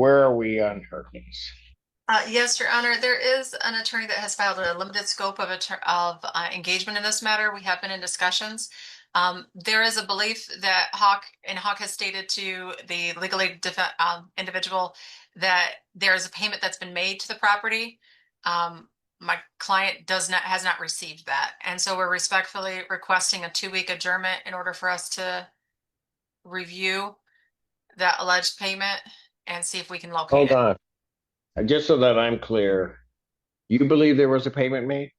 Where are we on her case? Yes, Your Honor, there is an attorney that has filed a limited scope of, engagement in this matter. We have been in discussions. There is a belief that Hawk has stated to the legally individual that there is a payment that's been made to the property. My client has not received that, and so we're respectfully requesting a 2-week adjournment in order for us to review that alleged payment and see if we can locate Hold it. on. Just so that I'm clear, you believe there was a payment made?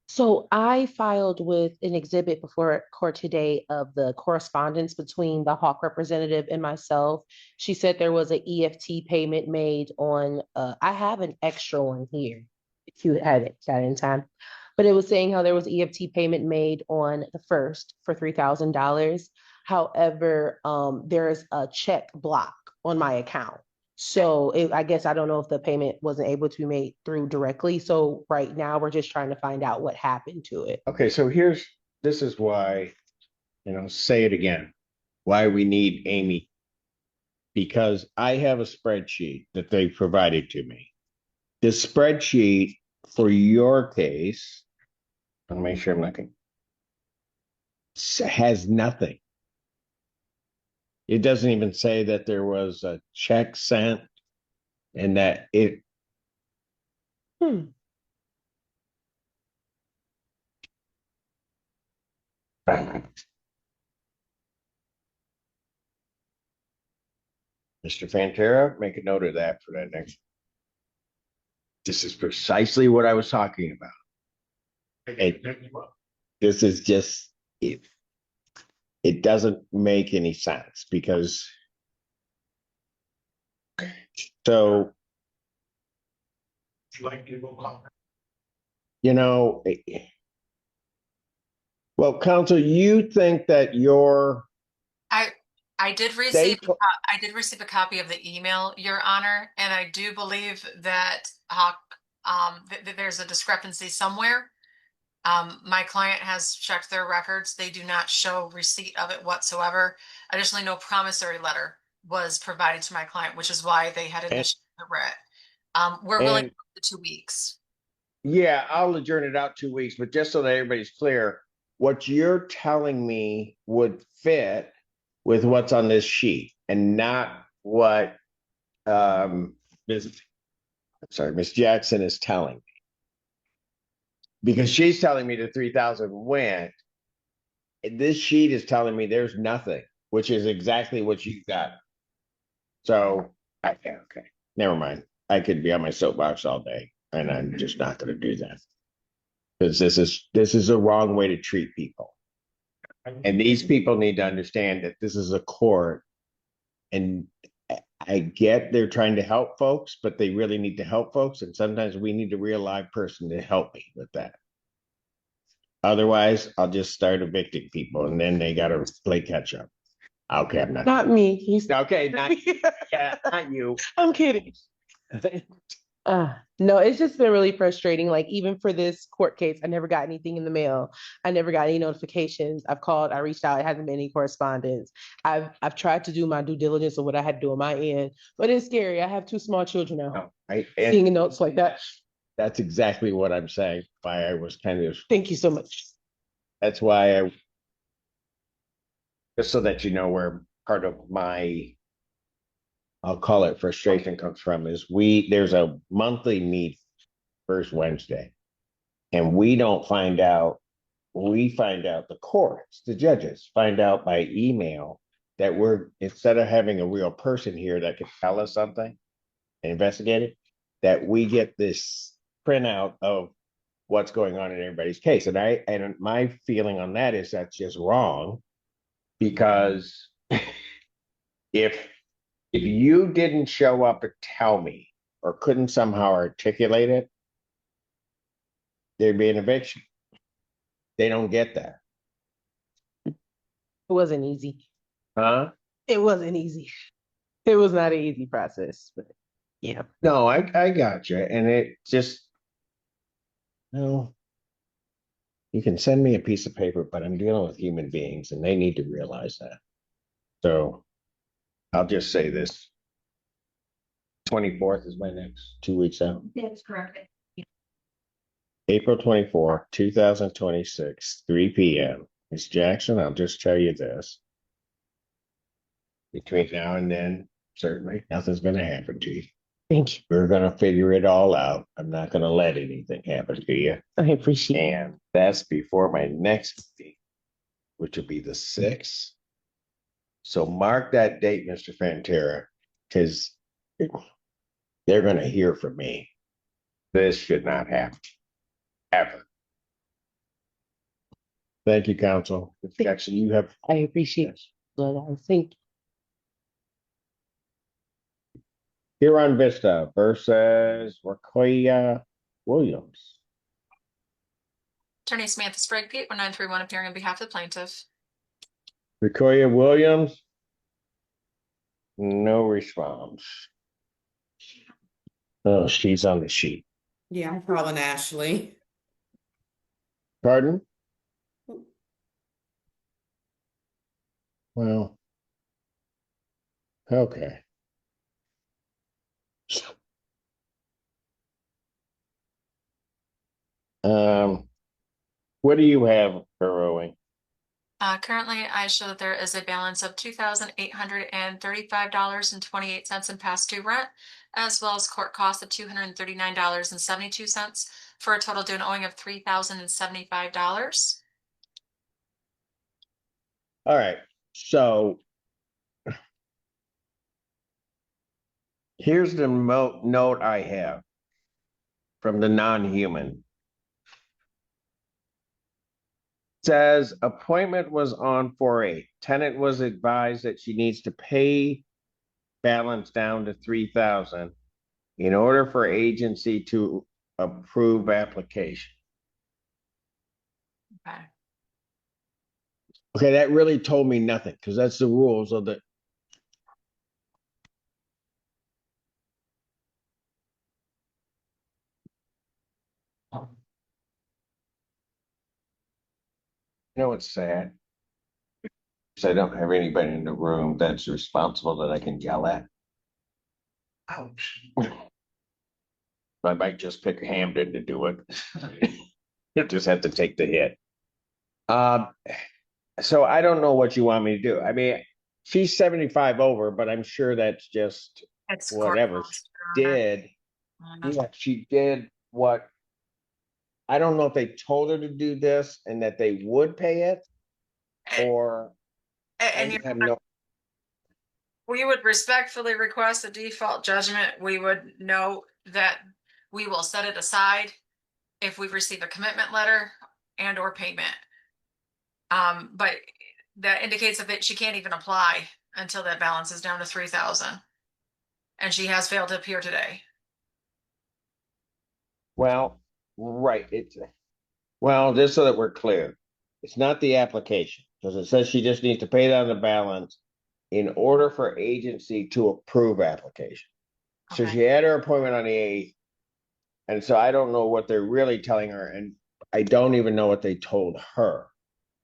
So I filed with an exhibit before court today of the correspondence between the Hawk representative and myself. She said there was an EFT payment made on, I have an extra one here, if you had it that in time. But it was saying how there was EFT payment made on the 1st for $3,000. However, there's a check block on my account. So I guess I don't know if the payment wasn't able to be made through directly. So right now we're just trying to find out what happened to it. Okay, so this is why, say it again, why we need Amy. Because I have a spreadsheet that they provided to me. The spreadsheet for your case, I'll make sure I'm looking, has nothing. It doesn't even say that there was a check sent and that it. Mr. Fantera, make a note of that for that next. This is precisely what I was talking about. This is just it doesn't make any sense because so you know well, counsel, you think that I I did receive I did receive a copy of the email, Your Honor, and I do believe that Hawk there's a discrepancy somewhere. My client has checked their records. They do not show receipt of it whatsoever. Additionally, no promissory letter was provided to my client, which is why they had and, initiated the writ. We're willing and to the 2 weeks. yeah, I'll adjourn it out 2 weeks, but just so that everybody's clear, what you're telling me would fit with what's on this sheet and not what Ms. Miss Jackson is telling me. Because she's telling me the 3,000 went. And this sheet is telling me there's nothing, which is exactly what you got. So, okay, never mind. I could be on my soapbox all day, and I'm just not going to do that because this is a wrong way to treat people. And these people need to understand that this is a court, and I get they're trying to help folks, but they really need to help folks, and sometimes we need a real live person to help me with that. Otherwise, I'll just start evicting people, and then they got to play catch up. Okay, I'm not. Not me. He's Okay, not, yeah, not you. I'm kidding. No, it's just been really frustrating. Like even for this court case, I never got anything in the mail. I never got any notifications. I've called, I reached out, it hasn't been any correspondence. I've tried to do my due diligence of what I had to do on my end, but it's scary. I have 2 small children now. No, seeing notes like that. That's exactly what I'm saying. Why I was kind of. Thank you so much. That's why just so that you know where part of my, I'll call it frustration comes from is there's a monthly meet first Wednesday, and we find out the courts, the judges find out by email that instead of having a real person here that can tell us something and investigate it, that we get this printout of what's going on in everybody's case. And my feeling on that is that's just wrong because if you didn't show up and tell me or couldn't somehow articulate it, there'd be an eviction. They don't get that. It wasn't easy. Huh? It wasn't easy. It was not an easy process, but yeah. No, I got you. And it just, you can send me a piece of paper, but I'm dealing with human beings and they need to realize that. So I'll just say this. 24th is my next 2 weeks out. That's correct. April 24th, 2026, 3 p.m. Miss Jackson, I'll just tell you this. Between now and then, certainly nothing's going to happen to you. Thank you. We're going to figure it all out. I'm not going to let anything happen to you. I appreciate it. And that's before my next meeting, which will be the 6th. So mark that date, Mr. Fantera, because they're going to hear from me. This should not happen, ever. Thank you, counsel. Ms. Jackson, you have. I appreciate it. But I think Huron Vista versus Rakoya Williams. Attorney Samantha Sprague, Pete, 1931, appearing on behalf of the plaintiff. Rakoya Williams. No response. Oh, she's on the sheet. Yeah, I'm calling Ashley. Pardon? Well, okay. What do you have for rowing? Currently, I show that there is a balance of $2,835.28 in past due rent, as well as court costs of $239.72 for a total due and owing of $3,075. All right, so here's the note I have from the non-human. Says appointment was on 4/8. Tenant was advised that she needs to pay balance down to 3,000 in order for agency to approve application. Okay. Okay, that really told me nothing because that's the rules of the. You know what's sad? Because I don't have anybody in the room that's responsible that I can yell at. Ouch. I might just pick Hamden to do it. You just have to take the hit. So I don't know what you want me to do. I mean, she's 75 over, but I'm sure that's just It's whatever court she costs, Your Honor. did. Yeah, she did what. I don't know if they told her to do this and that they would pay it, or And I Your have Honor, no. we would respectfully request a default judgment. We would note that we will set it aside if we receive a commitment letter and or payment. But that indicates that she can't even apply until that balance is down to 3,000. And she has failed to appear today. Well, right. Well, just so that we're clear, it's not the application because it says she just needs to pay down the balance in order for agency to approve application. So Okay. she had her appointment on the 8th. And so I don't know what they're really telling her. And I don't even know what they told her.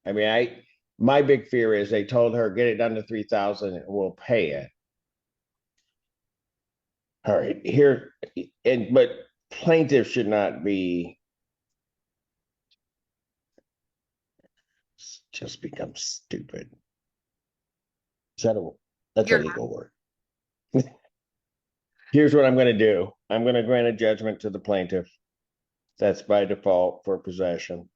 I mean, my big fear is they told her, get it done to 3,000 and we'll pay it. All right, here, but plaintiff should not be. Just become stupid. Is that that's a legal word. Here's what I'm going to do. I'm going to grant a judgment to the plaintiff. That's by default for possession.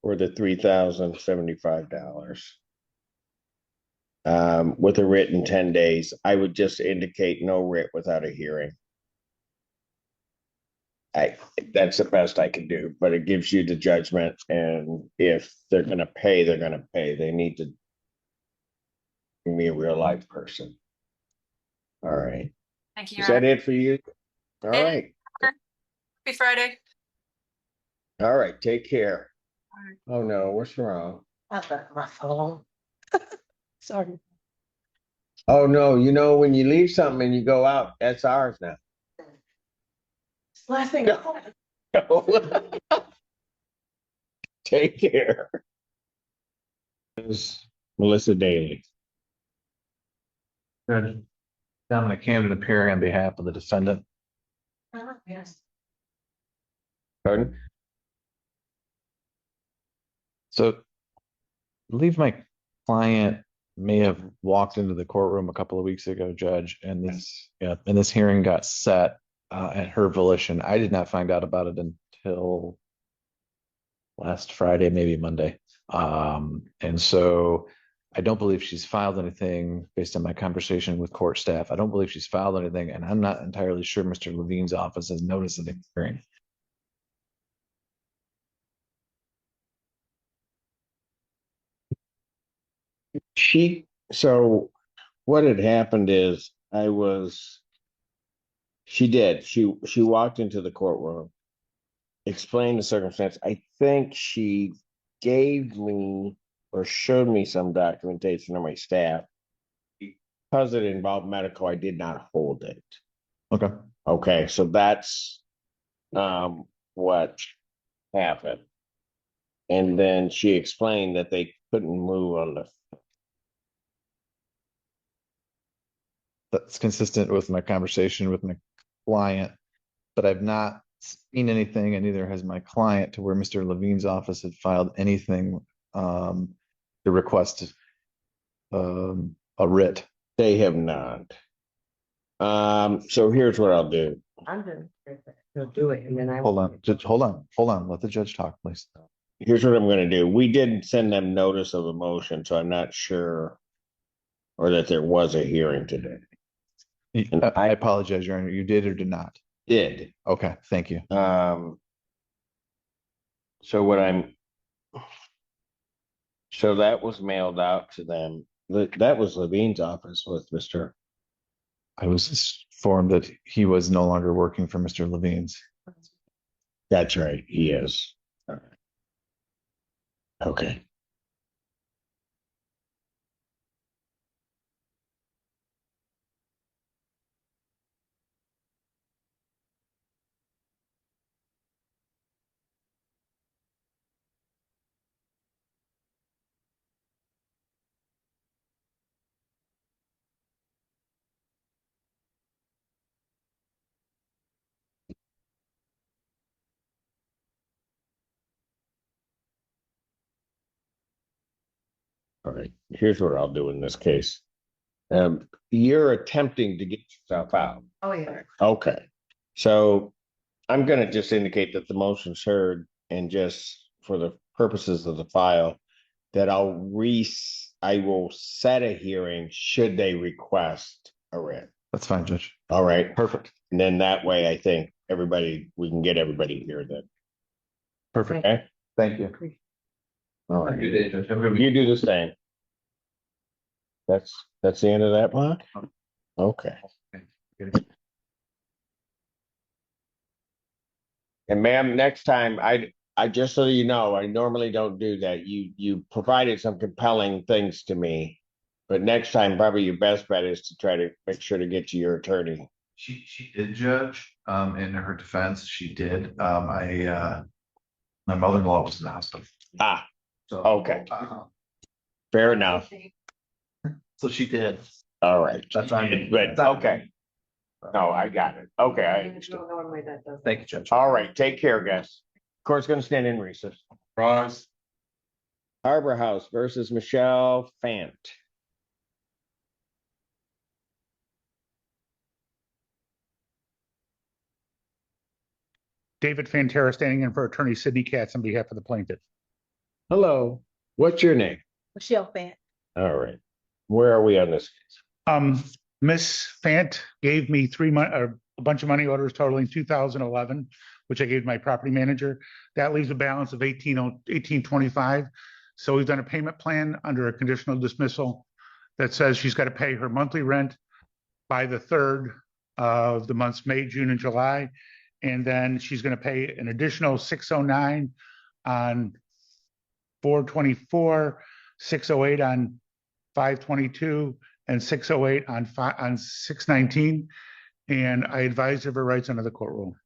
For the $3,075. With a writ in 10 days, I would just indicate no writ without a hearing. That's the best I can do, but it gives you the judgment. And if they're going to pay, they're going to pay. They need to give me a real life person. All right. Thank you. Is that it for you? All right. Happy Friday. All right. Take care. All right. Oh no, what's wrong? I left my phone. Sorry. Oh no, when you leave something and you go out, that's ours now. Last thing. Take care. This is Melissa Daly. Good. Dominic Camden appearing on behalf of the defendant. Yes. Pardon? So I believe my client may have walked into the courtroom a couple of weeks ago, Judge, and this hearing got set at her volition. I did not find out about it until last Friday, maybe Monday. And so I don't believe she's filed anything based on my conversation with court staff. I don't believe she's filed anything, and I'm not entirely sure Mr. Levine's office has noticed of the hearing. So what had happened is she walked into the courtroom, explained the circumstance. I think she gave me or showed me some documentation on my staff. Because it involved medical, I did not hold it. Okay. Okay, so that's what happened. And then she explained that they couldn't move on the. That's consistent with my conversation with my client, but I've not seen anything, and neither has my client, to where Mr. Levine's office had filed anything to request a writ. They have not. So here's what I'll do. I'm gonna he'll do it and then I Hold on, just hold on. Let the judge talk, please. Here's what I'm gonna do. We didn't send them notice of the motion, so I'm not sure. Or that there was a hearing today. I apologize, Your Honor. You did or did not? Did. Okay, thank you. So that was mailed out to them. That was Levine's office with Mr. I was informed that he was no longer working for Mr. Levine's. That's right, he is. All right. Okay. All right, here's what I'll do in this case. You're attempting to get yourself out. Oh, yeah. Okay, so I'm gonna just indicate that the motion's heard, and just for the purposes of the file, that I will set a hearing should they request a writ. That's fine, Judge. All right, Perfect. and then that way, I think we can get everybody here then. Perfect. Okay, Thank you. all right. Good day, Judge. Have a good week. You do the same. That's the end of that block? Okay. And ma'am, next time, I just so you know, I normally don't do that. You provided some compelling things to me. But next time, probably your best bet is to try to make sure to get to your attorney. She did, Judge. In her defense, she did. My mother-in-law was in the hospital. Ah, So okay. Fair enough. So she did. All right. That's fine. But okay. No, I got it. Okay, I understood. Thank you, Judge. All right, take care, guys. Court's gonna stand in recess. Rise. Harbor House versus Michelle Fant. David Fantera standing in for attorney Sidney Katz on behalf of the plaintiff. Hello, what's your name? Michelle Fant. All right, where are we on this case? Miss Fant gave me a bunch of money orders totaling 2011, which I gave my property manager. That leaves a balance of 1825. So we've done a payment plan under a conditional dismissal that says she's got to pay her monthly rent by the 3rd of the months May, June, and July. And then she's going to pay an additional 609 on 4/24, 608 on 5/22, and 608 on 6/19. And I advised of her rights under the court rule.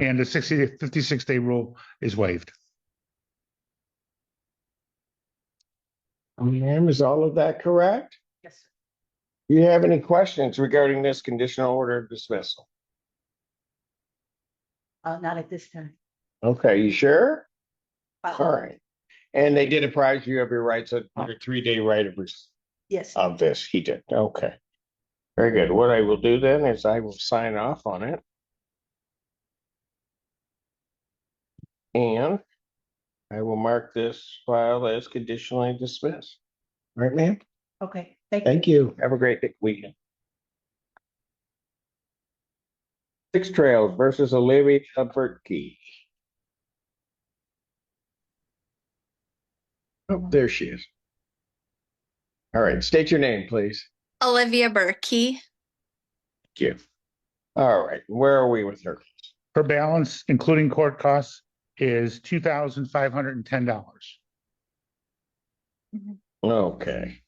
And the 56-day rule is waived. Ma'am, is all of that correct? Yes. Do you have any questions regarding this conditional order of dismissal? Not at this time. Okay, you sure? Uh, All right. And they did apprise you of your rights of your 3-day right Yes. of this. He did. Okay. Very good. What I will do then is I will sign off on it. And I will mark this file as conditionally dismissed. All right, ma'am? Okay, thank you. Thank you. Have a great weekend. Six Trails versus Olivia Berkey. Oh, there she is. All right, state your name, please. Olivia Berkey. Thank you. All right, where are we with her? Her balance, including court costs, is $2,510. Okay.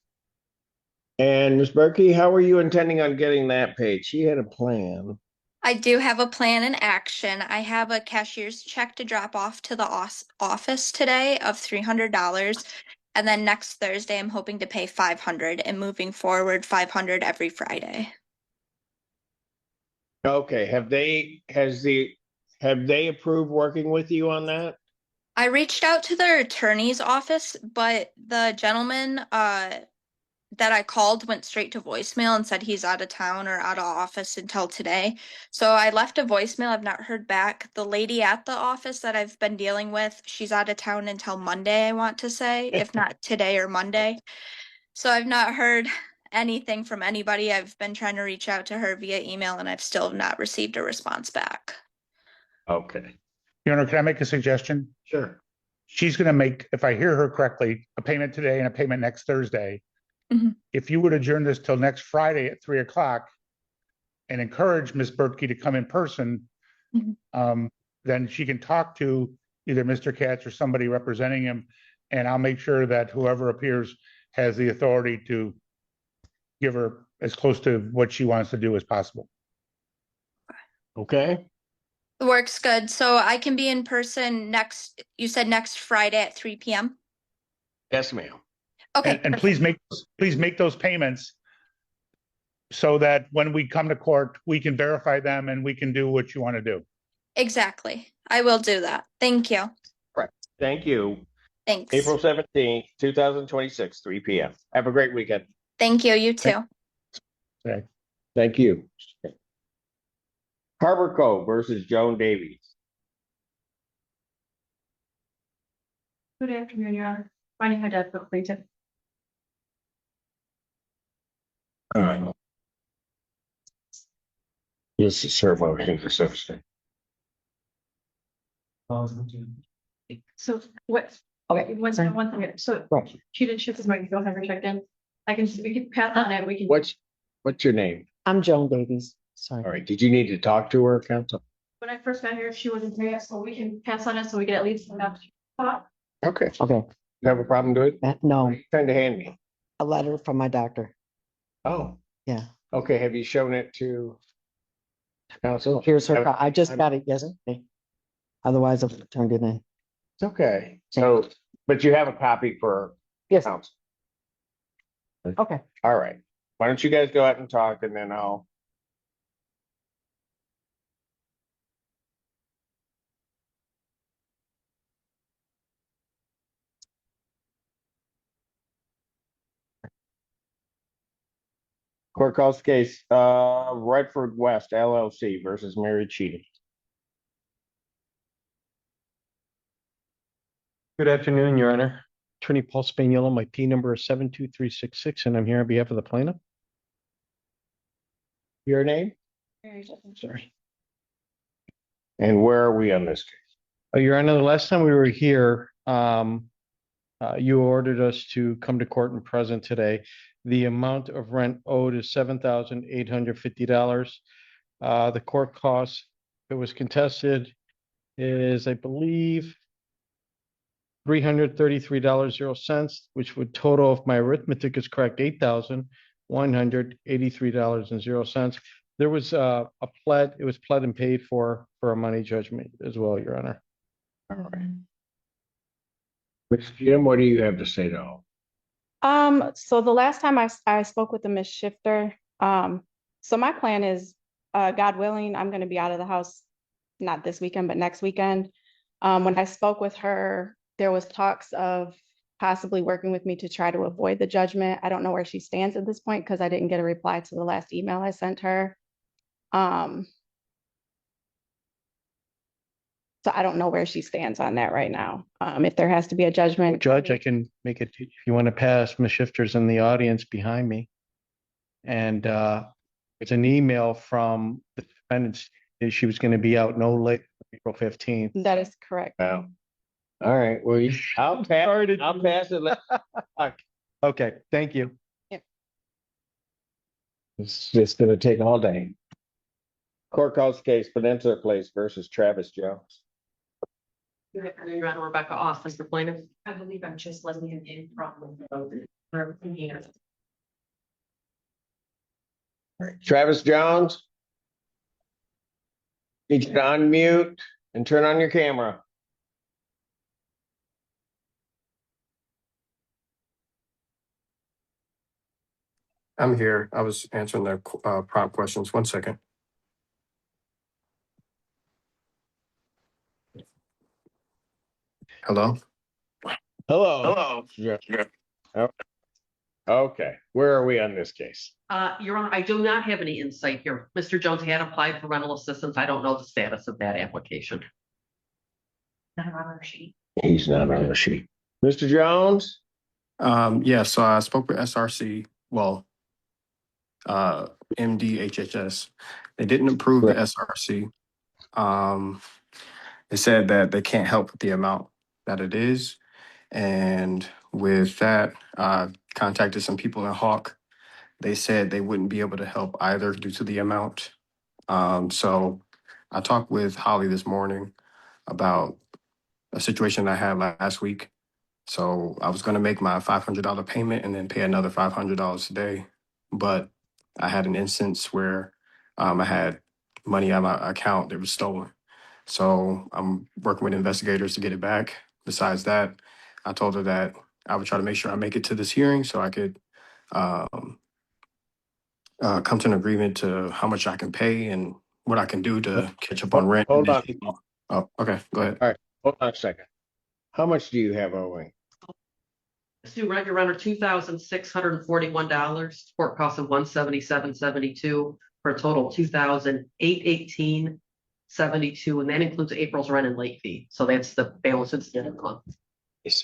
And Ms. Berkey, how are you intending on getting that paid? She had a plan. I do have a plan in action. I have a cashier's check to drop off to the office today of $300. And then next Thursday, I'm hoping to pay $500 and moving forward, $500 every Friday. Okay, have they approved working with you on that? I reached out to their attorney's office, but the gentleman that I called went straight to voicemail and said he's out of town or out of office until today. So I left a voicemail. I've not heard back. The lady at the office that I've been dealing with, she's out of town until Monday, I want to say, if not today or Monday. So I've not heard anything from anybody. I've been trying to reach out to her via email and I've still not received a response back. Okay. Your Honor, can I make a suggestion? Sure. She's gonna make, if I hear her correctly, a payment today and a payment next Thursday. Mhm. If you would adjourn this till next Friday at 3 o'clock and encourage Ms. Berkey to come in person, Mhm. then she can talk to either Mr. Katz or somebody representing him. And I'll make sure that whoever appears has the authority to give her as close to what she wants to do as possible. Okay. Works good. So I can be in person you said next Friday at 3 p.m.? Yes, ma'am. Okay. And please make those payments so that when we come to court, we can verify them and we can do what you want to do. Exactly. I will do that. Thank you. Right. Thank you. Thanks. April 17th, 2026, 3 p.m. Have a great weekend. Thank you. You too. Okay. Thank you. Harbor Cove versus Joan Davies. Good afternoon, Your Honor. Finding her death for plaintiff. All right. This is her motion for substance. So what, okay, one thing, so Right. she didn't ship this money, don't have her checked in. We can pass on it, we can. What's your name? I'm Joan Davies. Sorry. All right. Did you need to talk to her, counsel? When I first got here, she wasn't there, so we can pass on it, so we can at least have thought. Okay. Okay. You have a problem doing it? No, Trying to hand me. a letter from my doctor. Oh, Yeah. okay. Have you shown it to counsel? Here's her. I'm- I just got it yesterday. Otherwise, I've turned it in. It's okay. So, but you have a copy for Yes. counsel. Okay. All right. Why don't you guys go out and talk and then I'll. Court calls case, Redford West LLC versus Mary Cheatham. Good afternoon, Your Honor. Attorney Paul Spaniello, my P number is 72366, and I'm here on behalf of the plaintiff. Your name? Sorry. And where are we on this case? Your Honor, the last time we were here, you ordered us to come to court and present today. The amount of rent owed is $7,850. The court cost, if it was contested, is, I believe, $333.00, which would total, if my arithmetic is correct, $8,183.00. There was it was pled and paid for a money judgment as well, Your Honor. All right. Ms. Jim, what do you have to say to all? So the last time I spoke with the Miss Shifter, so my plan is, God willing, I'm gonna be out of the house, not this weekend, but next weekend. When I spoke with her, there was talks of possibly working with me to try to avoid the judgment. I don't know where she stands at this point because I didn't get a reply to the last email I sent her. So I don't know where she stands on that right now. If there has to be a judgment. Judge, I can make it, if you want to pass, Ms. Shifter's in the audience behind me. And it's an email from the defendant. She was going to be out no late April 15th. That is correct. Wow. All right, well, I'll pass, Sorry to- I'll pass it. Okay, thank you. It's just gonna take all day. Court calls case Peninsula Place versus Travis Jones. You're on Rebecca Austin for plaintiff. I believe I'm just letting him in from here. Travis Jones. Need you to unmute and turn on your camera. I'm here. I was answering the prompt questions. 1 second. Hello? Hello. Yeah. Oh, okay, where are we on this case? Your Honor, I do not have any insight here. Mr. Jones had applied for rental assistance. I don't know the status of that application. Not on our sheet. He's not on the sheet. Mr. Jones? Yeah, so I spoke with SRC, well, MDHHS. They didn't approve the SRC. They said that they can't help with the amount that it is. And with that, I contacted some people in Hawk. They said they wouldn't be able to help either due to the amount. So I talked with Holly this morning about a situation I had last week. So I was going to make my $500 payment and then pay another $500 today. But I had an instance where I had money out of my account that was stolen. So I'm working with investigators to get it back. Besides that, I told her that I would try to make sure I make it to this hearing so I could come to an agreement to how much I can pay and what I can do to catch up on rent. Hold on. Oh, okay, go ahead. All right, hold on a second. How much do you have owing? Stu, rent your runner $2,641, court cost of $177.72 for a total of $2,818.72, and that includes April's rent and late fee. So that's the balance at the end of the month. Yes.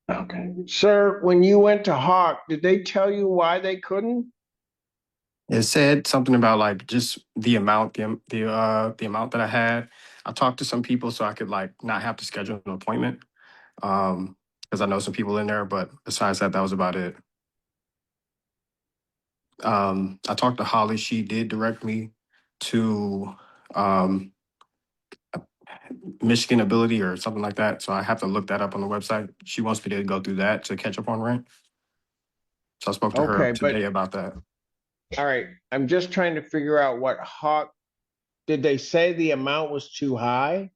Okay. Sir, when you went to Hawk, did they tell you why they couldn't? It said something about like just the amount, the amount that I had. I talked to some people so I could like not have to schedule an appointment. Because I know some people in there, but besides that, that was about it. I talked to Holly. She did direct me to Michigan Ability or something like that. So I have to look that up on the website. She wants me to go through that to catch up on rent. So I spoke to her today about that. All right. I'm just trying to figure out what Hawk, did they say the amount was too high?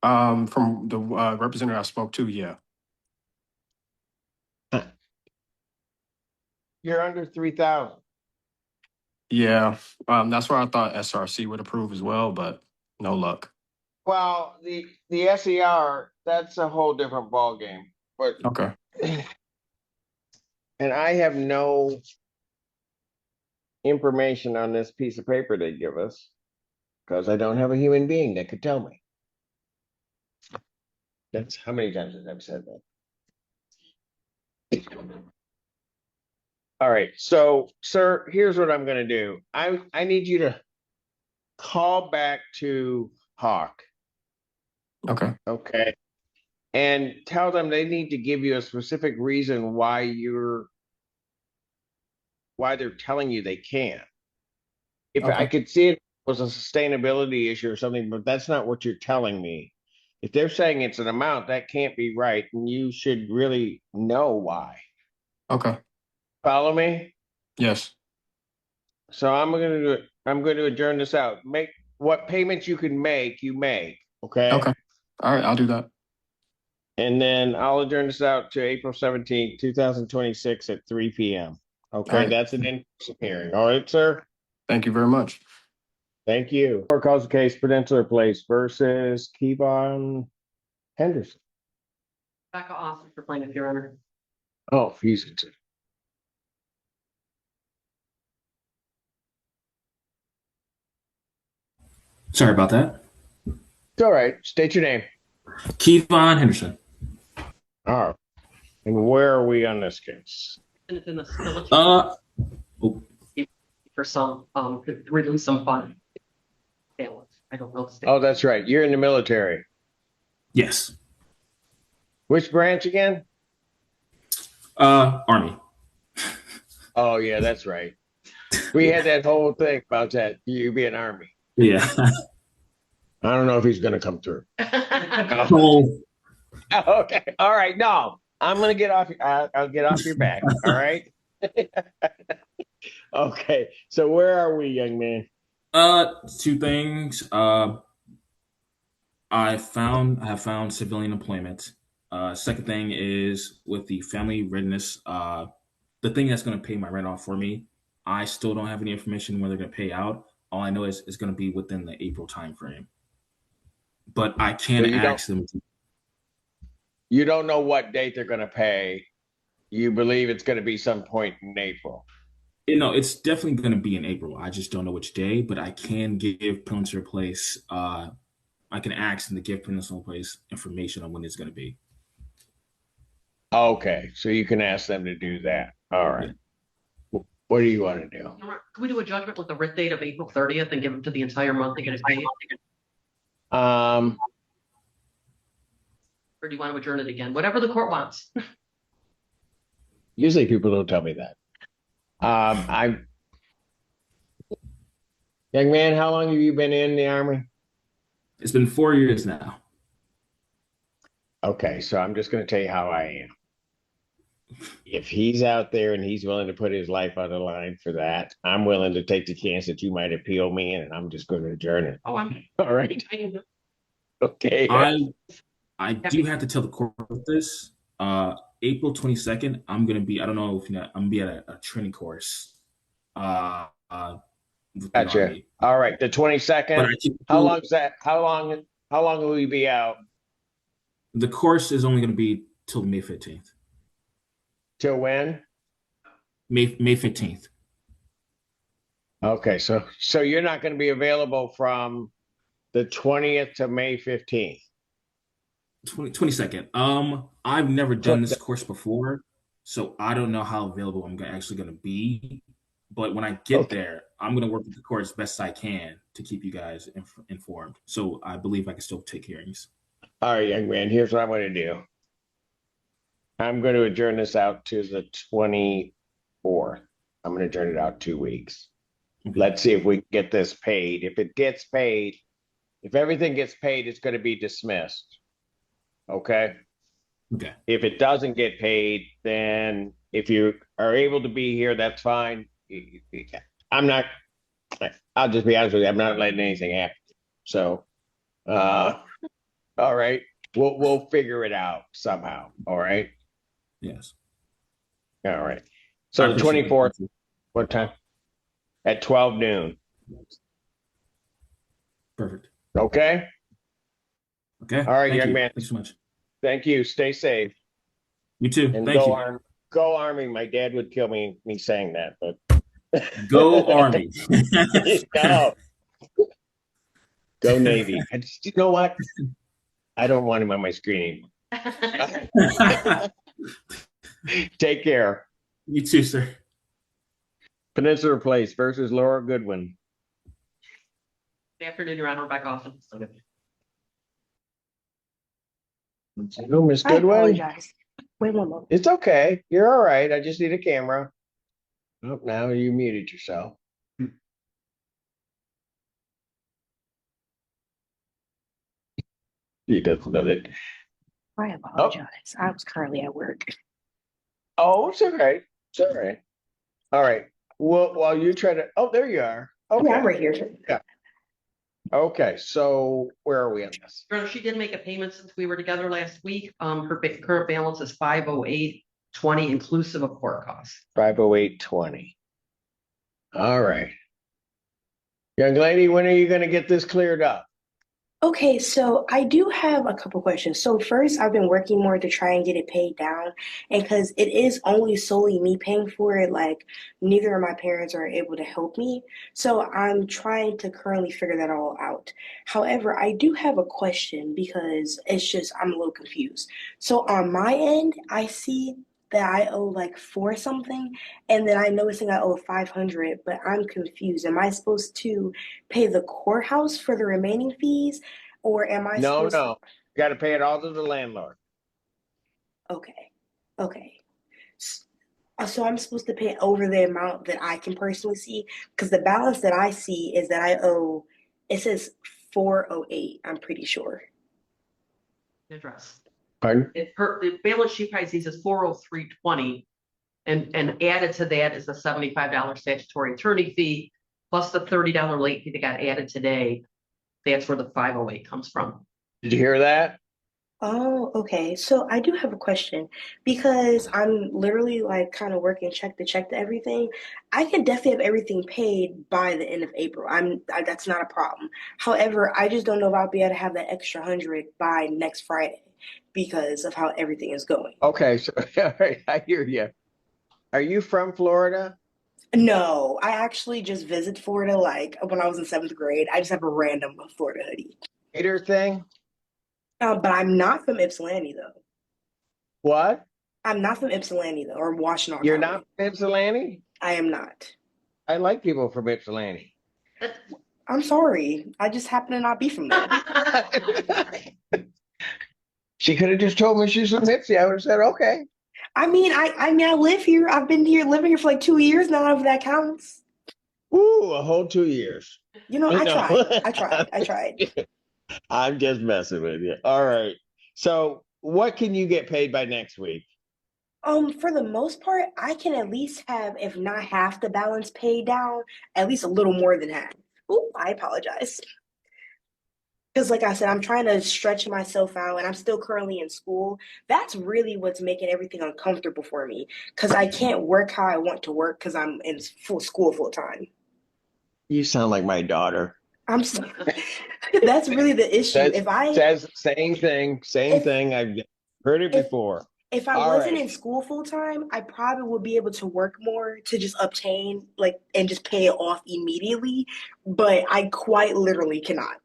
From the representative I spoke to, yeah. You're under 3,000. Yeah, that's where I thought SRC would approve as well, but no luck. Well, the SER, that's a whole different ballgame. But okay. And I have no information on this piece of paper they give us because I don't have a human being that could tell me. That's how many times have I said that? All right, so sir, here's what I'm going to do. I need you to call back to Hawk. Okay. Okay. And tell them they need to give you a specific reason why they're telling you they can't. If I could see it was a sustainability issue or something, but that's not what you're telling me. If they're saying it's an amount, that can't be right, and you should really know why. Okay. Follow me? Yes. So I'm going to adjourn this out. Make what payments you can make, you make. Okay. Okay. All right, I'll do that. And then I'll adjourn this out to April 17th, 2026 at 3 p.m. Okay, All right. that's an in-person hearing. All right, sir. Thank you very much. Thank you. Court calls the case Peninsula Place versus Kevon Henderson. Rebecca Austin for plaintiff, Your Honor. Oh, he's it. Sorry about that. It's all right. State your name. Kevon Henderson. All right. And where are we on this case? And it's in the facility Oh, for some, to release some fund balance. I don't know the state. Oh, that's right. You're in the military. yes. Which branch again? Army. Oh, yeah, that's right. We had that whole thing about that. You be an Army. Yeah. I don't know if he's going to come through. Oh, Okay. All right. No, I'm going to get off. I'll get off your back. All right. Okay. So where are we, young man? two things. I have found civilian employment. Second thing is with the family readiness, the thing that's going to pay my rent off for me. I still don't have any information when they're going to pay out. All I know is it's going to be within the April timeframe. But I can So you ask them. You don't know what date they're going to pay. You believe it's going to be some point in April. It's definitely going to be in April. I just don't know which day, but I can give Peninsula Place. I can ask them to give Peninsula Place information on when it's going to be. Okay. So you can ask them to do that. All right. What do you want to do? Can we do a judgment with the writ date of April 30th and give them to the entire month to get it paid? Or do you want to adjourn it again? Whatever the court wants. Usually people don't tell me that. Young man, how long have you been in the Army? It's been 4 years now. Okay, so I'm just going to tell you how I am. If he's out there and he's willing to put his life on the line for that, I'm willing to take the chance that you might appeal me, and I'm just going to adjourn it. Oh, I'm All right. Okay. I do have to tell the court this. April 22nd, I'm gonna be. I don't know if you know. I'm gonna be at a training course. With the Gotcha. Army. All right, the 22nd. But I can How long is that? How long will you be out? The course is only gonna be till May 15th. Till when? May 15th. Okay, so you're not going to be available from the 20th to May 15th. 22nd. I've never done this course before, so I don't know how available I'm actually gonna be. But when I get there, I'm gonna work with the court as best I can to keep you guys informed. So I believe I can still take hearings. All right, young man, here's what I'm going to do. I'm going to adjourn this out to the 24th. I'm going to adjourn it out 2 weeks. Okay. Let's see if we get this paid. If it gets paid, if everything gets paid, it's going to be dismissed. Okay. Okay. If it doesn't get paid, then if you are able to be here, that's fine. I'll just be honest with you. I'm not letting anything happen. So, all right, we'll figure it out somehow. All right. Yes. All right. So the 24th, what time? At 12 noon. Perfect. Okay. Okay. All right, Thank young you. man. Thanks so much. Thank you. Stay safe. You too. And Thank you. go Army. My dad would kill me saying that, but Go Army. No. Go Navy. You know what? I don't want him on my screen anymore. Take care. You too, sir. Peninsula Place versus Laura Goodwin. Good afternoon, Your Honor. Rebecca Austin. Hello, Miss I Goodwin. apologize. Wait one moment. It's okay. You're all right. I just need a camera. Oh, now you muted yourself. He doesn't know that. I apologize. I was currently at work. Oh, it's all right. It's all right. All right. Well, while you try to, oh, there you are. Okay. Yeah, I'm right here. Yeah. Okay, so where are we on this? Your Honor, she did make a payment since we were together last week. Her current balance is 508.20 inclusive of court costs. 508.20. All right. Young lady, when are you gonna get this cleared up? Okay, so I do have a couple questions. So first, I've been working more to try and get it paid down, and because it is only solely me paying for it, like neither of my parents are able to help me. So I'm trying to currently figure that all out. However, I do have a question because it's just I'm a little confused. So on my end, I see that I owe like four something, and then I noticing I owe 500, but I'm confused. Am I supposed to pay the courthouse for the remaining fees? Or am I No, supposed to? no. You gotta pay it all to the landlord. Okay, okay. So I'm supposed to pay over the amount that I can personally see? Because the balance that I see is that I owe, it says 408, I'm pretty sure. Address. Pardon? The balance sheet price is 403.20. And added to that is the $75 statutory attorney fee, plus the $30 late fee that got added today. That's where the 508 comes from. Did you hear that? Oh, okay. So I do have a question because I'm literally like kind of working check to everything. I can definitely have everything paid by the end of April. That's not a problem. However, I just don't know if I'll be able to have that extra 100 by next Friday because of how everything is going. Okay, so all right, I hear you. Are you from Florida? No, I actually just visit Florida like when I was in seventh grade. I just have a random Florida hoodie. Gator thing? But I'm not from Ypsilanti though. What? I'm not from Ypsilanti though, or Washtenaw You're County. not from Ypsilanti? I am not. I like people from Ypsilanti. I'm sorry. I just happen to not be from there. She could have just told me she's from Ipsy. I would have said, okay. I live here. I've been here, living here for like 2 years now, if that counts. Ooh, a whole 2 years. You know, I No. tried. I'm just messing with you. All right. So what can you get paid by next week? For the most part, I can at least have, if not half the balance paid down, at least a little more than half. Ooh, I apologize. Because, like I said, I'm trying to stretch myself out and I'm still currently in school. That's really what's making everything uncomfortable for me. Because I can't work how I want to work because I'm in school full time. You sound like my daughter. I'm sorry. That's really the issue. Says same thing. I've heard it before. If I All wasn't right. in school full time, I probably would be able to work more to just obtain and just pay it off immediately. But I quite literally cannot.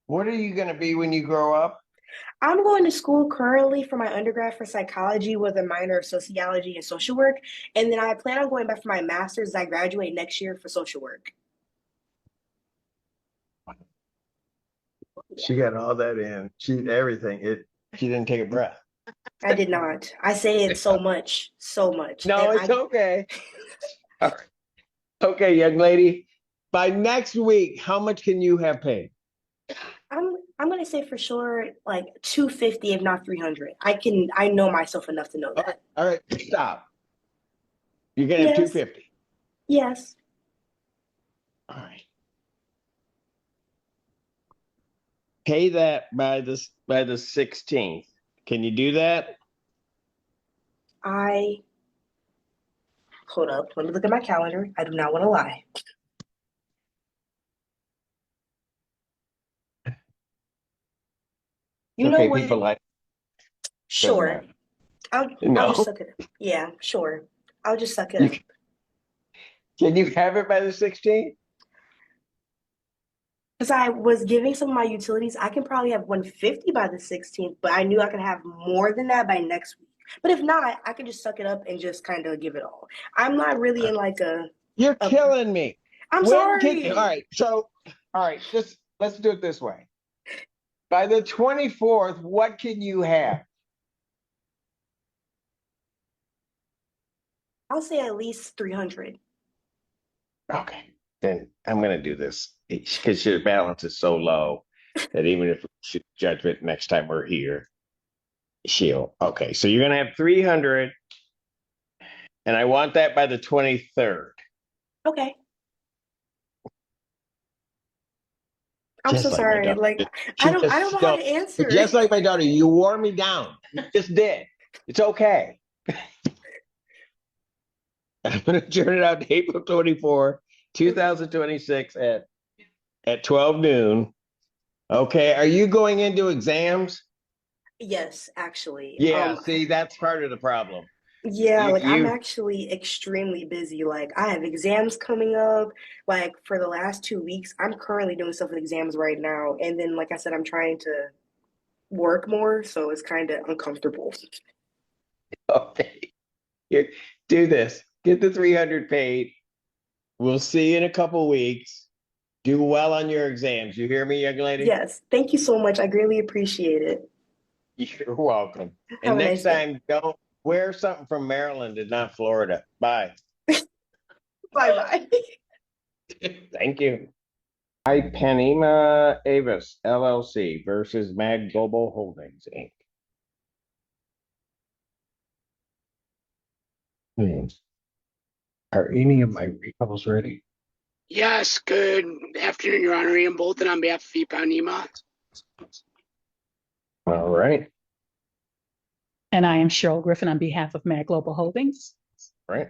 What are you going to be when you grow up? I'm going to school currently for my undergrad for psychology with a minor of sociology and social work. And then I plan on going back for my master's as I graduate next year for social work. She got all that in. Everything. She didn't take a breath. I did not. I say it so much. No, it's okay. All right. Okay, young lady. By next week, how much can you have paid? I'm gonna say for sure like 250, if not 300. I know myself enough to know that. All right, stop. You're gonna have 250. Yes. All right. Pay that by the 16th. Can you do that? Hold up. Let me look at my calendar. I do not want to lie. You know what? People like. Sure. I'll just suck it up. Yeah, sure. I'll just suck it up. Can you have it by the 16th? Because I was giving some of my utilities, I can probably have 150 by the 16th, but I knew I could have more than that by next week. But if not, I can just suck it up and just kind of give it all. I'm not really in like a. You're killing me. I'm sorry. All right. So, let's do it this way. By the 24th, what can you have? I'll say at least 300. Okay. Then I'm going to do this because your balance is so low that even if we should judge it next time we're here, okay. So you're going to have 300 and I want that by the 23rd. Okay. I'm so Just like my sorry. daughter. Like She I don't know how to answer. just like my daughter, you wore me down. You just did. It's okay. I'm gonna turn it out to April 24, 2026 at 12 noon. Okay, are you going into exams? Yes, actually. Yeah, see, that's part of the problem. Yeah, like I'm You actually extremely busy. Like I have exams coming up. Like for the last 2 weeks, I'm currently doing stuff with exams right now. And then, like I said, I'm trying to work more, so it's kind of uncomfortable. okay. Here, do this. Get the 300 paid. We'll see you in a couple weeks. Do well on your exams. You hear me, young lady? Yes, thank you so much. I greatly appreciate it. You're welcome. Have And a next nice day. time, don't wear something from Maryland and not Florida. Bye. Bye bye. Thank you. I, Panema Avis LLC versus Mag Global Holdings, Inc. Are any of my recalls ready? Yes, good afternoon, Your Honor. Ian Bolton on behalf of Panema. All right. And I am Cheryl Griffin on behalf of Mag Global Holdings. Right.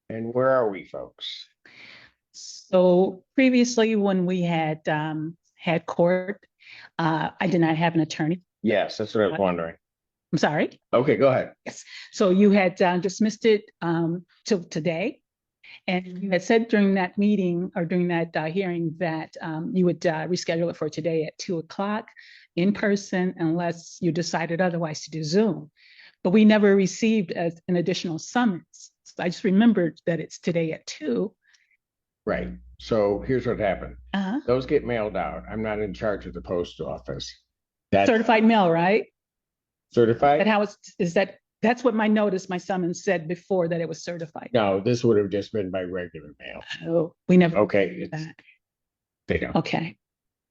And where are we, folks? So previously, when we had had court, I did not have an attorney. Yes, that's what I was wondering. I'm sorry. Okay, go ahead. Yes. So you had dismissed it till today, and you had said during that meeting or during that hearing that you would reschedule it for today at 2:00 in person, unless you decided otherwise to do Zoom. But we never received an additional summons. So I just remembered that it's today at 2:00. Right. So here's what happened. Uh-huh. Those get mailed out. I'm not in charge of the post office. That's Certified mail, right? certified? But that's what my notice, my summons said before, that it was certified. No, this would have just been by regular mail. Oh, we never. Okay. did that. They don't. Okay.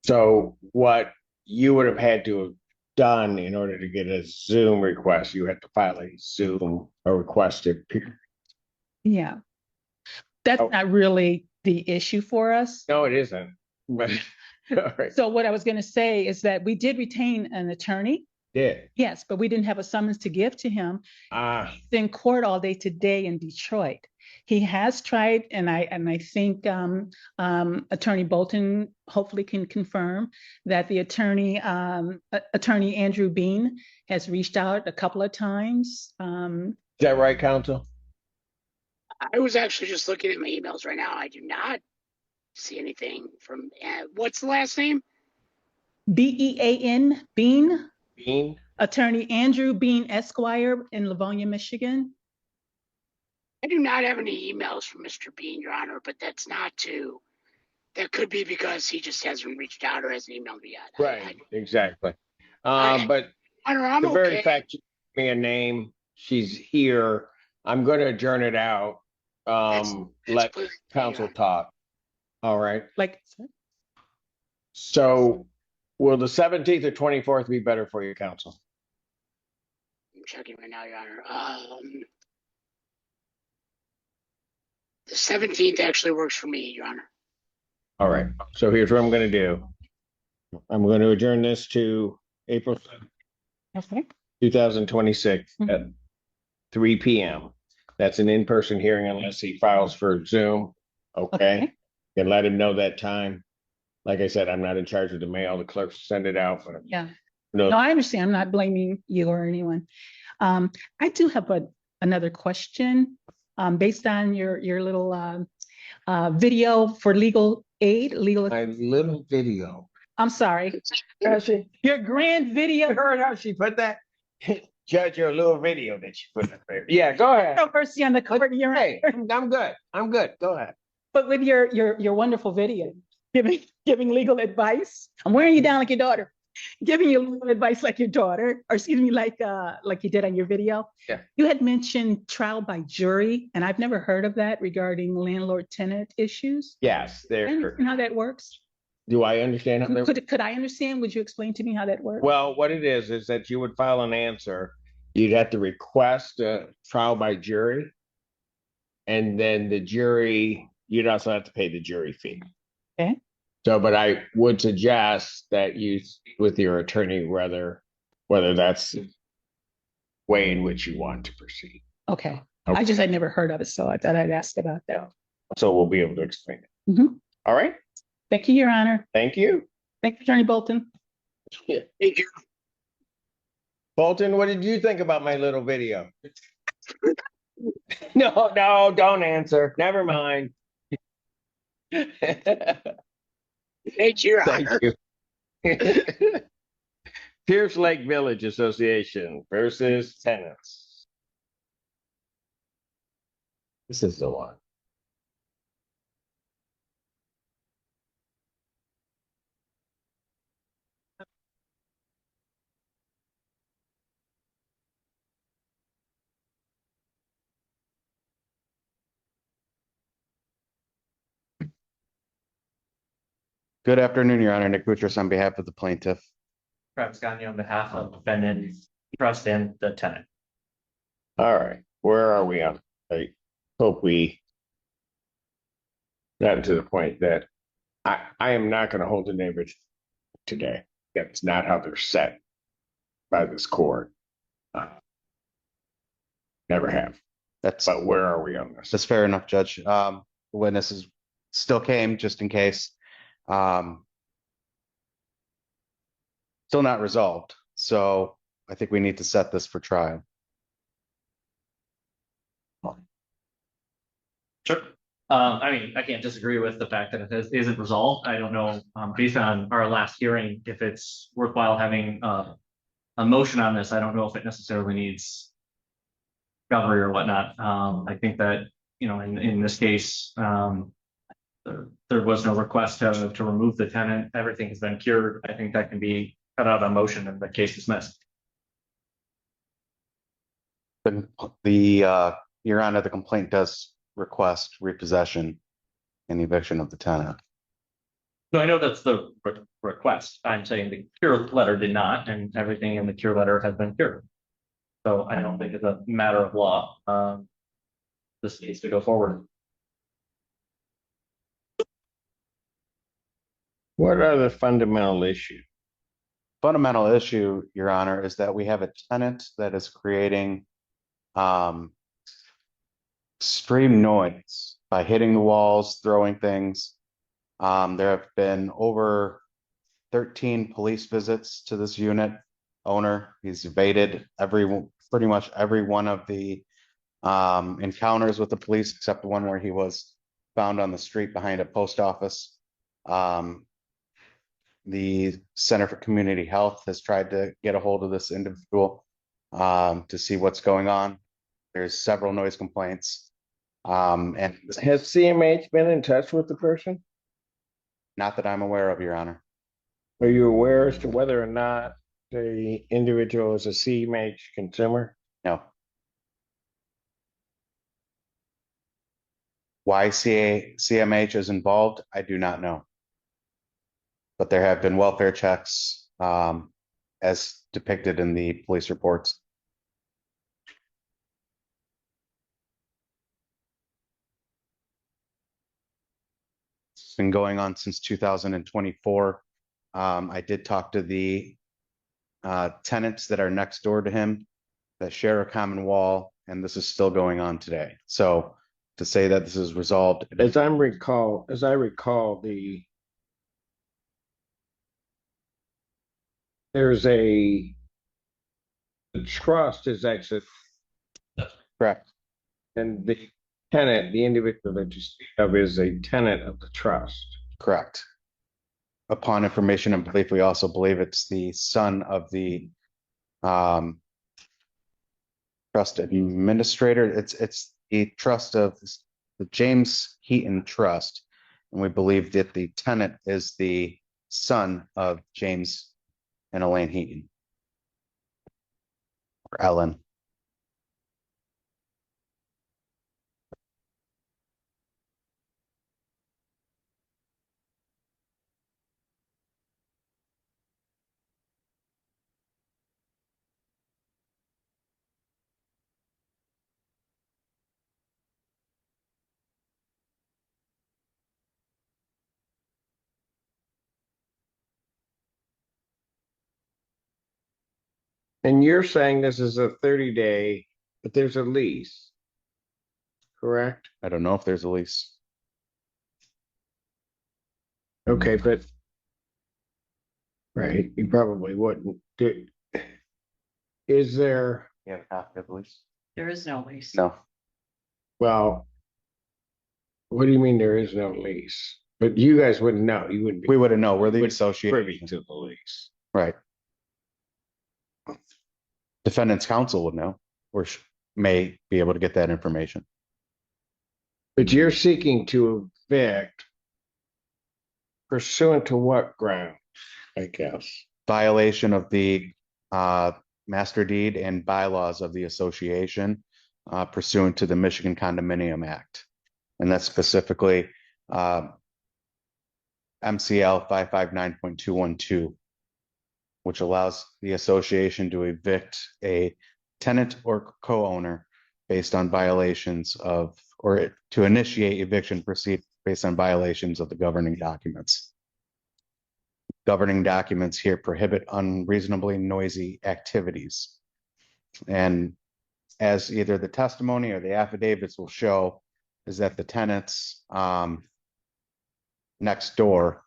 So what you would have had to have done in order to get a Zoom request, you had to file a Zoom or requested. Yeah. That's not really the issue for us. No, it isn't. But all right. So what I was going to say is that we did retain an attorney. Did. Yes, but we didn't have a summons to give to him. He's in court all day today in Detroit. He has tried, and I think Attorney Bolton hopefully can confirm that the attorney Andrew Bean has reached out a couple of times. Is that right, counsel? I was actually just looking at my emails right now. I do not see anything from, what's the last name? Bean, Bean. Bean? Attorney Andrew Bean Esquire in Livonia, Michigan. I do not have any emails from Mr. Bean, Your Honor, but that's not to, that could be because he just hasn't reached out or hasn't emailed me yet. Right, exactly. But Honor, I'm the very okay. fact you gave me a name, she's here. I'm going to adjourn it out. Let counsel talk. All right. So will the 17th or 24th be better for you, counsel? I'm checking right now, Your Honor. The 17th actually works for me, Your Honor. All right. So here's what I'm going to do. I'm going to adjourn this to April 7th, 2026 at 3 p.m. That's an in-person hearing unless he files for Zoom. Okay. And let him know that time. Like I said, I'm not in charge of the mail. The clerks send it out. But Yeah. No, I understand. I'm not blaming you or anyone. I do have another question based on your little video for legal aid. My little video. I'm sorry. Your grand video. Heard how she put that? Judge, your little video that you put up there. Yeah, go ahead. No mercy on the court. You're right. I'm good. I'm good. Go ahead. But with your wonderful video, giving legal advice, I'm wearing you down like your daughter. Giving you legal advice like your daughter, or excuse me, like you did on your video. Yeah. You had mentioned trial by jury, and I've never heard of that regarding landlord-tenant issues. Yes, Do you understand how that works? Do I understand how that Could I understand? Would you explain to me how that works? Well, what it is that you would file an answer. You'd have to request a trial by jury. And then the jury, you'd also have to pay the jury fee. Okay. So, but I would suggest that you speak with your attorney whether that's the way in which you want to proceed. Okay. I just had never heard of it, so I thought I'd ask about that. So we'll be able to explain it. Mhm. All right. Thank you, Your Honor. Thank you. Thank you, Attorney Bolton. Thank you. Bolton, what did you think about my little video? No, don't answer. Never mind. Thank you, Your Thank Honor. you. Pierce Lake Village Association versus Tenants. This is the one. Good afternoon, Your Honor. Nick Boutros on behalf of the plaintiff. Travis Gagne on behalf of defendant, trust and the tenant. All right. Where are we on? I hope we got to the point that I am not going to hold the neighbors today. That's not how they're set by this court. Never have. But where are we on this? That's fair enough, Judge. The witnesses still came just in case. Still not resolved. So I think we need to set this for trial. Sure. I mean, I can't disagree with the fact that it isn't resolved. I don't know, based on our last hearing, if it's worthwhile having a motion on this. I don't know if it necessarily needs discovery or whatnot. I think that, you know, in this case, there was no request to remove the tenant. Everything has been cured. I think that can be cut out of motion and the case dismissed. Your Honor, the complaint does request repossession and eviction of the tenant. No, I know that's the request. I'm saying the cure letter did not, and everything in the cure letter has been cured. So I don't think it's a matter of law. This needs to go forward. What are the fundamental issues? Fundamental issue, Your Honor, is that we have a tenant that is creating extreme noise by hitting the walls, throwing things. There have been over 13 police visits to this unit owner. He's evaded pretty much every one of the encounters with the police, except the one where he was found on the street behind a post office. The Center for Community Health has tried to get a hold of this individual to see what's going on. There's several noise complaints. And has CMH been in touch with the person? Not that I'm aware of, Your Honor. Are you aware as to whether or not the individual is a CMH consumer? No. Why CMH is involved, I do not know. But there have been welfare checks as depicted in the police reports. It's been going on since 2024. I did talk to the tenants that are next door to him that share a common wall, and this is still going on today. So to say that this is resolved, as I recall, the trust is actually correct, and the tenant, the individual that you speak of, is a tenant of the trust. Correct. Upon information and belief, we also believe it's the son of the trust administrator. It's the trust of the James Heaton Trust, and we believe that the tenant is the son of James and Elaine Heaton, or Ellen. And you're saying this is a 30-day, but there's a lease, correct? I don't know if there's a lease. Okay, but right, you probably wouldn't. Is there, You have a copy of the lease? There is no lease. No. well, what do you mean there is no lease? But you guys wouldn't know. You wouldn't be We wouldn't know. We're the privy association. to the lease. Right. Defendant's counsel would know, or may be able to get that information. But you're seeking to evict pursuant to what ground, I guess? Violation of the master deed and bylaws of the association pursuant to the Michigan Condominium Act. And that's specifically MCL 559.212, which allows the association to evict a tenant or co-owner based on violations of, or to initiate eviction proceed based on violations of the governing documents. Governing documents here prohibit unreasonably noisy activities. And as either the testimony or the affidavits will show, is that the tenants next door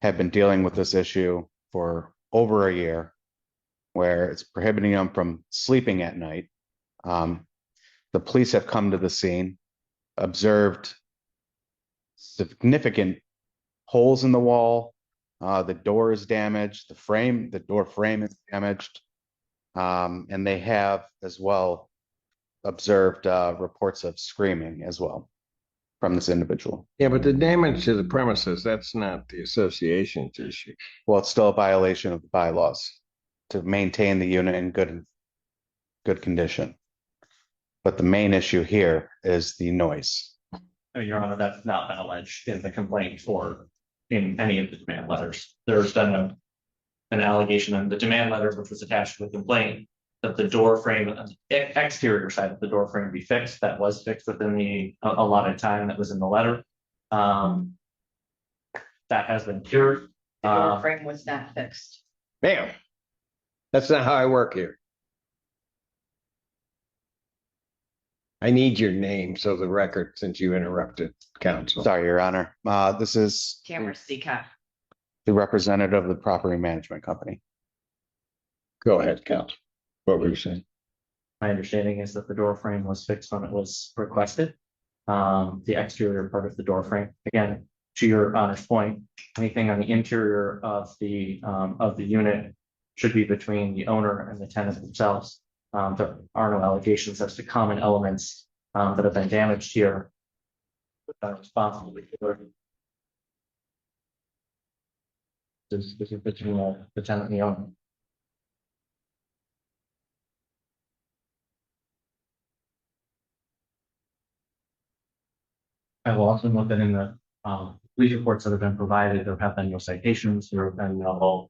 have been dealing with this issue for over a year, where it's prohibiting them from sleeping at night. The police have come to the scene, observed significant holes in the wall. The door is damaged. The door frame is damaged. And they have as well observed reports of screaming as well from this individual. Yeah, but the damage to the premises, that's not the association's issue. Well, it's still a violation of the bylaws to maintain the unit in good condition. But the main issue here is the noise. Your Honor, that's not been alleged in the complaint or in any of the demand letters. There's been an allegation in the demand letter, which was attached to the complaint, that the door frame on the exterior side of the door frame be fixed. That was fixed within the allotted time that was in the letter. That has been cured. The door frame was not fixed. Ma'am, that's not how I work here. I need your name so the record, since you interrupted counsel. Sorry, Your Honor. This is Cameron Seacott. the representative of the property management company. Go ahead, counsel. What were you saying? My understanding is that the door frame was fixed when it was requested. The exterior part of the door frame, again, to Your Honor's point, anything on the interior of the unit should be between the owner and the tenant themselves. There are no allegations as to common elements that have been damaged here. Responsibility for this is between the tenant and the owner. I will also note that in the police reports that have been provided, there have been no citations, there have been no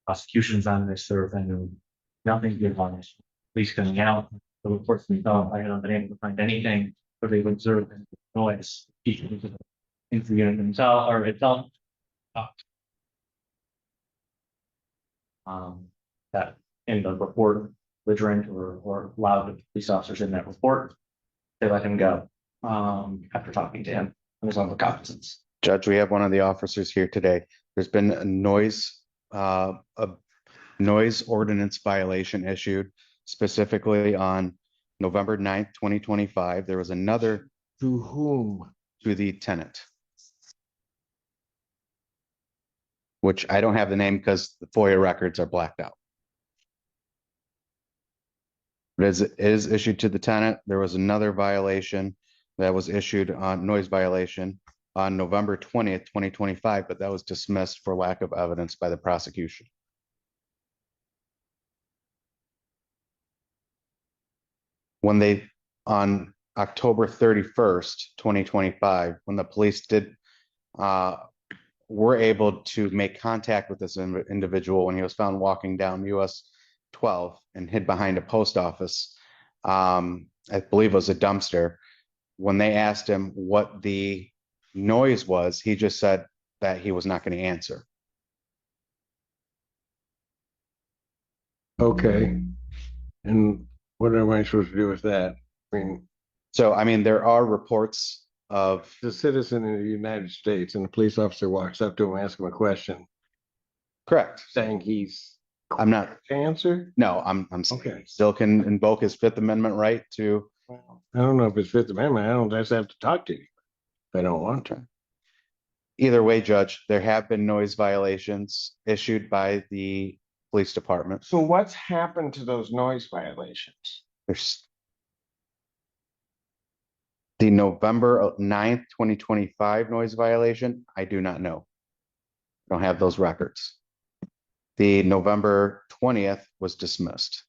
prosecutions on this, there have been nothing good on this. Police coming out, the reports themselves, I haven't been able to find anything where they've observed noise into the unit themselves or itself. That in the report, belligerent or loud police officers in that report, they let him go after talking to him on his own recognizance. Judge, we have one of the officers here today. There's been a noise ordinance violation issued specifically on November 9th, 2025. There was another. To whom? To the tenant. Which I don't have the name because the FOIA records are blacked out. But it is issued to the tenant. There was another violation that was issued on noise violation on November 20th, 2025, but that was dismissed for lack of evidence by the prosecution. When they, on October 31st, 2025, when the police were able to make contact with this individual when he was found walking down US 12 and hid behind a post office, I believe it was a dumpster. When they asked him what the noise was, he just said that he was not going to answer. Okay. And what am I supposed to do with that? I mean, So, I mean, there are reports of, the citizen in the United States and the police officer walks up to him, asks him a question, correct. saying he's I'm not, to answer. no, I'm Okay. still can invoke his Fifth Amendment right to, I don't know if it's Fifth Amendment. I don't just have to talk to you if I don't want to. either way, Judge, there have been noise violations issued by the police department. So what's happened to those noise violations? There's the November 9th, 2025 noise violation. I do not know. Don't have those records. The November 20th was dismissed.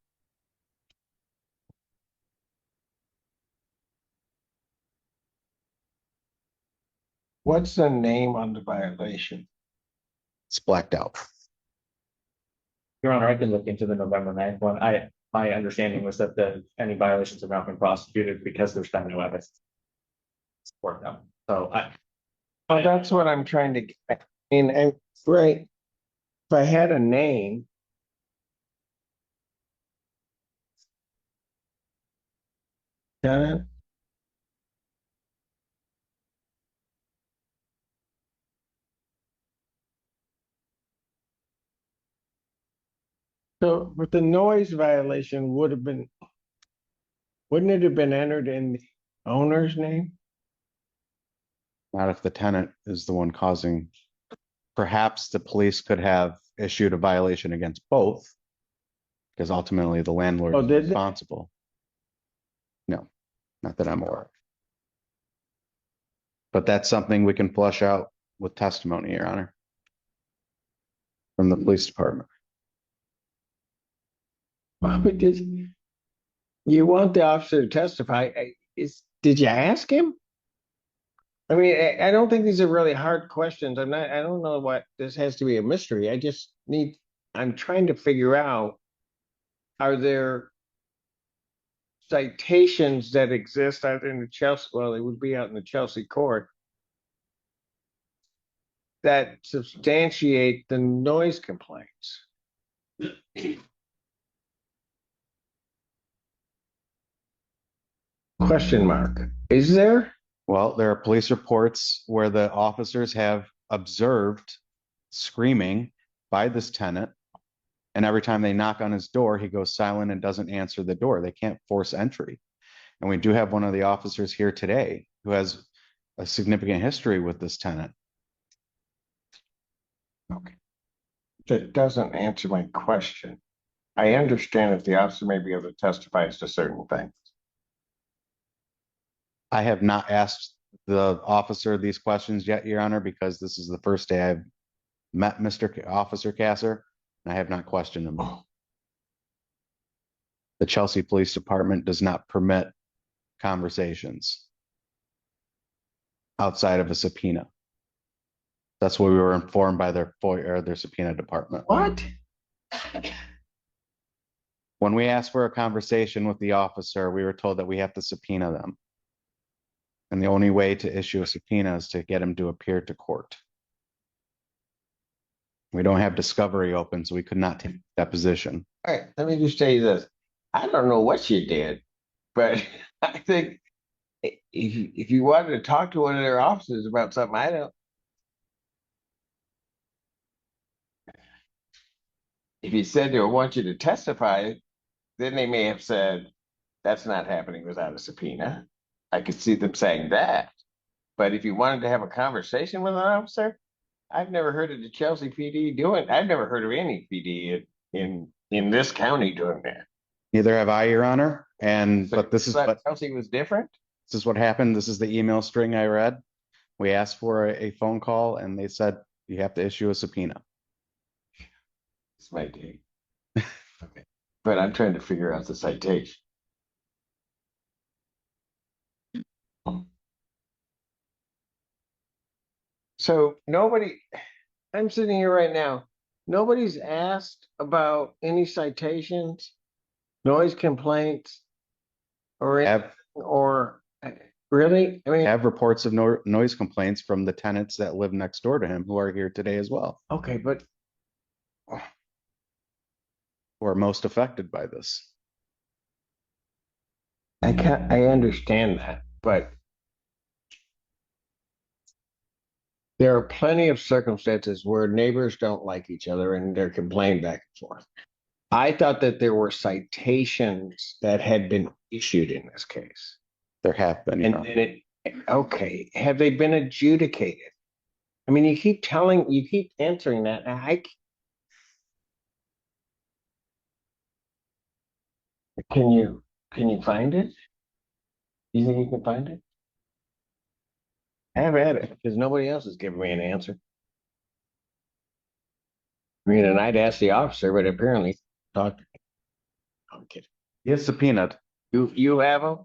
What's the name on the violation? It's blacked out. Your Honor, I can look into the November 9th one. My understanding was that any violations have not been prosecuted because there's been no evidence to support them. So Well, that's what I'm trying to get. I mean, right. If I had a name. Tenant. So, but the noise violation would have been, wouldn't it have been entered in the owner's name? Not if the tenant is the one causing. Perhaps the police could have issued a violation against both, because ultimately the landlord Oh, is did they? responsible. No, not that I'm aware of. But that's something we can flush out with testimony, Your Honor, from the police department. Well, but you want the officer to testify? Did you ask him? I mean, I don't think these are really hard questions. I don't know what this has to be a mystery. I'm trying to figure out, are there citations that exist out in the Chelsea, well, they would be out in the Chelsea court, that substantiate the noise complaints? Question mark. Is there? Well, there are police reports where the officers have observed screaming by this tenant, and every time they knock on his door, he goes silent and doesn't answer the door. They can't force entry. And we do have one of the officers here today who has a significant history with this tenant. Okay. That doesn't answer my question. I understand if the officer may be able to testify as to certain things. I have not asked the officer these questions yet, Your Honor, because this is the first day I've met Mr. Officer Kasser, and I have not questioned him. The Chelsea Police Department does not permit conversations outside of a subpoena. That's what we were informed by their subpoena department. What? When we asked for a conversation with the officer, we were told that we have to subpoena them. And the only way to issue a subpoena is to get him to appear to court. We don't have discovery open, so we could not take deposition. All right, let me just tell you this. I don't know what you did, but I think if you wanted to talk to one of their officers about something, I don't. If you said they want you to testify, then they may have said, that's not happening without a subpoena. I could see them saying that. But if you wanted to have a conversation with an officer, I've never heard of the Chelsea PD doing. I've never heard of any PD in this county doing that. Neither have I, Your Honor. But this is what Chelsea was different. This is what happened. This is the email string I read. We asked for a phone call, and they said you have to issue a subpoena. It's my day. Okay. But I'm trying to figure out the citation. So I'm sitting here right now. Nobody's asked about any citations, noise complaints, or really? I mean, have reports of noise complaints from the tenants that live next door to him who are here today as well. Okay, but who are most affected by this. I understand that, but there are plenty of circumstances where neighbors don't like each other and they're complaining back and forth. I thought that there were citations that had been issued in this case. There have been. And then okay, have they been adjudicated? I mean, you keep answering that. Can you find it? You think you can find it? Have at it, because nobody else is giving me an answer. I mean, and I'd ask the officer, but apparently talk to me. I'm kidding. He is subpoenaed. You have them?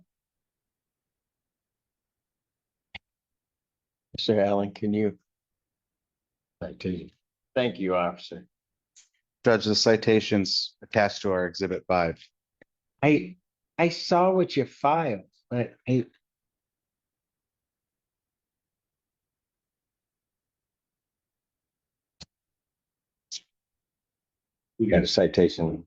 Mr. Allen, can you? Thank you, officer. Judge, the citations attached to our Exhibit 5. I saw what you filed, but you got a citation.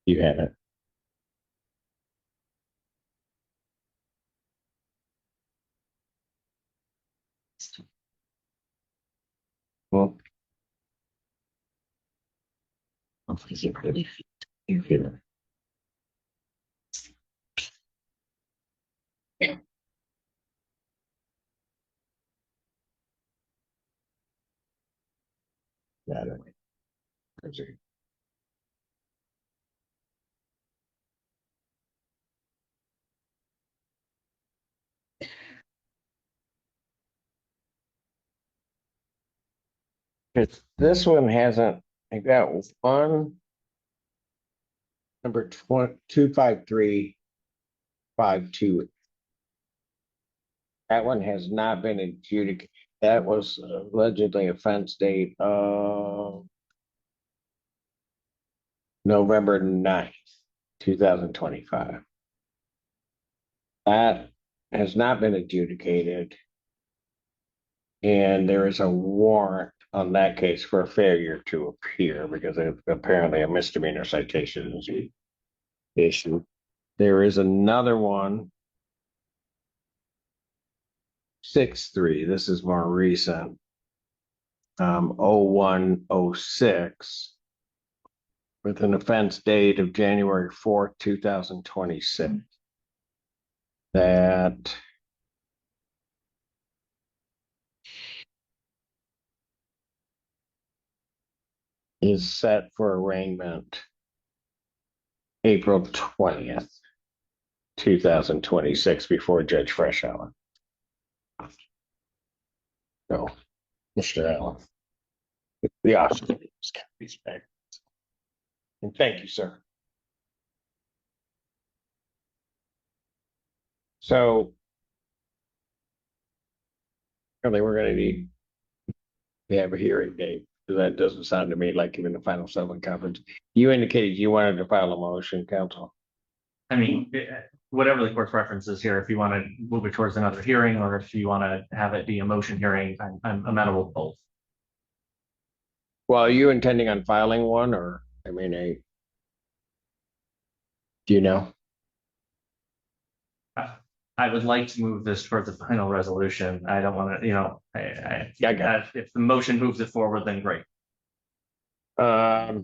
You have it. Well, hopefully you really you feel it. Yeah. Got it. This one hasn't. I got one number 25352. That one has not been adjudicated. That was allegedly offense date of November 9th, 2025. That has not been adjudicated. And there is a warrant on that case for a failure to appear because apparently a misdemeanor citation is issued. There is another one, 6-3. This is more recent. 0106 with an offense date of January 4th, 2026. That is set for arraignment April 20th, 2026 before Judge Freshour. No, Mr. Allen. The officer is respect. And thank you, sir. So really we're gonna need to have a hearing date. That doesn't sound to me like even the final settlement conference. You indicated you wanted to file a motion, counsel. I mean, whatever the court's preference is here, if you want to move it towards another hearing, or if you want to have it be a motion hearing, I'm amenable to both. Well, are you intending on filing one, or I mean, do you know? I would like to move this towards a final resolution. I don't want to, if the motion moves it forward, then great. Why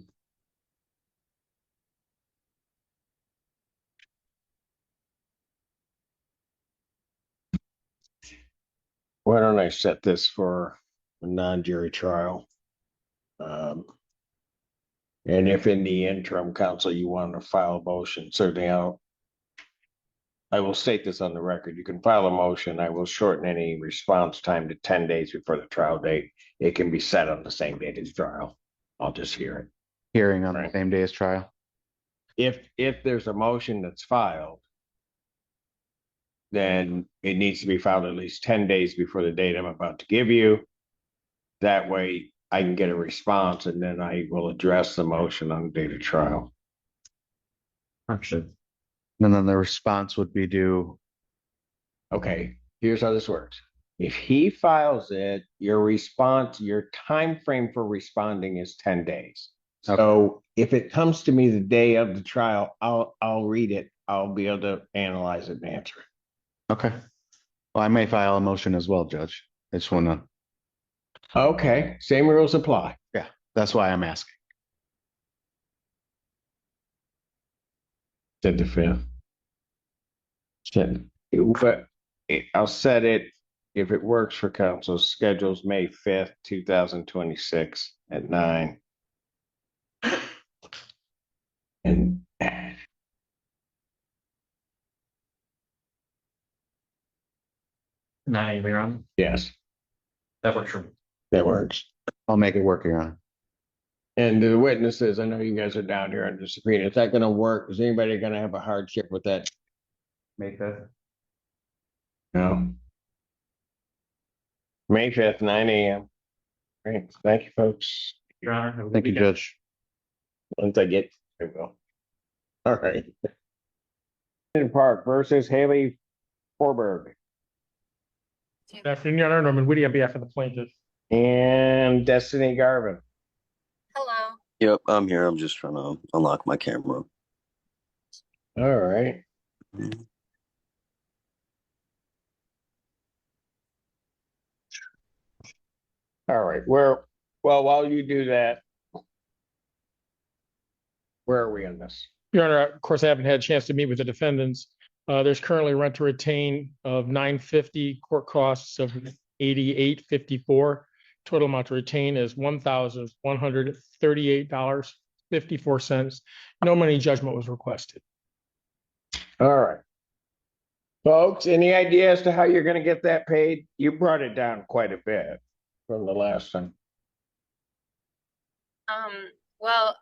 don't I set this for a non-jury trial? And if in the interim, counsel, you want to file a motion, certainly I will state this on the record. You can file a motion. I will shorten any response time to 10 days before the trial date. It can be set on the same date as trial. I'll just hear it. Hearing on the same day as trial. If there's a motion that's filed, then it needs to be filed at least 10 days before the date I'm about to give you. That way I can get a response and then I will address the motion on the date of trial. Understood. And then the response would be due. Okay, here's how this works. If he files it, your time frame for responding is 10 days. So if it comes to me the day of the trial, I'll read it. I'll be able to analyze it and answer it. Okay. Well, I may file a motion as well, Judge. I just want to. Okay, same rules apply. Yeah, that's why I'm asking. Said the fifth. But I'll set it, if it works for council, schedules May 5th, 2026 at 9. And 9 Your Honor. yes, That works for me. that works. I'll make it work, Your Honor. And the witnesses, I know you guys are down here under subpoena. Is that going to work? Is anybody going to have a hardship with that? Make that. No. May 5th, 9 a.m. Great. Thank you, folks. Your Honor. Have a good Thank you, weekend. Judge. Once I get, I will. All right. Park versus Haley Forberg Good afternoon, Your Honor. Norman Woody on behalf of the plaintiff. and Destiny Garvin. Hello. Yep, I'm here. I'm just trying to unlock my camera. All right. All right. Well, while you do that, where are we on this? Your Honor, of course, I haven't had a chance to meet with the defendants. There's currently rent to retain of $950, court costs of $88.54. Total amount to retain is $1,138.54. No money judgment was requested. All right. Folks, any idea as to how you're going to get that paid? You brought it down quite a bit from the last time. Well,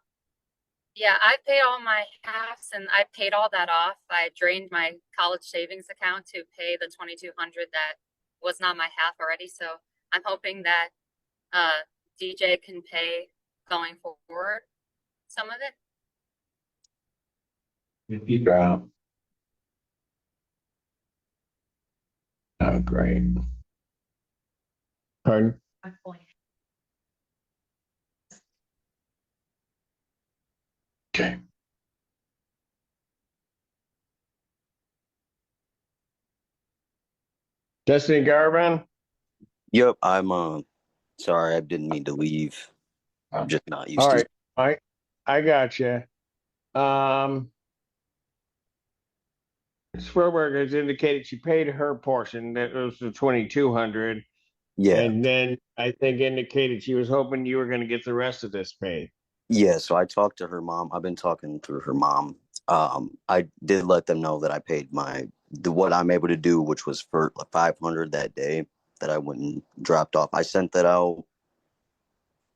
yeah, I paid all my halves and I paid all that off. I drained my college savings account to pay the $2,200 that was not my half already. So I'm hoping that DJ can pay going forward some of it. Yeah. Oh, great. Pardon? Okay. Destiny Garvin? Yep, I'm sorry, I didn't mean to leave. I'm just not used All to right. I got you. Swerberg has indicated she paid her portion. That was the 2,200. Yeah. And then I think indicated she was hoping you were going to get the rest of this paid. Yeah, so I talked to her mom. I've been talking through her mom. I did let them know that I paid what I'm able to do, which was for $500 that day that I went and dropped off. I sent that out,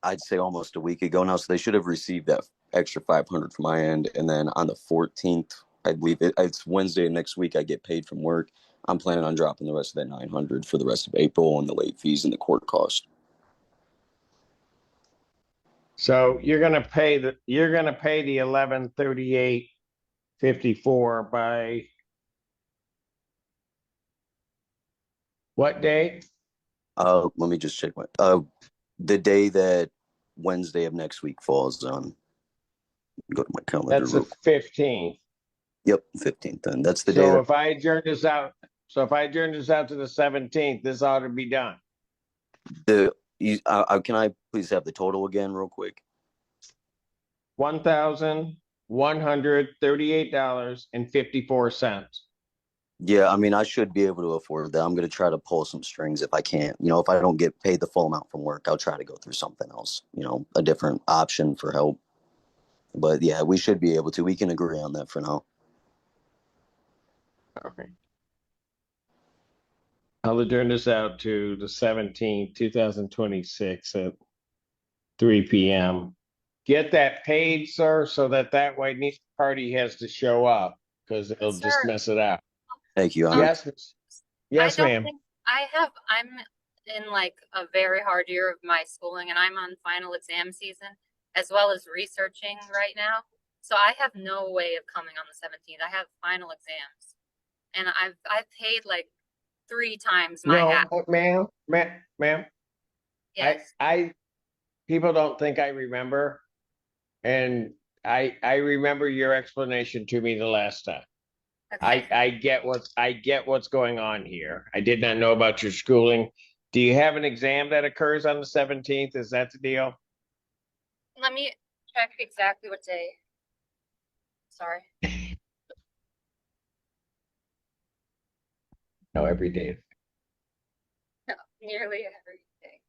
I'd say almost a week ago now, so they should have received that extra $500 from my end. And then on the 14th, I believe it's Wednesday next week, I get paid from work. I'm planning on dropping the rest of that $900 for the rest of April and the late fees and the court cost. So you're gonna pay the 11/38/54 by what day? Let me just check the day that Wednesday of next week falls on. Go to my calendar. That's the 15th. Yep, 15th. Then that's the day. So if I adjourn this out to the 17th, this ought to be done. Can I please have the total again real quick? $1,138.54. Yeah, I mean, I should be able to afford that. I'm going to try to pull some strings if I can't. If I don't get paid the full amount from work, I'll try to go through something else, a different option for help. But yeah, we should be able to. We can agree on that for now. Okay. I'll adjourn this out to the 17th, 2026 at 3 p.m. Get that paid, sir, so that way neither party has to show up because it'll dismiss it out. Thank you. Yes, ma'am. I'm in like a very hard year of my schooling and I'm on final exam season as well as researching right now. So I have no way of coming on the 17th. I have final exams and I've paid like 3 times my No, half. ma'am. Yes. People don't think I remember. And I remember your explanation to me the last time. Okay. I get what's going on here. I did not know about your schooling. Do you have an exam that occurs on the 17th? Is that the deal? Let me check exactly what day. Sorry. No, every day. No, nearly every day.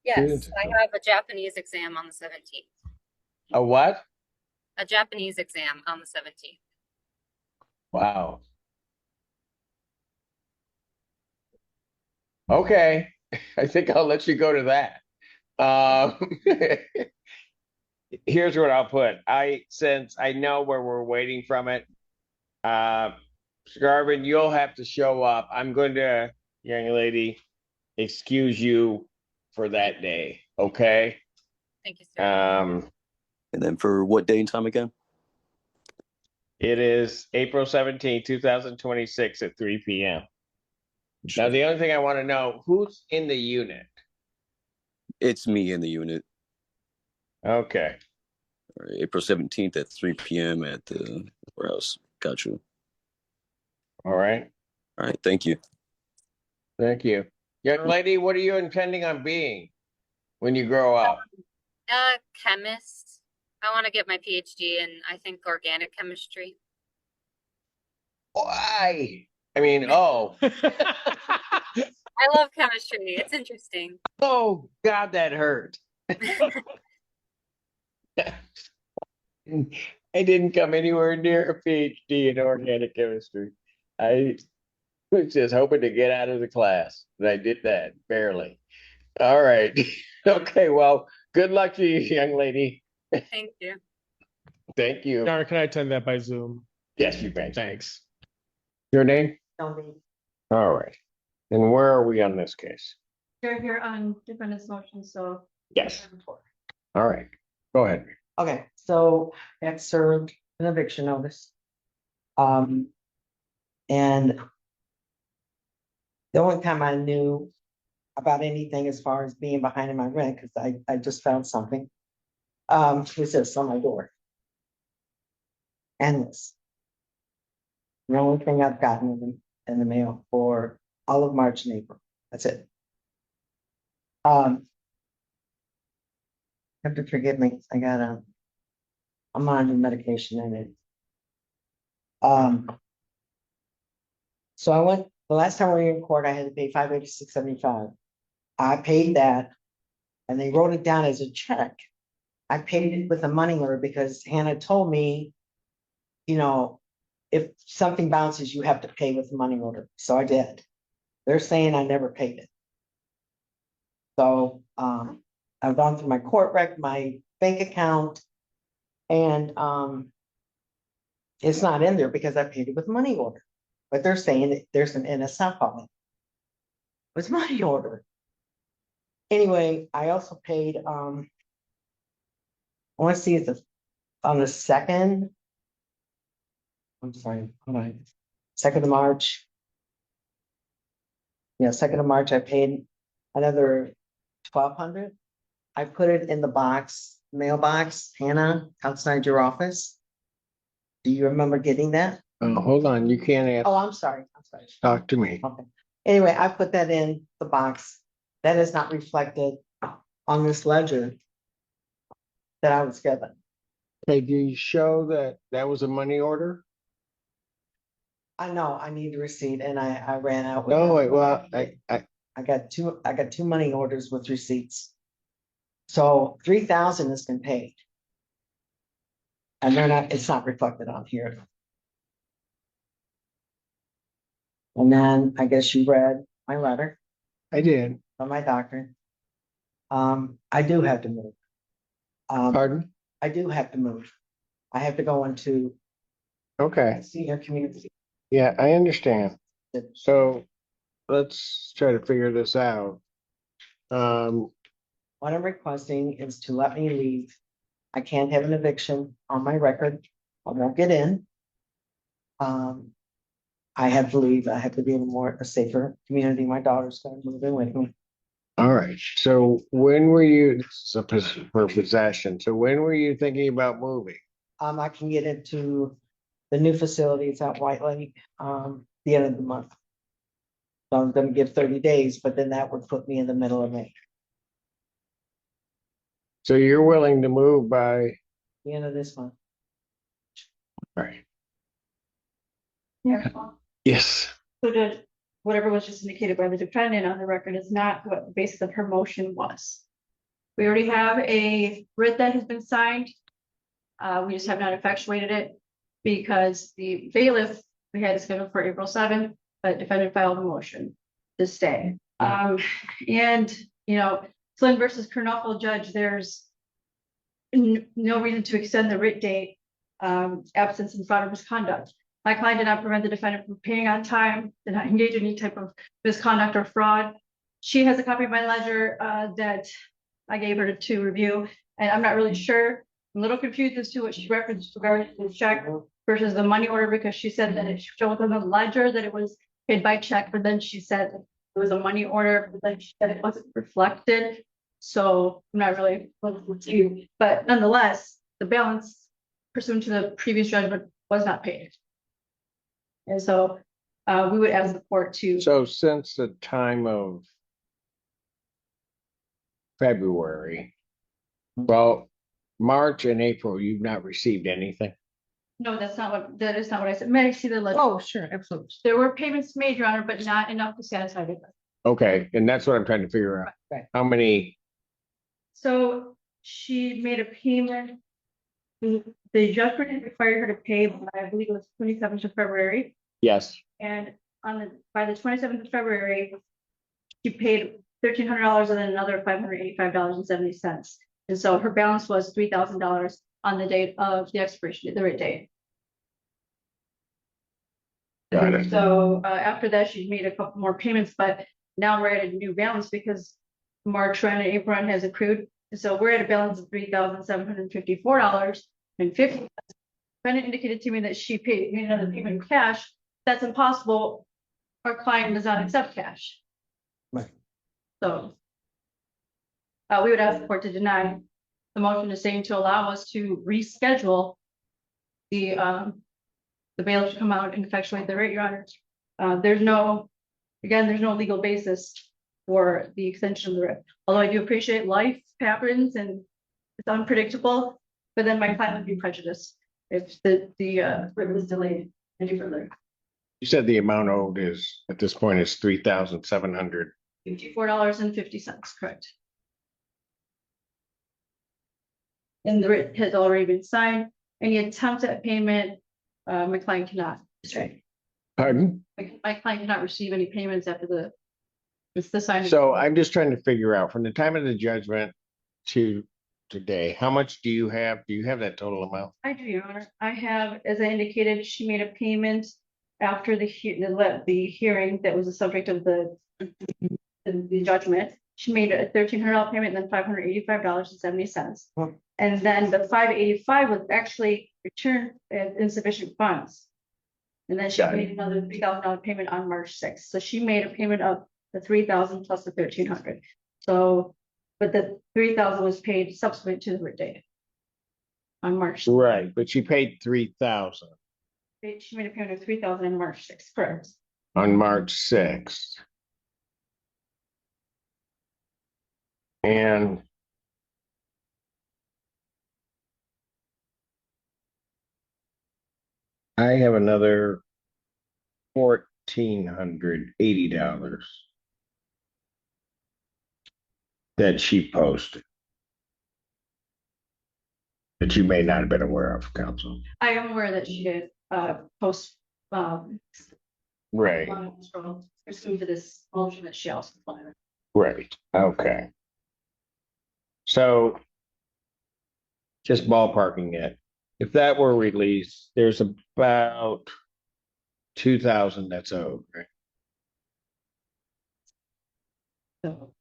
Yes, I have a Japanese exam on the 17th. A what? A Japanese exam on the 17th. Wow. Okay. I think I'll let you go to that. Here's what I'll put. Since I know where we're waiting from it, Garvin, you'll have to show up. I'm going to, young lady, excuse you for that day. Okay. Thank you, sir. And then for what day and time again? It is April 17th, 2026 at 3 p.m. Now, the only thing I want to know, who's in the unit? It's me in the unit. Okay. All right, April 17th at 3 p.m. at the warehouse. Got you. All right. All right. Thank you. Thank you. Young lady, what are you intending on being when you grow up? Chemist. I want to get my PhD in, I think, organic chemistry. Why? I mean, oh. I love chemistry. It's interesting. Oh, God, that hurt. I didn't come anywhere near a PhD in organic chemistry. I was just hoping to get out of the class, and I did that barely. All right. Okay, well, good luck to you, young lady. Thank you. Thank you. Dara, can I attend that by Zoom? Yes, you may. Thanks. Your name? Tony. All right. And where are we on this case? You're here on defendant's motion, so. Yes. All right. Go ahead. Okay, so that served an eviction notice. And the only time I knew about anything as far as being behind in my rent, because I just found something, was this on my door. And this. The only thing I've gotten in the mail for all of March and April. That's it. Have to forgive me. I'm on medication in it. So I went, the last time we were in court, I had to pay $586.75. I paid that and they wrote it down as a check. I paid it with a money order because Hannah told me, you know, if something bounces, you have to pay with a money order. So I did. They're saying I never paid it. So I've gone through my court rec, my bank account, and it's not in there because I paid it with money order. But they're saying that there's an NSF on it. It's money order. Anyway, I also paid I want to see if it's on the 2nd. I'm sorry, hold on. 2nd of March. Yeah, 2nd of March, I paid another $1,200. I put it in the box, mailbox, Hannah, outside your office. Do you remember getting that? Hold on, you can't ask. Oh, I'm sorry. Talk to me. Okay. Anyway, I put that in the box. That is not reflected on this ledger that I was given. Hey, do you show that that was a money order? I know I need a receipt and I ran out. with No, it. wait, well, I got two money orders with receipts. So 3,000 has been paid. And it's not reflected on here. And then I guess you read my letter. I did. From my doctor. I do have to move. Pardon? I do have to move. I have to go into Okay. senior community. Yeah, I understand. So let's try to figure this out. What I'm requesting is to let me leave. I can't have an eviction on my record. I won't get in. I have to leave. I have to be in a safer community. My daughter's going to move in with me. All right, so when were you, for possession, so when were you thinking about moving? I can get into the new facilities at White Lake, the end of the month. So I'm gonna give 30 days, but then that would put me in the middle of May, So you're willing to move by, the end of this month. all right, Yeah. yes. So whatever was just indicated by the defendant on the record is not what the basis of her motion was. We already have a writ that has been signed. We just have not effectuated it because the bailiff, we had it scheduled for April 7th, but defendant filed a motion to stay. And, you know, Flynn versus Kernopple judge, there's no reason to extend the writ date, absence and fraud or misconduct. My client did not prevent the defendant from paying on time, did not engage in any type of misconduct or fraud. She has a copy of my ledger that I gave her to review, and I'm not really sure. I'm a little confused as to what she referenced regarding the check versus the money order, because she said that it showed on the ledger that it was paid by check, but then she said it was a money order, but then she said it wasn't reflected. So I'm not really confused, but nonetheless, the balance pursuant to the previous judgment was not paid. And so we would ask the court to. So since the time of February, well, March and April, you've not received anything? No, that is not what I said. May I see the ledger? Oh, sure, absolutely. There were payments made, Your Honor, but not enough to satisfy the. Okay, and that's what I'm trying to figure out. Right. How many? So she made a payment. The judgment required her to pay by, I believe it was 27th of February. Yes. And by the 27th of February, she paid $1,300 and then another $585.70. And so her balance was $3,000 on the date of the expiration, the rate date. Got it. So after that, she made a couple more payments, but now we're at a new balance because March rent and April rent has accrued. And so we're at a balance of $3,754.50. Defendant indicated to me that she made another payment in cash. That's impossible. Our client does not accept cash. Right. So we would ask the court to deny the motion to stay to allow us to reschedule the bailiff to come out and effectuate the rate, Your Honor. There's no legal basis for the extension of the writ. Although I do appreciate life happens and it's unpredictable, but then my client would be prejudiced if the writ was delayed any further. You said the amount owed is, at this point, is $3,700. $54.50, correct. And the writ has already been signed. Any attempt at payment, my client cannot. Pardon? My client cannot receive any payments after the signing. So I'm just trying to figure out from the time of the judgment to today, how much do you have? Do you have that total amount? I do, Your Honor. I have, as I indicated, she made a payment after the hearing that was the subject of the judgment. She made a $1,300 payment and then $585.70. And then the $585 was actually returned as insufficient funds. And then she made another $3,000 payment on March 6th. So she made a payment of the $3,000 plus the $1,300. So, but the $3,000 was paid subsequent to the writ date on March 6th. Right, but she paid $3,000 She made a payment of $3,000 on March 6th, correct? on March 6th. And I have another $1,480 that she posted that you may not have been aware of, counsel. I am aware that she did post Right. pursuant to this motion that she also filed. Right, okay. So just ballparking it, if that were released, there's about 2,000 that's owed, right? So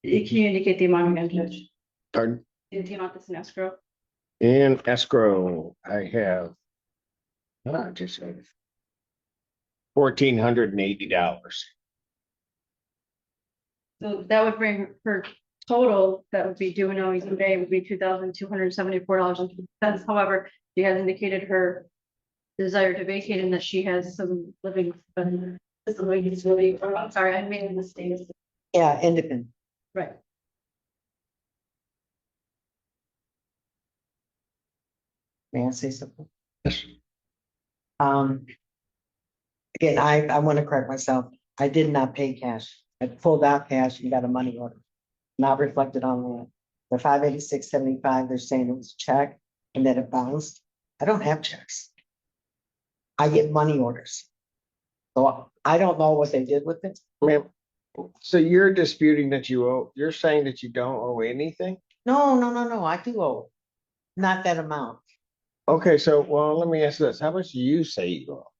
can you indicate the amount again, Judge? Pardon? The amount that's in escrow? In escrow, I have Just $1,480. So that would bring her total that would be due and owing today would be $2,274.50. However, she has indicated her desire to vacate and that she has some living disability. I'm sorry, I made a mistake. Yeah, independent. Right. May I say something? Yes. Again, I want to correct myself. I did not pay cash. I pulled out cash and got a money order. Not reflected on that. The 586.75, they're saying it was a check and that it bounced. I don't have checks. I get money orders. So I don't know what they did with it. Ma'am, so you're disputing that you owe, you're saying that you don't owe anything? No, I do owe. Not that amount. Okay, so, well, let me ask this. How much do you say you owe?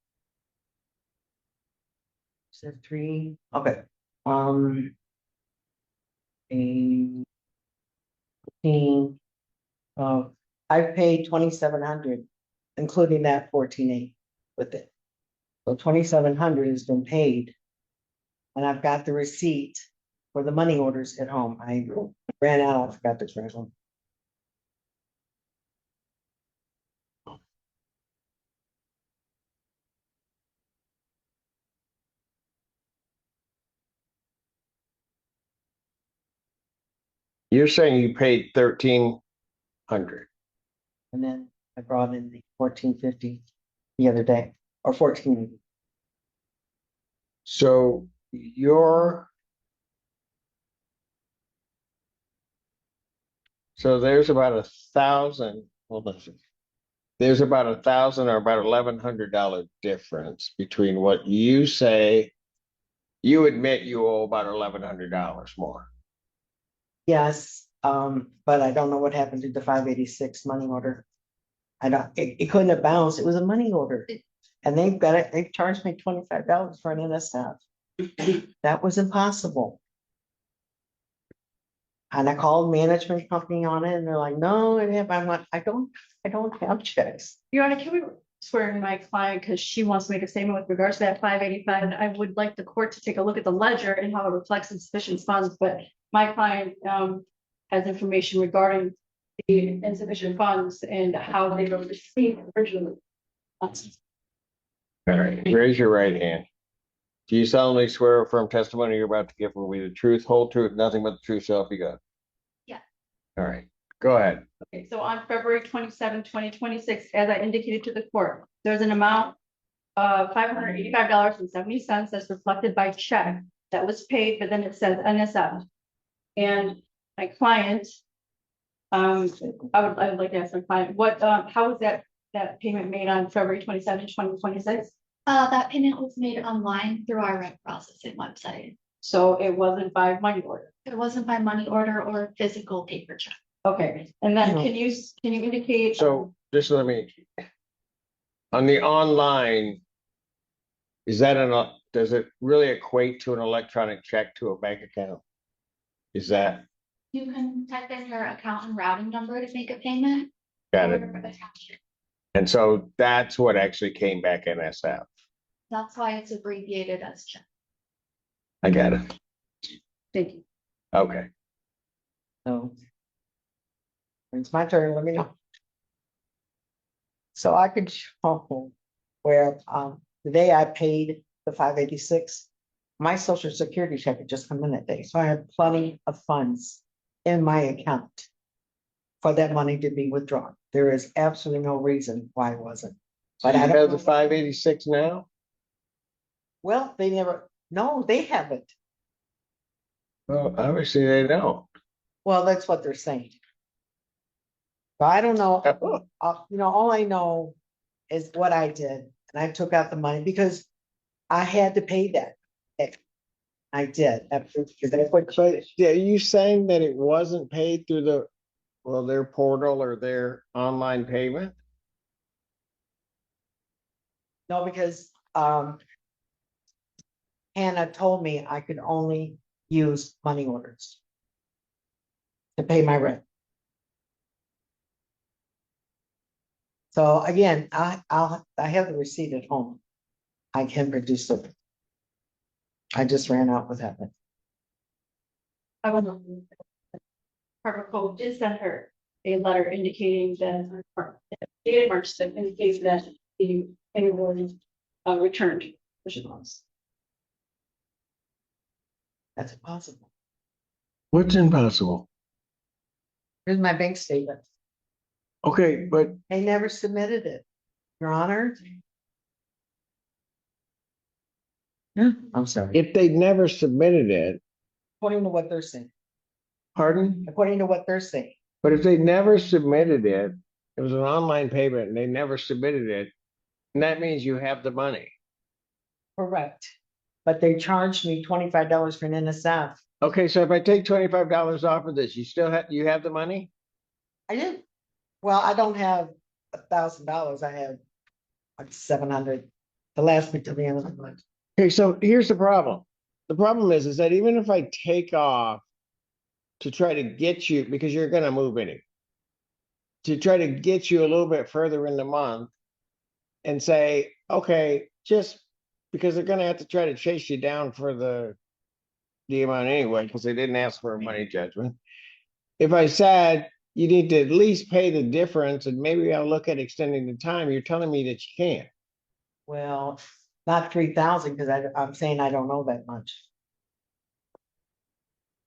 Said three, okay. I paid 2,700, including that 14,800 with it. So 2,700 has been paid. And I've got the receipt for the money orders at home. I ran out, I forgot to print them. You're saying you paid 1,300. And then I brought in the 1450 the other day, or 14. So there's about 1,000, hold on a second. There's about 1,000 or about $1,100 difference between what you say. You admit you owe about $1,100 more. Yes, but I don't know what happened to the 586 money order. It couldn't have bounced. It was a money order. And they've charged me $25 for an NSF. That was impossible. And I called management company on it and they're like, no, I'm like, I don't have checks. Your Honor, can we swear in my client because she wants to make a statement with regards to that 585? And I would like the court to take a look at the ledger and how it reflects insufficient funds, but my client has information regarding the insufficient funds and how they were received originally. All right, raise your right hand. Do you solemnly swear or affirm testimony you're about to give will be the truth, whole truth, nothing but the truth, so help you God? Yeah. All right, go ahead. Okay, so on February 27, 2026, as I indicated to the court, there's an amount of $585.70 that's reflected by check that was paid, but then it says NSF. And my client, I would like to ask my client, how was that payment made on February 27, 2026? That payment was made online through our rent processing website. So it wasn't by money order? It wasn't by money order or physical paper check. Okay, and then can you indicate? So just let me, on the online, does it really equate to an electronic check to a bank account? Is that? You can type in your account and routing number to make a payment. Got it. And so that's what actually came back NSF. That's why it's abbreviated as check. I got it. Thank you. Okay. So it's my turn, let me know. So I could show where the day I paid the 586, my social security check had just come in that day. So I had plenty of funds in my account for that money to be withdrawn. There is absolutely no reason why it wasn't. But I have the 586 now? Well, they haven't. Well, obviously they don't. Well, that's what they're saying. But I don't know, all I know is what I did. And I took out the money because I had to pay that. I did. Is that what? So, are you saying that it wasn't paid through their portal or their online payment? No, because Hannah told me I could only use money orders to pay my rent. So again, I have the receipt at home. I can produce it. I just ran out with that. I will. Department Code did send her a letter indicating that, dated March 6th, indicates that the payroll returned the loans. That's impossible. What's impossible? Here's my bank statement. Okay, but They never submitted it, Your Honor. Yeah, I'm sorry. if they never submitted it, According to what they're saying. pardon? According to what they're saying. But if they never submitted it, it was an online payment and they never submitted it, and that means you have the money. Correct. But they charged me $25 for an NSF. Okay, so if I take $25 off of this, you have the money? I did. Well, I don't have $1,000. I have like 700 to last me till the end of the month. Okay, so here's the problem. The problem is that even if I take off to try to get you, because you're gonna move anyway, to try to get you a little bit further in the month and say, okay, just because they're gonna have to try to chase you down for the amount anyway, because they didn't ask for a money judgment. If I said you need to at least pay the difference and maybe I'll look at extending the time, you're telling me that you can't. Well, not 3,000 because I'm saying I don't know that much.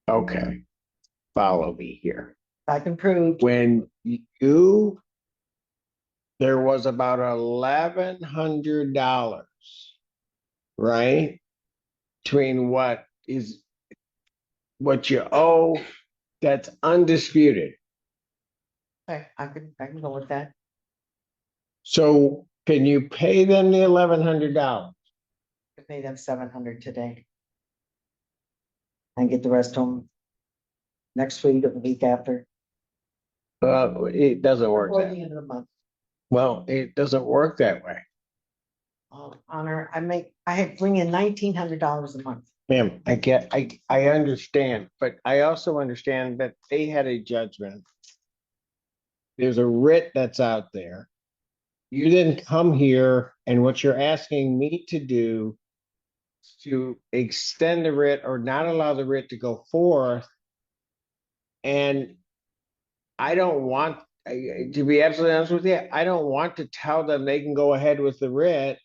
Okay, follow me here. I can prove. When there was about $1,100, right? Between what you owe, that's undisputed. Okay, I can go with that. So can you pay them the $1,100? I pay them 700 today. And get the rest home next week or the week after. It doesn't work Before that the end of the month. well. It doesn't work that way, Honor, I bring in $1,900 a month. ma'am. I understand, but I also understand that they had a judgment. There's a writ that's out there. You didn't come here, and what you're asking me to do to extend the writ or not allow the writ to go forth. And I don't want, to be absolutely honest with you, I don't want to tell them they can go ahead with the writ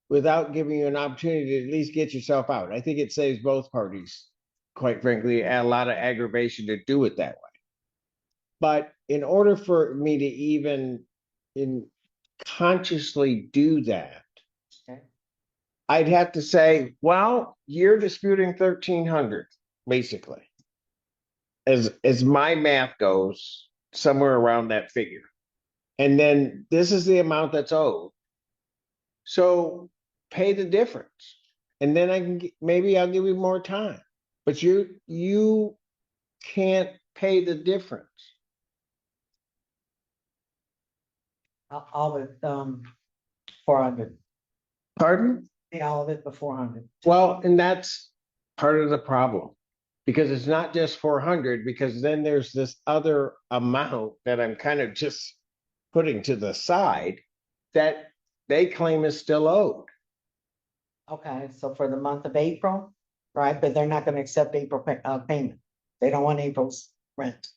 without giving you an opportunity to at least get yourself out. I think it saves both parties, quite frankly, a lot of aggravation to do it that way. But in order for me to even consciously do that, okay, I'd have to say, well, you're disputing 1,300, basically. As my math goes, somewhere around that figure. And then this is the amount that's owed. So pay the difference. And then maybe I'll give you more time. But you can't pay the difference. All with 400. Pardon? Yeah, all of it for 400. Well, and that's part of the problem. Because it's not just 400, because then there's this other amount that I'm kind of just putting to the side that they claim is still owed. Okay, so for the month of April, right? But they're not going to accept April payment. They don't want April's rent.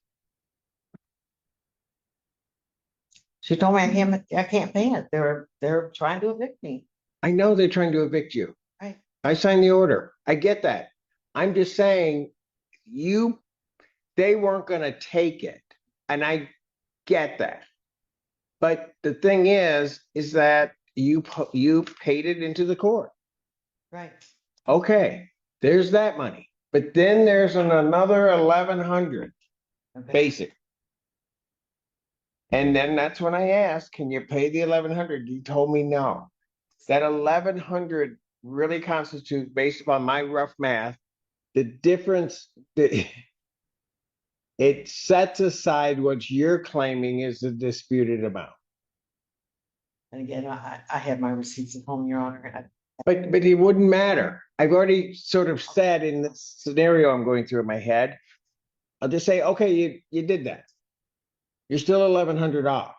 She told me I can't pay it. They're trying to evict me. I know they're trying to evict you. Right. I signed the order. I get that. I'm just saying they weren't going to take it. And I get that. But the thing is that you paid it into the court. Right. Okay, there's that money. But then there's another 1,100 basic. And then that's when I asked, can you pay the 1,100? You told me no. That 1,100 really constitutes, based upon my rough math, the difference that it sets aside what you're claiming is the disputed amount. And again, I have my receipts at home, Your Honor. But it wouldn't matter. I've already sort of said in the scenario I'm going through in my head, I'll just say, okay, you did that. You're still 1,100 off.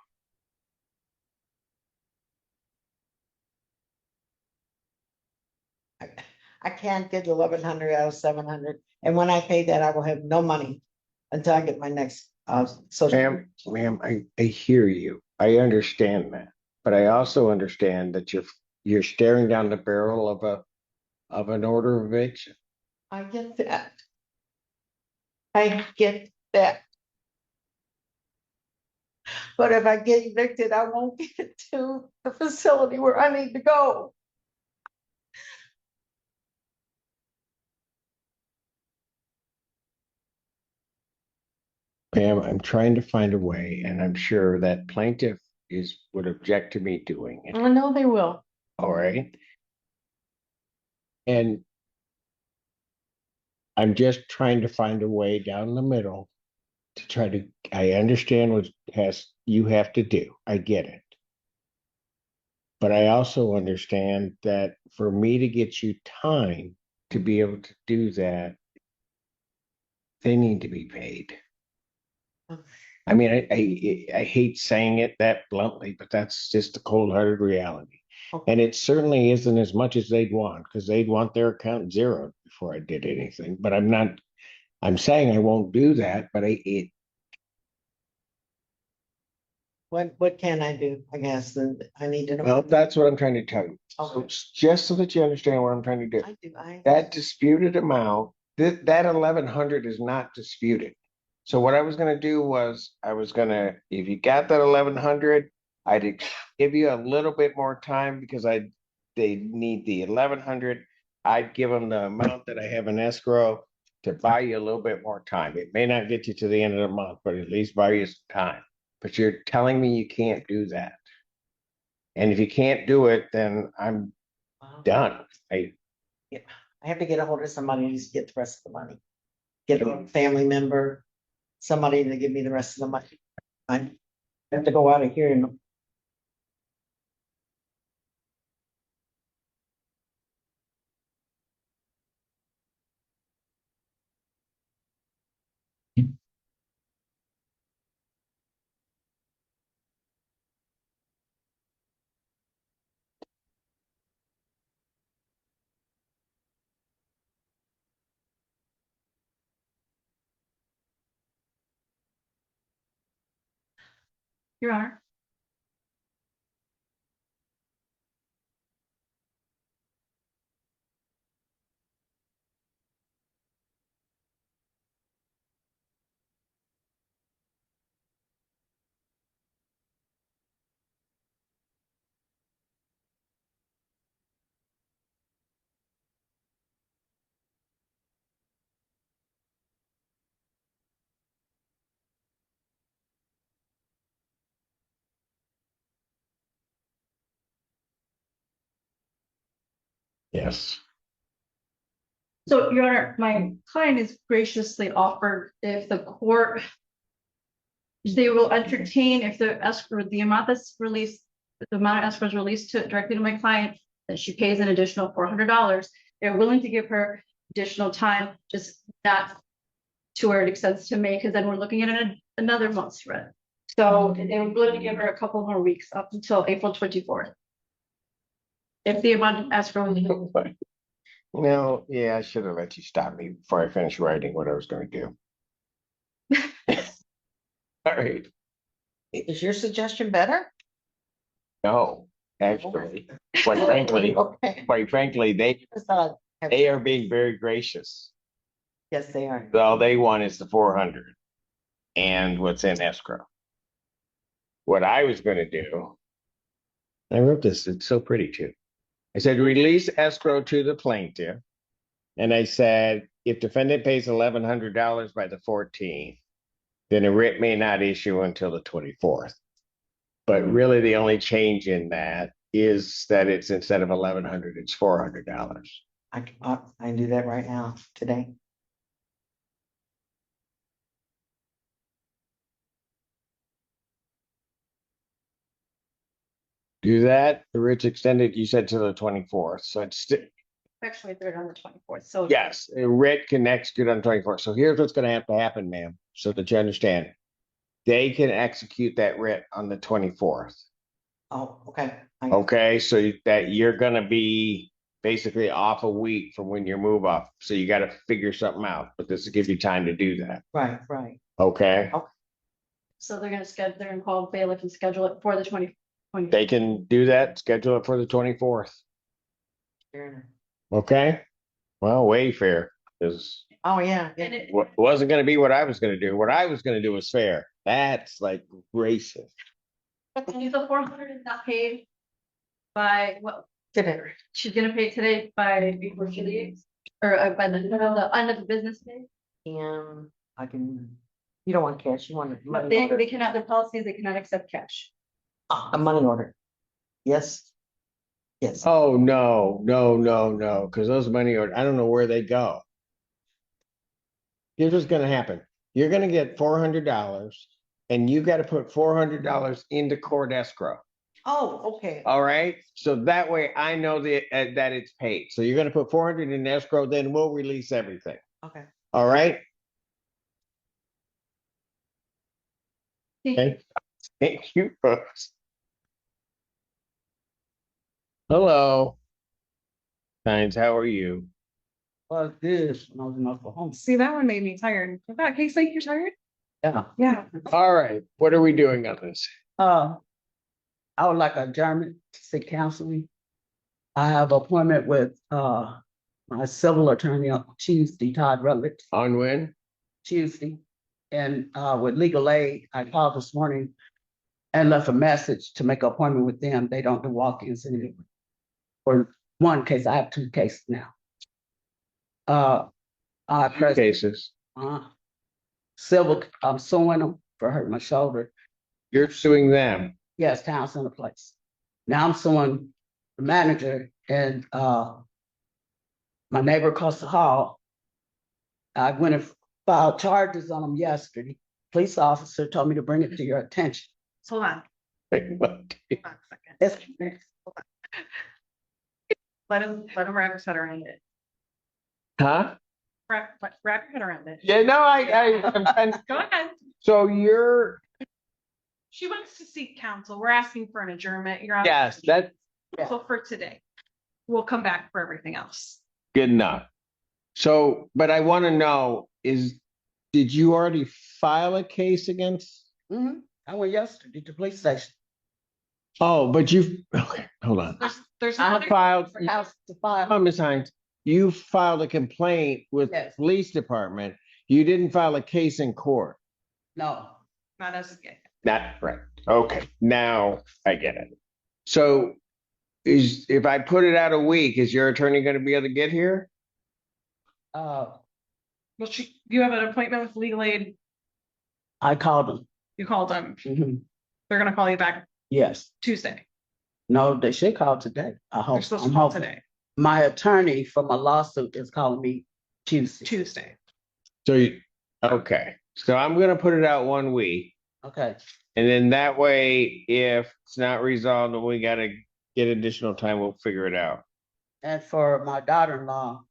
I can't get 1,100 out of 700, and when I pay that, I will have no money until I get my next social. Ma'am, I hear you. I understand that. But I also understand that you're staring down the barrel of an order of eviction. I get that. I get that. But if I get evicted, I won't get to the facility where I need to go. Ma'am, I'm trying to find a way, and I'm sure that plaintiff would object to me doing it. I know they will. All right. And I'm just trying to find a way down the middle to try to, I understand what you have to do. I get it. But I also understand that for me to get you time to be able to do that, they need to be paid. I mean, I hate saying it that bluntly, but that's just the cold-hearted reality. And it certainly isn't as much as they'd want, because they'd want their account zeroed before I did anything. But I'm saying I won't do that, but What can I do? I guess I need to know. well, that's what I'm trying to tell you. Okay. So just so that you understand what I'm trying to do. I do. That disputed amount, that 1,100 is not disputed. So what I was gonna do was, if you got that 1,100, I'd give you a little bit more time because they need the 1,100. I'd give them the amount that I have in escrow to buy you a little bit more time. It may not get you to the end of the month, but at least buy you some time. But you're telling me you can't do that. And if you can't do it, then I'm done. I have to get a hold of somebody to get the rest of the money. Get a family member, somebody to give me the rest of the money. I have to go out of here and Your Honor. Yes. So, Your Honor, my client is graciously offered if the court, they will entertain if the escrow, the amount that's released, the amount of escrow is released directly to my client, that she pays an additional $400. They're willing to give her additional time, just not to where it extends to May, because then we're looking at another month's rent. So they were willing to give her a couple more weeks up until April 24th. If the amount of escrow. No, yeah, I should have let you stop me before I finished writing what I was going to do. All right. is your suggestion better? No, actually, quite frankly, they are being very gracious. Yes, they are. All they want is the 400 and what's in escrow. What I was going to do, I wrote this, it's so pretty too. I said, release escrow to the plaintiff. And I said, if defendant pays $1,100 by the 14th, then a writ may not issue until the 24th. But really the only change in that is that it's instead of 1,100, it's $400. I can do that right now, today. Do that, the writ's extended, you said to the 24th, so it's still. Actually, they're on the 24th, so. Yes, a writ can execute on 24th. So here's what's gonna have to happen, ma'am, so that you understand. They can execute that writ on the 24th. Oh, okay. Okay, so that you're gonna be basically off a week from when you move off. So you got to figure something out, but this will give you time to do that. Right, right. Okay. So they're gonna call bailiff and schedule it for the 20. They can do that, schedule it for the 24th. Okay. Well, way fair is Oh, yeah. wasn't going to be what I was going to do. What I was going to do was fair. That's like racist. The 400 is not paid by, well, Today. she's gonna pay today by before she leaves, or by the end of the business day. And I can, you don't want cash, you want a But money they order. cannot, their policy is they cannot accept cash. A money order. Yes. Yes. Oh, no. Because those money orders, I don't know where they go. Here's what's going to happen. You're going to get $400 and you got to put $400 into court escrow. Oh, okay. All right. So that way I know that it's paid. So you're going to put 400 in escrow, then we'll release everything. Okay. All right. Okay. Thank you, folks. Hello. Kynes, how are you? Well, this when I was in Oklahoma. See, that one made me tired. That case like you're tired? Yeah. Yeah. All right. What are we doing on this? I would like adjournment to seek counseling. I have an appointment with my civil attorney on Tuesday, Todd Rutledge. On when? Tuesday. And with legal aid, I called this morning and left a message to make an appointment with them. They don't do walk-ins anymore. For one case, I have two cases now. Cases. Civil, I'm suing them for hurting my shoulder. You're suing them? Yes, town center place. Now I'm suing the manager and my neighbor across the hall. I went and filed charges on them yesterday. Police officer told me to bring it to your attention. Hold on. Let Let him wrap his head around it. Huh? Wrap your head around it. Yeah, no, I'm Go ahead. So you're. She wants to seek counsel. We're asking for an adjournment. You're on. Yes, that's So for today, we'll come back for everything else. good enough. So, but I want to know did you already file a case against? Mm-hmm. I went yesterday to the police station. Oh, but okay, hold on. There's I another filed. House to file. Oh, Ms. Hines, you filed a complaint with the police department. You didn't file a case in court. No. Not us again. That's right. Okay, now I get it. So if I put it out a week, is your attorney going to be able to get here? Well, you have an appointment with legal aid. I called them. You called them. Mm-hmm. They're gonna call you back Yes. Tuesday. No, they should call today. I hope. They're supposed to I'm call hoping. today. My attorney for my lawsuit is calling me Tuesday. So okay. So I'm going to put it out 1 week. Okay. And then that way, if it's not resolved and we got to get additional time, we'll figure it out. And for my daughter-in-law,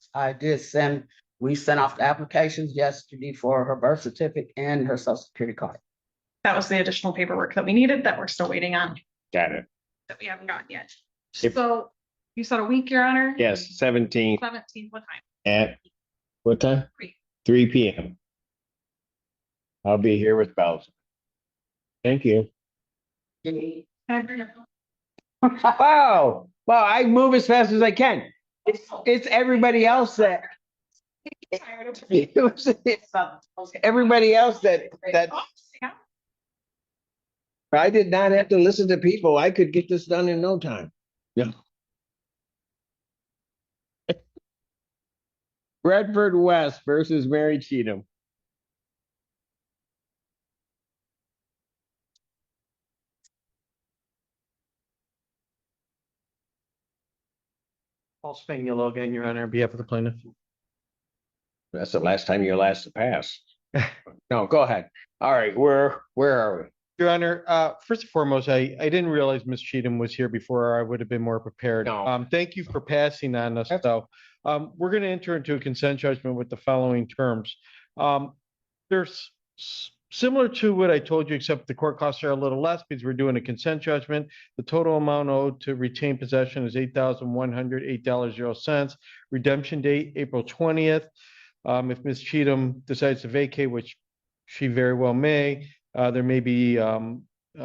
we sent off the applications yesterday for her birth certificate and her social security card. That was the additional paperwork that we needed that we're still waiting on, Got it. that we haven't gotten yet. If- So you said a week, Your Honor? Yes, 17 17th, what time? at what time? 3 p.m. I'll be here with Bells. Thank you. Can I bring it? Wow. Well, I move as fast as I can. It's everybody else that. Everybody else that I did not have to listen to people. I could get this done in no time. Yeah. Bradford West versus Mary Cheatham. Paul Spaniello again, Your Honor, on behalf of the plaintiff. That's the last time you'll ask to pass. No, go ahead. All right, where are we? Your Honor, first and foremost, I didn't realize Ms. Cheatham was here before. I would have been more prepared. No. Thank you for passing on us, though. We're going to enter into a consent judgment with the following terms. There's Similar to what I told you, except the court costs are a little less because we're doing a consent judgment. The total amount owed to retain possession is $8,108.00. Redemption date, April 20th. If Ms. Cheatham decides to vacate, which she very well may, there may be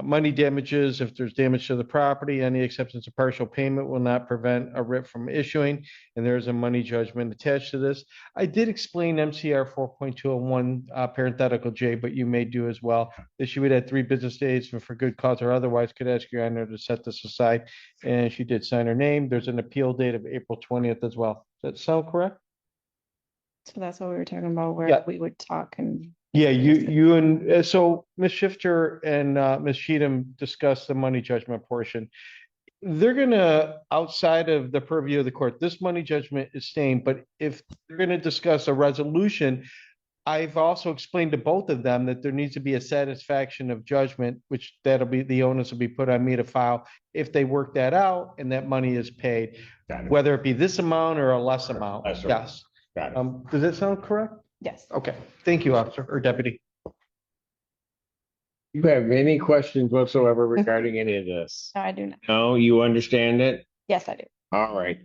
money damages if there's damage to the property. Any acceptance of partial payment will not prevent a writ from issuing, and there is a money judgment attached to this. I did explain MCR 4.201 parenthetical J, but you may do as well, that she would have 3 business days and for good cause or otherwise could ask your honor to set this aside. And she did sign her name. There's an appeal date of April 20th as well. Does that sound correct? So that's what we were talking about, where Yeah. we would talk and. Yeah, you and so Ms. Shifter and Ms. Cheatham discussed the money judgment portion. They're gonna, outside of the purview of the court, this money judgment is staying, but if they're gonna discuss a resolution, I've also explained to both of them that there needs to be a satisfaction of judgment, which that'll be, the onus will be put on me to file if they work that out and that money is paid, whether it be this amount or a less amount. Yes. Got it. Does that sound correct? Yes. Okay, thank you, officer or deputy. You have any questions whatsoever regarding any of this? No, I do not. No, you understand it? Yes, I do. All right.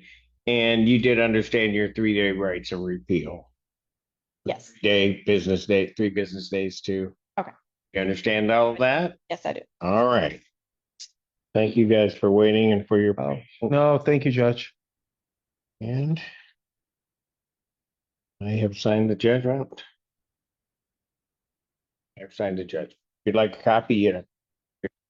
And you did understand your 3-day rights of repeal? Yes. Business day, 3 business days too? Okay. You understand all of that? Yes, I do. All right. Thank you guys for waiting and for your. No, thank you, Judge. And I have signed the judgment. I've signed the judgment. If you'd like a copy,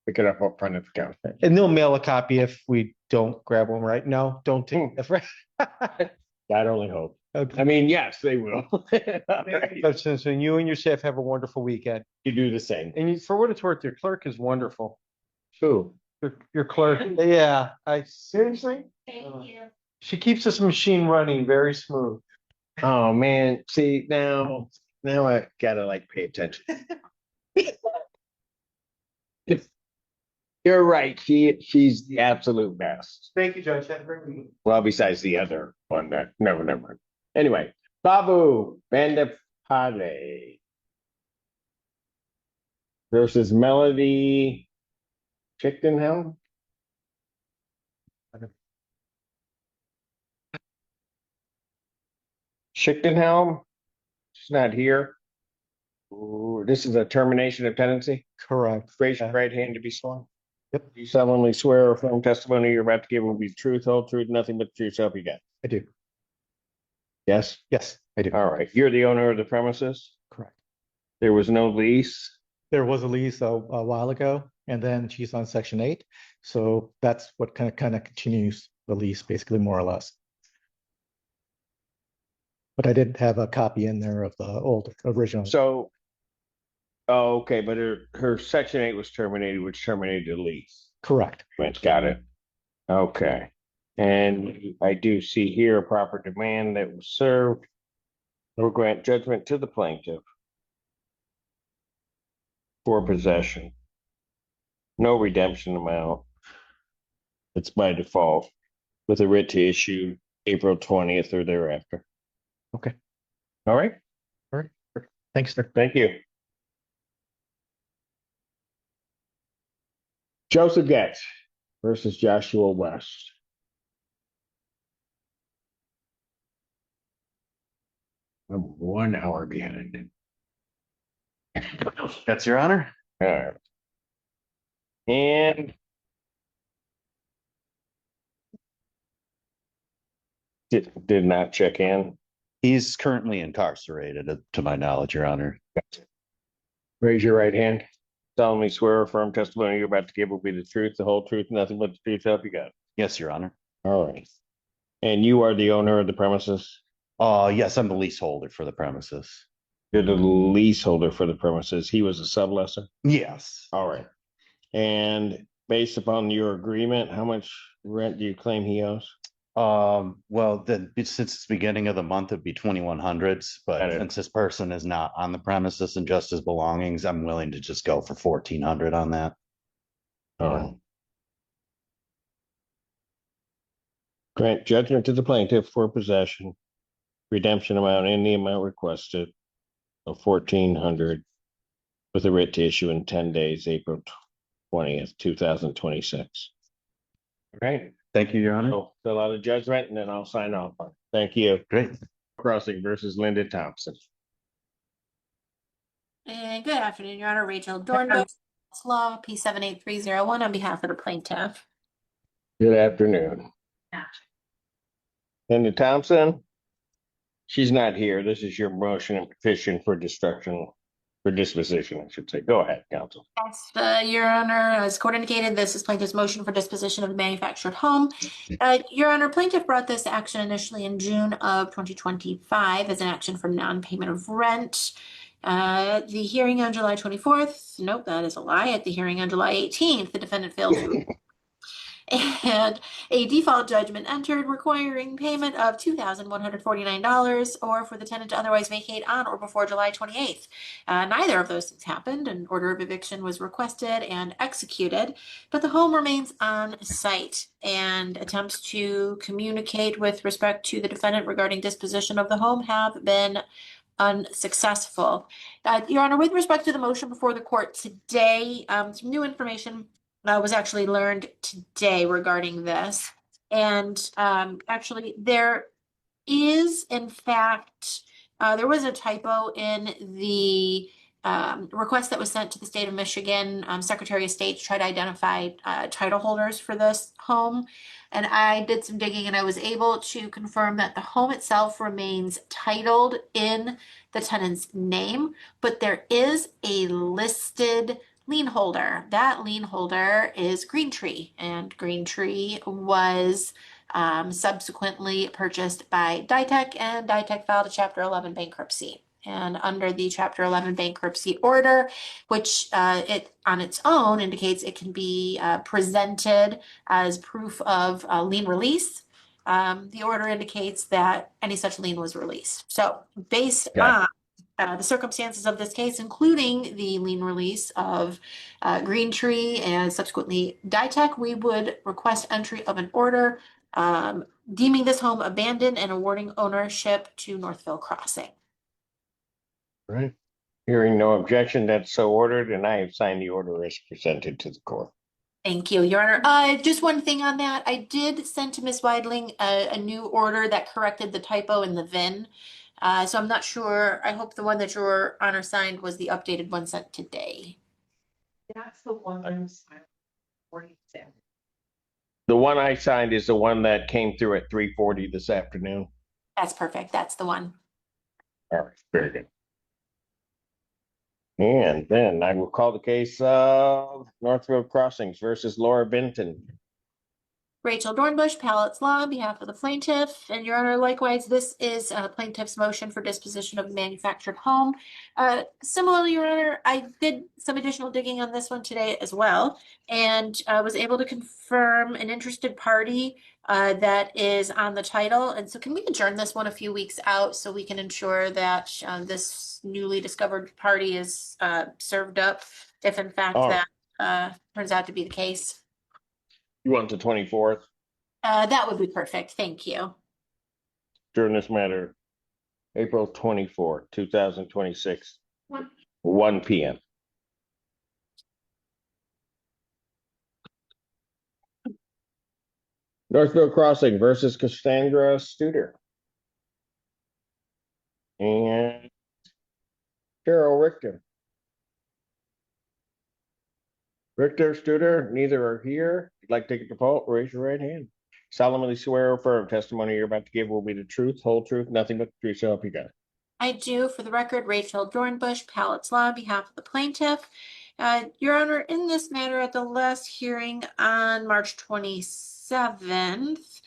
pick it up front of the counter. And they'll mail a copy if we don't grab one right now. Don't take it. God only hope. Okay. I mean, yes, they will. Judge Simpson, you and your staff have a wonderful weekend. You do the same. And for what it's worth, your clerk is wonderful. Who? Your clerk. Yeah. Seriously? Thank you. She keeps this machine running very smooth. Oh man, see now I gotta pay attention. You're right. She's the absolute best. Thank you, Judge. Have a great week. Well, besides the other one that never mind. Anyway, Babu Bandapade versus Melody Chickenhelm. Chickenhelm. She's not here. Ooh, this is a termination of tenancy. Correct. Raise your right hand to be sworn. Yep. You solemnly swear or affirm testimony you're about to give will be truth, whole truth, nothing but the truth, self you got. I do. Yes? Yes, I do. All right. You're the owner of the premises? Correct. There was no lease? There was a lease a while ago, and then she's on Section 8. So that's what kind of continues the lease, basically, more or less. But I did have a copy in there of the old original. So, okay, but her Section 8 was terminated, which terminated the lease. Correct. Got it. Okay. And I do see here a proper demand that was served. Or grant judgment to the plaintiff for possession. No redemption amount. It's by default with a writ to issue April 20th or thereafter. Okay. All right. All right. Thanks, sir. Thank you. Joseph Getz versus Joshua West. I'm 1 hour behind. That's your honor. All right. And did not check in. He's currently incarcerated, to my knowledge, your honor. Raise your right hand. Solemnly swear or affirm testimony you're about to give will be the truth, the whole truth, nothing but the truth, help you God. Yes, your honor. All right. And you are the owner of the premises? Yes, I'm the leaseholder for the premises. You're the leaseholder for the premises. He was a sublessor? Yes. All right. And based upon your agreement, how much rent do you claim he owes? Well, since the beginning of the month, it'd be 2,100, but since this person is not on the premises and just his belongings, I'm willing to just go for 1,400 on that. Grant judgment to the plaintiff for possession, redemption amount in the amount requested of 1,400. with a writ to issue in 10 days, April 20th, 2026. All right. Thank you, Your Honor. So fill out a judgment and then I'll sign off. Thank you. Great. Crossing versus Linda Thompson. And good afternoon, Your Honor. Rachel Dornbush, Law P78301 on behalf of the plaintiff. Good afternoon. Linda Thompson, she's not here. This is your motion and petition for destruction, for disposition, I should say. Go ahead, counsel. Yes, Your Honor, as court indicated, this is plaintiff's motion for disposition of the manufactured home. Your Honor, plaintiff brought this action initially in June of 2025 as an action for non-payment of rent. The hearing on July 24th, nope, that is a lie. At the hearing on July 18th, the defendant failed to and a default judgment entered requiring payment of $2,149 or for the tenant to otherwise vacate on or before July 28th. Neither of those things happened. An order of eviction was requested and executed, but the home remains on site, and attempts to communicate with respect to the defendant regarding disposition of the home have been unsuccessful. Your Honor, with respect to the motion before the court today, some new information was actually learned today regarding this. And actually, there is, in fact, there was a typo in the request that was sent to the state of Michigan Secretary of State to try to identify title holders for this home. And I did some digging and I was able to confirm that the home itself remains titled in the tenant's name, but there is a listed lien holder. That lien holder is Green Tree, and Green Tree was subsequently purchased by Ditech, and Ditech filed a Chapter 11 bankruptcy. And under the Chapter 11 bankruptcy order, which it on its own indicates it can be presented as proof of lien release, the order indicates that any such lien was released. So based on the circumstances of this case, including the lien release of Green Tree and subsequently Ditech, we would request entry of an order deeming this home abandoned and awarding ownership to Northville Crossing. Right. Hearing no objection, that's so ordered, and I have signed the order as presented to the court. Thank you, Your Honor. Just one thing on that. I did send to Ms. Weidling a new order that corrected the typo in the VIN. So I'm not sure. I hope the one that Your Honor signed was the updated one sent today. That's the one I'm signing. The one I signed is the one that came through at 3:40 this afternoon. That's perfect. That's the one. All right, very good. And then I will call the case of Northville Crossings versus Laura Benton. Rachel Dornbush, Palace Law, on behalf of the plaintiff. And Your Honor, likewise, this is a plaintiff's motion for disposition of the manufactured home. Similarly, Your Honor, I did some additional digging on this one today as well, and was able to confirm an interested party that is on the title. And so can we adjourn this one a few weeks out so we can ensure that this newly discovered party is served up if in fact that turns out to be the case? You want the 24th? That would be perfect. Thank you. During this matter, April 24th, 2026, 1 p.m. Northville Crossing versus Cassandra Studer. And Carol Richter. Richter, Studer, neither are here. If you'd like to take a vote, raise your right hand. Solemnly swear or affirm testimony you're about to give will be the truth, whole truth, nothing but the truth, so help you God. I do. For the record, Rachel Dornbush, Palace Law, on behalf of the plaintiff. Your Honor, in this matter, at the last hearing on March 27th,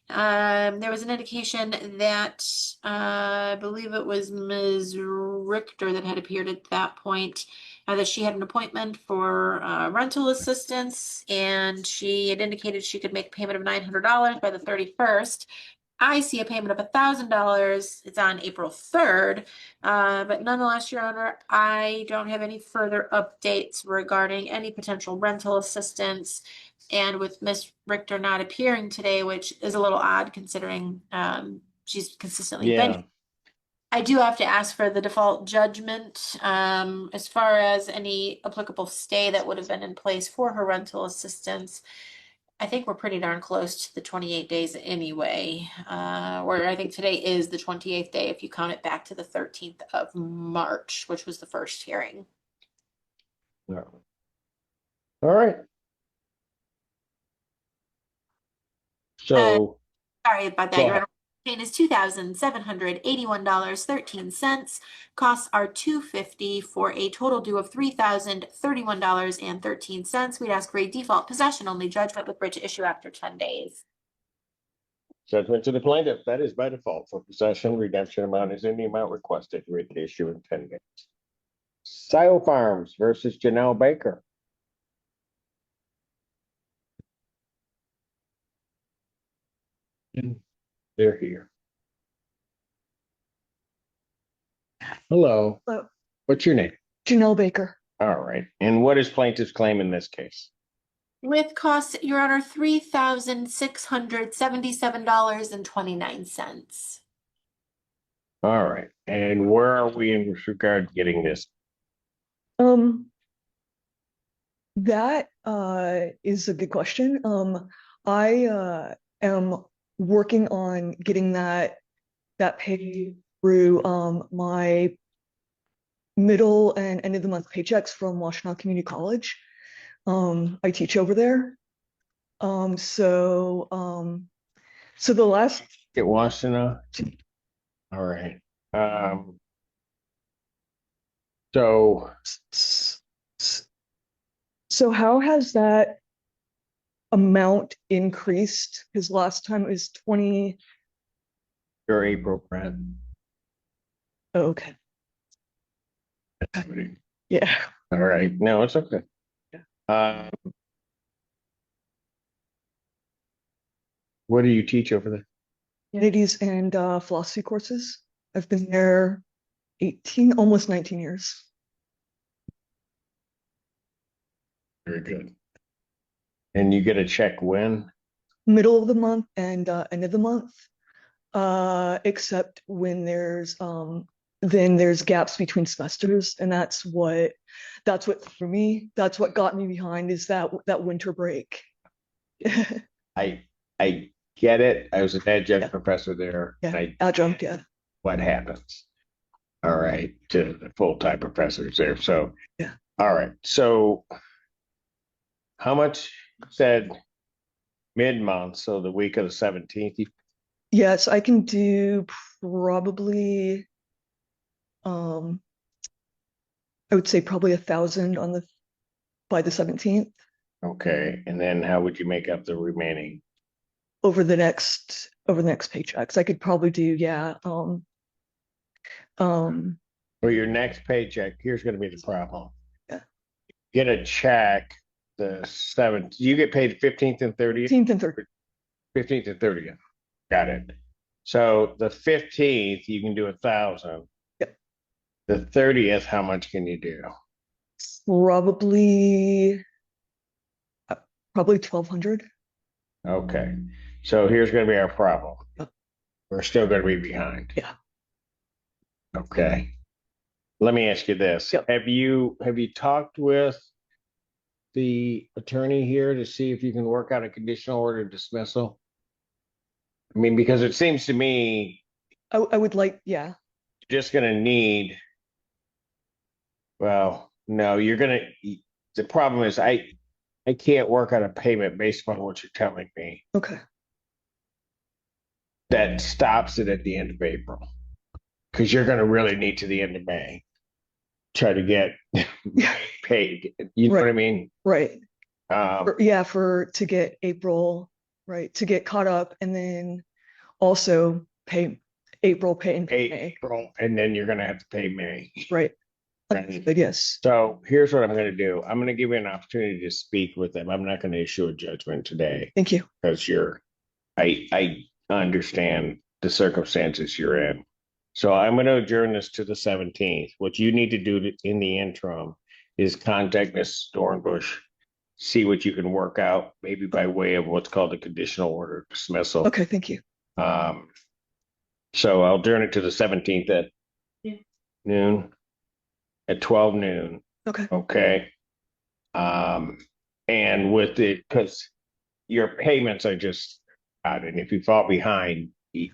there was an indication that I believe it was Ms. Richter that had appeared at that point, that she had an appointment for rental assistance, and she had indicated she could make a payment of $900 by the 31st. I see a payment of $1,000. It's on April 3rd. But nonetheless, Your Honor, I don't have any further updates regarding any potential rental assistance. And with Ms. Richter not appearing today, which is a little odd considering she's consistently been. I do have to ask for the default judgment, as far as any applicable stay that would have been in place for her rental assistance. I think we're pretty darn close to the 28 days anyway, where I think today is the 28th day if you count it back to the 13th of March, which was the first hearing. No. All right. So Sorry about that, go Your ahead. Honor. Payment is $2,781.13. Costs are $250 for a total due of $3,031.13. We'd ask for a default possession only judgment with writ to issue after 10 days. Judgment to the plaintiff, that is by default for possession. Redemption amount is in the amount requested. Writ to issue in 10 days. Sile Farms versus Janelle Baker. They're here. Hello. Hello. What's your name? Janelle Baker. All right. And what is plaintiff's claim in this case? With costs, Your Honor, $3,677.29. All right. And where are we in regard to getting this? That is a good question. I am working on getting that paid through my middle and end of the month paychecks from Washtenaw Community College. I teach over there. So the last Get Washtenaw. All right. So how has that amount increased? Because last time it was 20. Your April rent. Oh, okay. Yeah. All right. No, it's okay. What do you teach over there? Humanities and philosophy courses. I've been there 18, almost 19 years. Very good. And you get a check when? Middle of the month and end of the month. Except when there's then there's gaps between semesters, and that's what for me, that's what got me behind, is that winter break. I get it. I was an adjunct professor there. Yeah, adjunct, yeah. What happens? All right, to the full-time professors there. So yeah. All right. So how much said mid-month? So the week of the 17th. Yes, I can do probably I would say probably 1,000 by the 17th. Okay. And then how would you make up the remaining? Over the next paychecks. I could probably do, yeah. For your next paycheck, here's going to be the problem. Yeah. Get a check the 7th. You get paid 15th and 30th? 15th and 30th. 15th and 30th. Got it. So the 15th, you can do 1,000. Yep. The 30th, how much can you do? Probably 1,200. Okay. So here's going to be our problem. We're still going to be behind. Yeah. Okay. Let me ask you this. Yep. Have you talked with the attorney here to see if you can work out a conditional order dismissal? I mean, because it seems to me I would like, yeah. You're just going to need, well, no, you're going to, the problem is I can't work on a payment based on what you're telling me. Okay. That stops it at the end of April, because you're going to really need to the end of May. Try to get paid. You know what I mean? Right. To get April, right, to get caught up, and then also pay April, pay in May. April, and then you're going to have to pay May. Right. But yes. So here's what I'm going to do. I'm going to give you an opportunity to speak with them. I'm not going to issue a judgment today. Thank you. Because I understand the circumstances you're in. So I'm going to adjourn this to the 17th. What you need to do in the interim is contact Ms. Dornbush, see what you can work out, maybe by way of what's called a conditional order dismissal. Okay, thank you. So I'll adjourn it to the 17th at noon, at 12 noon. Okay. Okay. And with it, because your payments are just out, and if you fall behind, it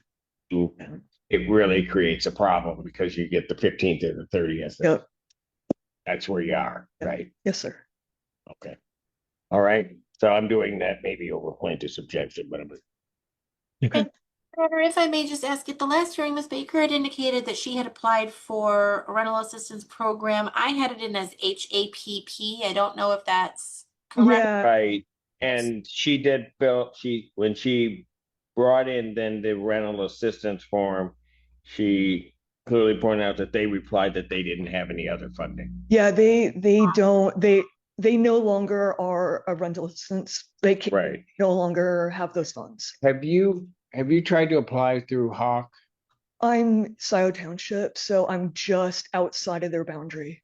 really creates a problem because you get the 15th or the 30th. Yep. That's where you are, right? Yes, sir. Okay. All right. So I'm doing that maybe over plaintiff's objection, but I'm Okay. Or if I may just ask, at the last hearing, Ms. Baker had indicated that she had applied for a rental assistance program. I had it in as HAPP. I don't know if that's correct. Yeah. right. And she did fill, when she brought in then the rental assistance form, she clearly pointed out that they replied that they didn't have any other funding. Yeah, they don't they no longer are a rental assistance. They can Right. no longer have those funds. Have you tried to apply through Hawk? I'm Scioto Township, so I'm just outside of their boundary.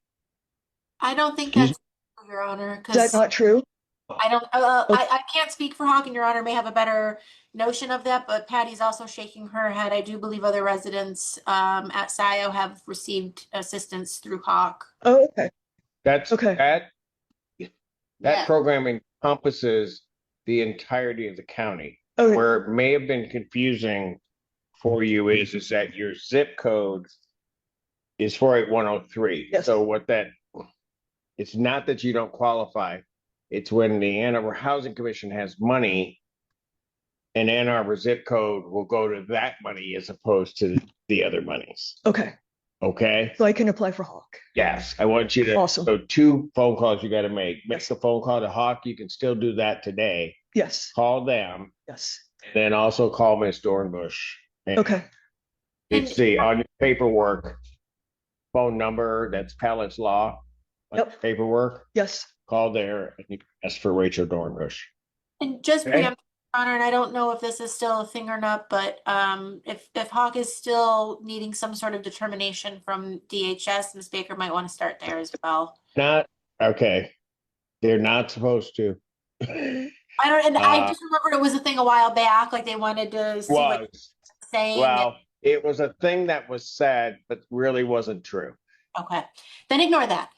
I don't think that's Your Honor, Is that because not true? I don't, I can't speak for Hawk, and Your Honor may have a better notion of that, but Patty's also shaking her head. I do believe other residents at SIO have received assistance through Hawk. Oh, okay. That's okay. That Yeah. program encompasses the entirety of the county. Okay. Where it may have been confusing for you is that your zip code is 48103. Yes. So it's not that you don't qualify. It's when the Ann Arbor Housing Commission has money, and Ann Arbor zip code will go to that money as opposed to the other monies. Okay. Okay. So I can apply for Hawk. Yes, I want you to. Awesome. So 2 phone calls you got to make. Make the phone call to Hawk. You can still do that today. Yes. Call them. Yes. And then also call Miss Dornbush. And Okay. it's on your paperwork phone number. That's Pallett's Law. Yep. Paperwork. Yes. Call there and you can ask for Rachel Dornbush. And just Okay. preempt, Your Honor, and I don't know if this is still a thing or not, but if Hawk is still needing some sort of determination from DHS, Ms. Baker might want to start there as well. Not okay. They're not supposed to. I don't, and I just remembered it was a thing a while back, like they wanted to see what saying. Well, it was a thing that was said, but really wasn't true. Okay, then ignore that.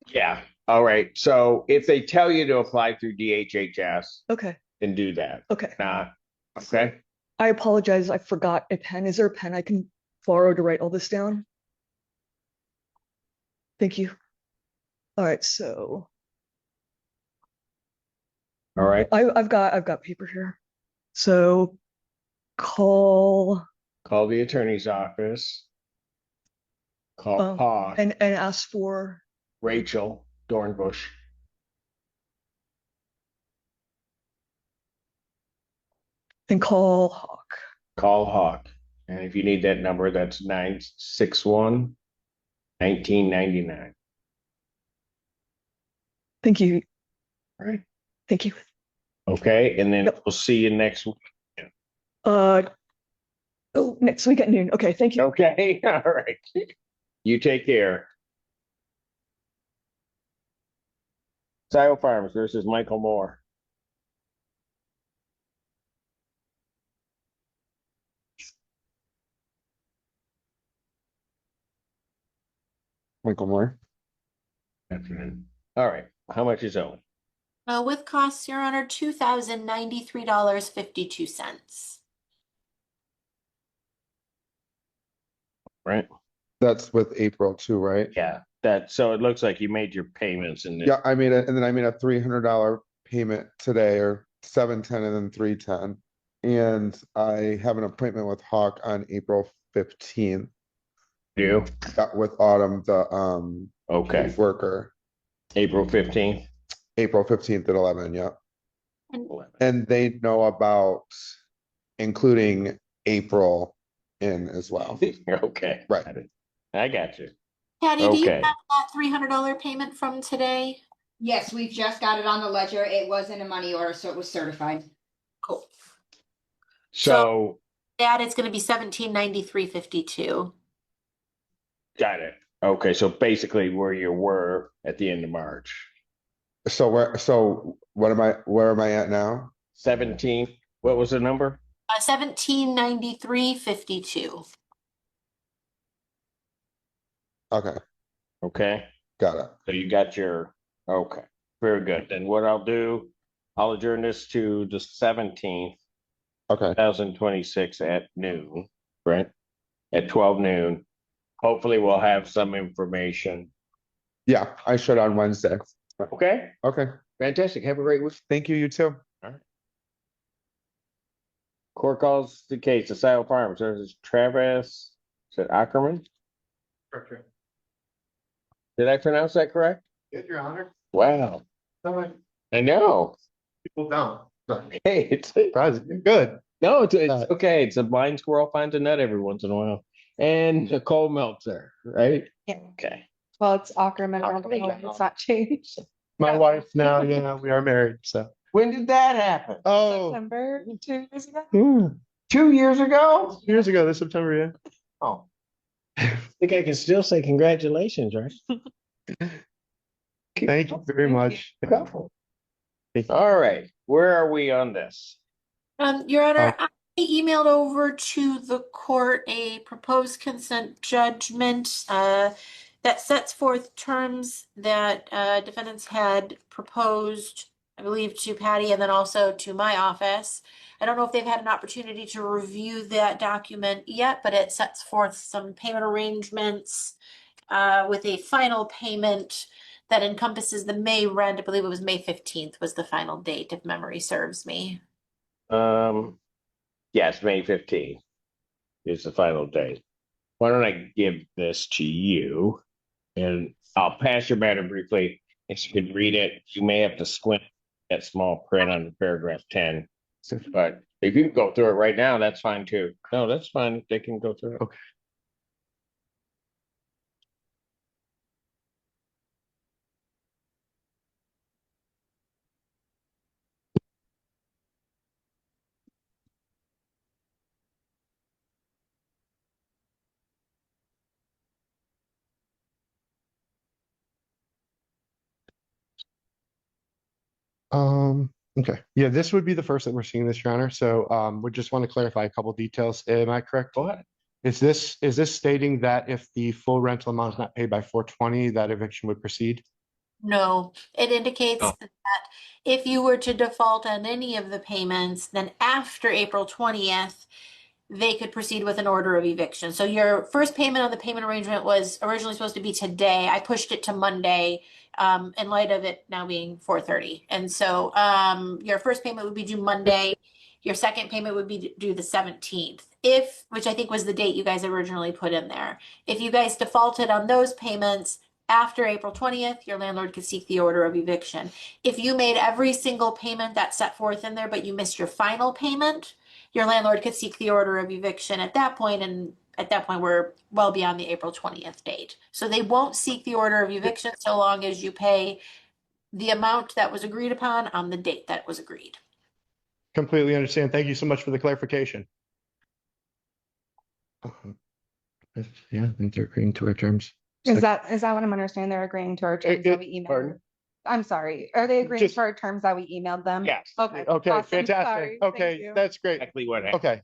Yeah. All right. So if they tell you to apply through DHHS, Okay. then do that. Okay. Not okay. I apologize. I forgot a pen. Is there a pen I can borrow to write all this down? Thank you. All right. So. All right. I've got paper here. So call the attorney's office. Call Hawk and ask for Rachel Dornbush. And call Hawk. Call Hawk. And if you need that number, that's 961-1999. Thank you. All right. Thank you. Okay. And then we'll see you next week. Next week at noon. Okay. Thank you. Okay. All right. You take care. Sile Farms versus Michael Moore. Michael Moore. Afternoon. All right. How much is owing? With costs, Your Honor, $2,093.52. Right. That's with April too, right? Yeah. So it looks like you made your payments in this. Yeah, I made it, and then I made a $300 payment today, or $710 and then $310. And I have an appointment with Hawk on April 15th. You? Yeah, with Autumn, the okay worker. April 15th. April 15th at 11, yeah. 11. And they know about including April in as well. Okay. Right. I got you. Patty, do you have that $300 payment from today? Yes, we just got it on the ledger. It wasn't a money order, so it was certified. Cool. So that it's going to be $1,793.52. Got it. Okay, so basically where you were at the end of March. So where am I at now? 17. What was the number? $1,793.52. Okay, Okay, got it. so you got your, okay, very good. Then what I'll do, I'll adjourn this to the 17th, Okay, 2026 at noon, right? At 12 noon. Hopefully we'll have some information. yeah, I should on Wednesday. Okay, Okay, fantastic. Have a great week. thank you, you too. All right. Court calls the case, Asylum Farms. There's Travis, is it Ackerman? Correct. Did I pronounce that correct? Good, Your Honor. Wow, I know. People down. Hey, it's Good. no, it's okay. It's a blind squirrel finds a nut every once in a while. And Nicole Meltzer, right? Yeah. Okay. Well, it's Ackerman. I don't know if it's not changed. My wife now, yeah, we are married, so. When did that happen? Oh, September 2 years ago. 2 years ago? years ago, this September, yeah. Oh. I think I can still say congratulations, right? Thank you very much. All right, where are we on this? Your Honor, I emailed over to the court a proposed consent judgment that sets forth terms that defendants had proposed, I believe, to Patty and then also to my office. I don't know if they've had an opportunity to review that document yet, but it sets forth some payment arrangements with a final payment that encompasses the May rent. I believe it was May 15th was the final date, if memory serves me. Yes, May 15th is the final date. Why don't I give this to you and I'll pass your matter briefly. If you can read it, you may have to squint that small print on paragraph 10. But if you can go through it right now, that's fine too. No, that's fine. They can go through it. Okay. Okay, yeah, this would be the first that we're seeing this, Your Honor. So, we just want to clarify a couple details. Am I correct? Go ahead. Is this stating that if the full rental amount is not paid by 4/20, that eviction would proceed? No, it indicates that if you were to default on any of the payments, then after April 20th, they could proceed with an order of eviction. So your first payment on the payment arrangement was originally supposed to be today. I pushed it to Monday, in light of it now being 4:30. And so, your first payment would be due Monday. Your second payment would be due the 17th, which I think was the date you guys originally put in there. If you guys defaulted on those payments after April 20th, your landlord could seek the order of eviction. If you made every single payment that's set forth in there, but you missed your final payment, your landlord could seek the order of eviction at that point, and at that point, we're well beyond the April 20th date. So they won't seek the order of eviction so long as you pay the amount that was agreed upon on the date that was agreed. Completely understand. Thank you so much for the clarification. Yeah, I think they're agreeing to our terms. Is that what I'm understanding? They're agreeing to our terms that we emailed? Pardon? I'm sorry. Are they agreeing to our terms that we emailed them? Yes. Okay. Okay, awesome. fantastic. Sorry. Thank Okay, you. that's great. Exactly what happened. Okay,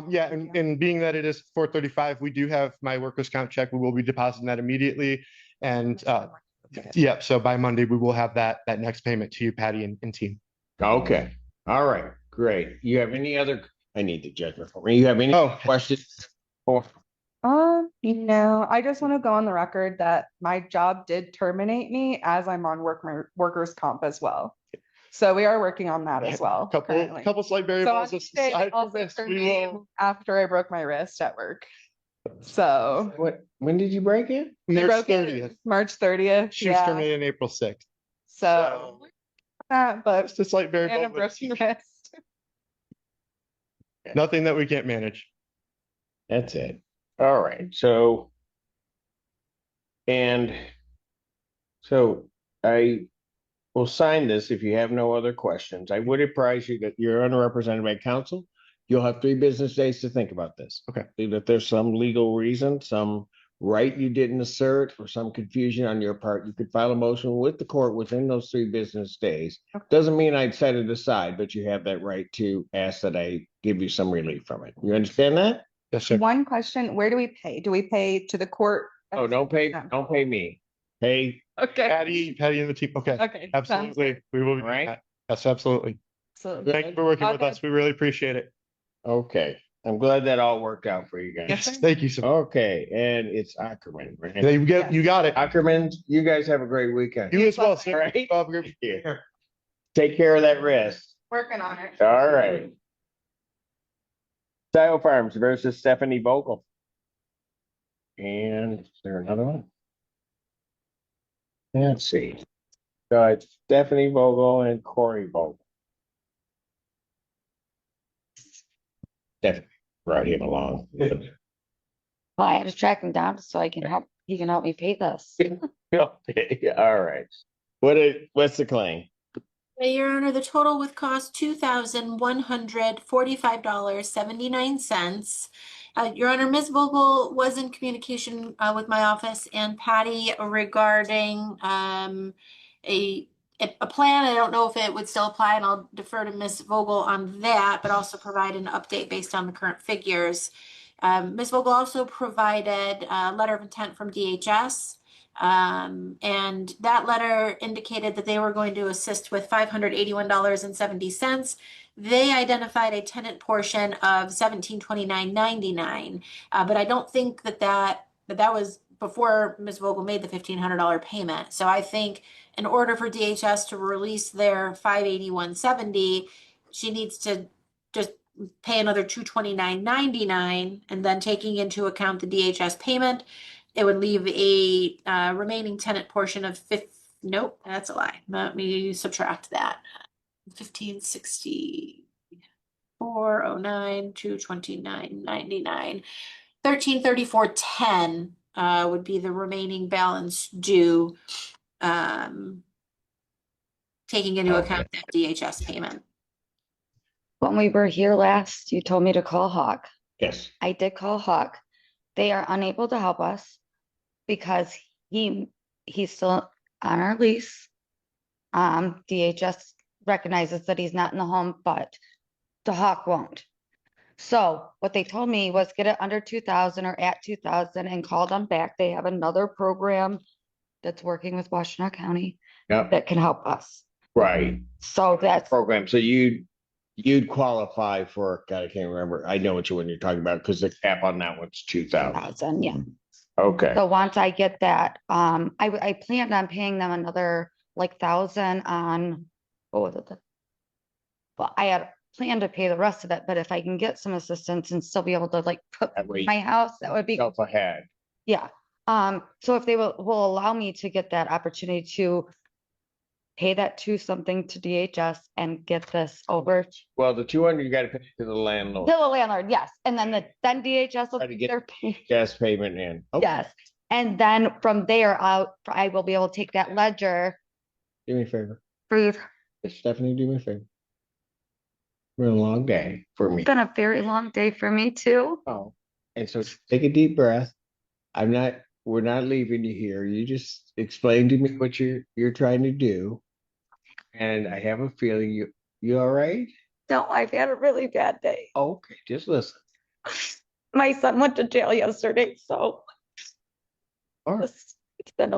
yeah, and being that it is 4:35, we do have my workers' comp check. We will be depositing that immediately. And, yeah, so by Monday, we will have that next payment to you, Patty and team. Okay. All right. Great. You have any other? I need the judgment for me. You have any questions? No, I just want to go on the record that my job did terminate me as I'm on workers' comp as well. So we are working on that as well. Couple slight variables. After I broke my wrist at work. So when did you break it? March 30th. March 30th. She was terminated on April 6th. So but just a slight variable. And a broken wrist. Nothing that we can't manage. That's it. All right. So I will sign this if you have no other questions. I would advise you that you're unrepresented by counsel. You'll have 3 business days to think about this. Okay. That there's some legal reason, some right you didn't assert, or some confusion on your part, you could file a motion with the court within those 3 business days. Okay. Doesn't mean I'd set it aside, but you have that right to ask that I give you some relief from it. You understand that? Yes, sir. One question, where do we pay? Do we pay to the court Oh, don't pay me. Pay. Okay. Patty and the team. Okay. Okay. Absolutely. We will be doing Right. that. Yes, absolutely. So Thank you for working with us. We really appreciate it. Okay. I'm glad that all worked out for you guys. Yes, sir. Thank you so much. Okay, and it's Ackerman, right? Yeah, you got it. Ackerman, you guys have a great weekend. You as well, sir. All right. Have a great weekend. Yeah. Take care of that wrist. Working on it. All right. Style Farms versus Stephanie Vogel. And is there another one? Let's see. So it's Stephanie Vogel and Corey Vogel. Stephanie brought him along. Well, I had to track him down so he can help me pay this. Okay, all right. What's the claim? Your Honor, the total with cost $2,145.79. Your Honor, Ms. Vogel was in communication with my office and Patty regarding a plan. I don't know if it would still apply, and I'll defer to Ms. Vogel on that, but also provide an update based on the current figures. Ms. Vogel also provided a letter of intent from DHS. And that letter indicated that they were going to assist with $581.70. They identified a tenant portion of $1,729.99, but I don't think that was before Ms. Vogel made the $1,500 payment. So I think in order for DHS to release their $581.70, she needs to just pay another $229.99, and then taking into account the DHS payment, it would leave a remaining tenant portion of nope, that's a lie. Let me subtract that. 156409 229.99 1334.10 would be the remaining balance due, taking into account that DHS payment. When we were here last, you told me to call Hawk. Yes. I did call Hawk. They are unable to help us because he's still on our lease. DHS recognizes that he's not in the home, but the Hawk won't. So what they told me was get it under 2,000 or at 2,000 and call them back. They have another program that's working with Washtenaw County that can help us. Right. So that's program. So you'd qualify for, God, I can't remember. I know what one you're talking about because the cap on that one's 2,000. Yeah. Okay. So once I get that, I planned on paying them another like 1,000 on what was it? Well, I had planned to pay the rest of it, but if I can get some assistance and still be able to like put my house, that would be self ahead. Yeah. So if they will allow me to get that opportunity to pay that something to DHS and get this over. Well, the 200 you got to pay to the landlord. To the landlord, yes. And then then DHS will try to get their gas payment in. Okay. Yes. And then from there out, I will be able to take that ledger. Do me a favor. Breathe. Stephanie, do me a favor. It's been a long day for me. It's been a very long day for me too. Oh. And so take a deep breath. We're not leaving you here. You just explain to me what you're trying to do. And I have a feeling you all right? No, I've had a really bad day. Okay, just listen. My son went to jail yesterday, so all right. It's been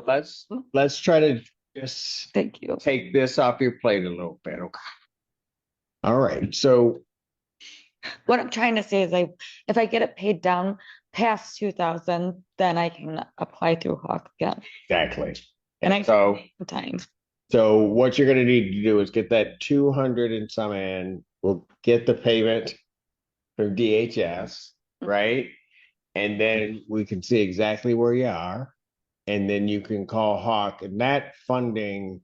let's try to just thank you. Take this off your plate a little bit, okay? All right. So what I'm trying to say is if I get it paid down past 2,000, then I can apply through Hawk again. Exactly. And I so time. So what you're going to need to do is get that 200 and some in. We'll get the payment from DHS, right? And then we can see exactly where you are. And then you can call Hawk, and that funding,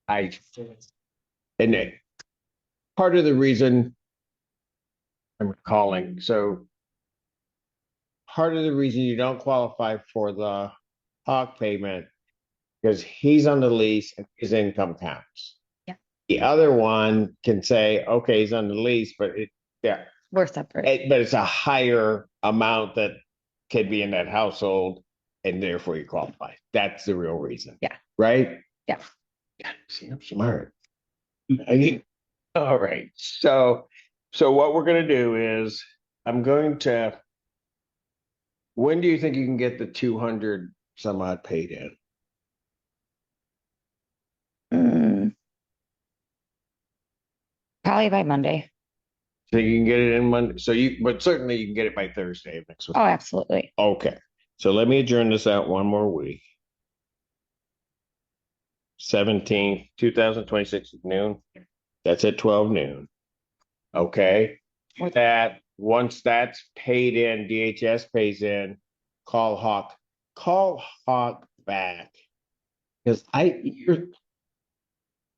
part of the reason I'm calling, so part of the reason you don't qualify for the Hawk payment because he's on the lease and his income counts. Yeah. The other one can say, okay, he's on the lease, but we're separate. But it's a higher amount that could be in that household, and therefore you qualify. That's the real reason. Yeah. Right? Yeah. See, I'm smart. All right. So what we're going to do is I'm going to When do you think you can get the 200 some odd paid in? Probably by Monday. So you can get it in Monday. But certainly you can get it by Thursday of next week. Oh, absolutely. Okay. So let me adjourn this out one more week. 17th, 2026 at noon. That's at 12 noon. Okay. Once that's paid in, DHS pays in, call Hawk back. Because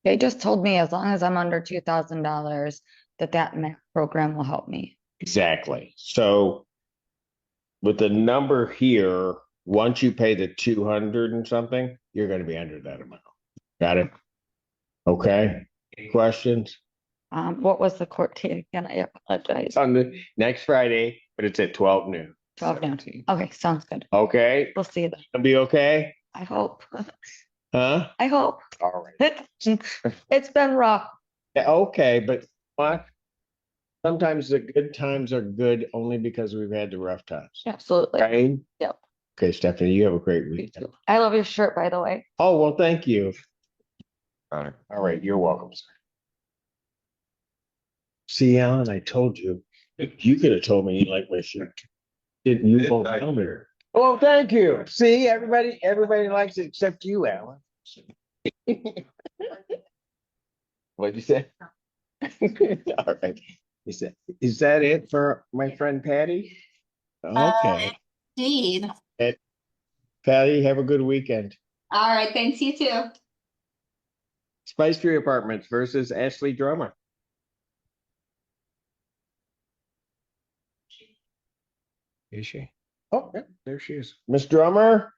They just told me as long as I'm under $2,000 that program will help me. Exactly. So with the number here, once you pay the 200 and something, you're going to be under that amount. Got it? Okay. Questions? What was the court date again? I apologize. On the next Friday, but it's at 12 noon. 12 noon. Okay, sounds good. Okay. We'll see you then. It'll be okay? I hope. Huh? I hope. All right. It's been rough. Yeah, okay, but what? Sometimes the good times are good only because we've had the rough times. Absolutely. Right? Yep. Okay, Stephanie, you have a great week. I love your shirt, by the way. Oh, well, thank you. All right, you're welcome, sir. See, Alan, I told you. You could have told me you like my shirt. Didn't you? Tell me. Oh, thank you. See, everybody likes it except you, Alan. What'd you say? All right. Is that it for my friend Patty? Okay. Indeed. Patty, have a good weekend. All right, thanks, you too. Spice Tree Apartments versus Ashley Drummer. Is she? Oh, yeah, there she is. Miss Drummer?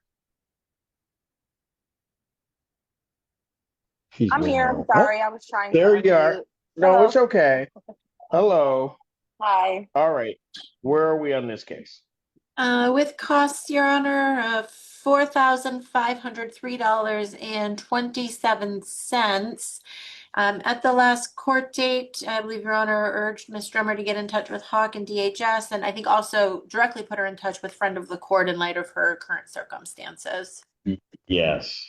I'm here. I'm sorry. I was trying There to you are. unmute. No, Hello. it's okay. Hello. Hi. All right. Where are we on this case? With costs, Your Honor, of $4,503.27. At the last court date, I believe Your Honor urged Ms. Drummer to get in touch with Hawk and DHS, and I think also directly put her in touch with friend of the court in light of her current circumstances. Yes.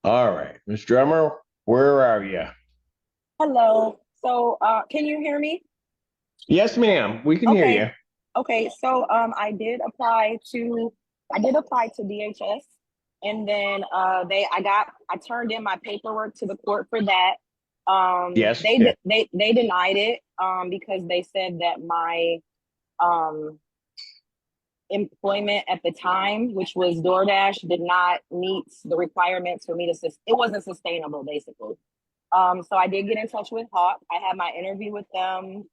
All right. Miss Drummer, where are you? Hello. So, can you hear me? Yes, ma'am. We can hear you. Okay. So, I did apply to DHS, and then I turned in my paperwork to the court for that. Yes. They denied it because they said that my employment at the time, which was DoorDash, did not meet the requirements for me to it wasn't sustainable, basically. So I did get in touch with Hawk. I had my interview with them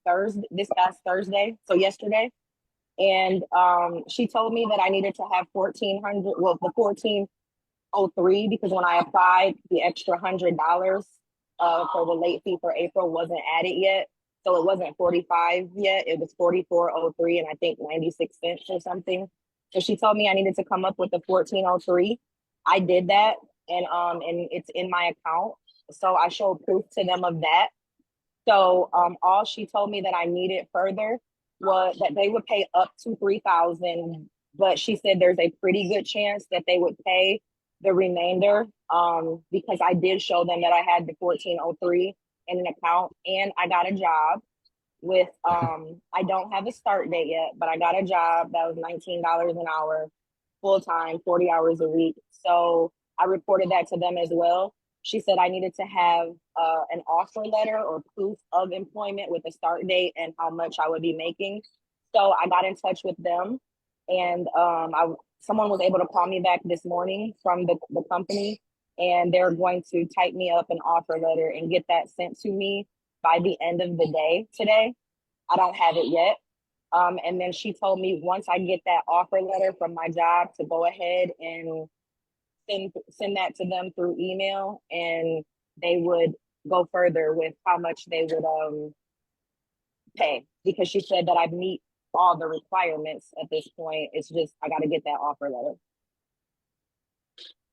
this past Thursday, so yesterday. And she told me that I needed to have the 1403, because when I applied, the extra $100 for the late fee for April wasn't added yet. So it wasn't 45 yet, it was 4403 and I think 96 cents or something. So she told me I needed to come up with the 1403. I did that, and it's in my account. So I showed proof to them of that. So all she told me that I needed further was that they would pay up to $3,000, but she said there's a pretty good chance that they would pay the remainder because I did show them that I had the 1403 in an account, and I got a job with I don't have a start date yet, but I got a job that was $19 an hour, full time, 40 hours a week. So I reported that to them as well. She said I needed to have an offer letter or proof of employment with a start date and how much I would be making. So I got in touch with them, and someone was able to call me back this morning from the company, and they're going to type me up an offer letter and get that sent to me by the end of the day today. I don't have it yet. And then she told me once I get that offer letter from my job to go ahead and send that to them through email, and they would go further with how much they would pay, because she said that I meet all the requirements at this point. It's just I got to get that offer letter.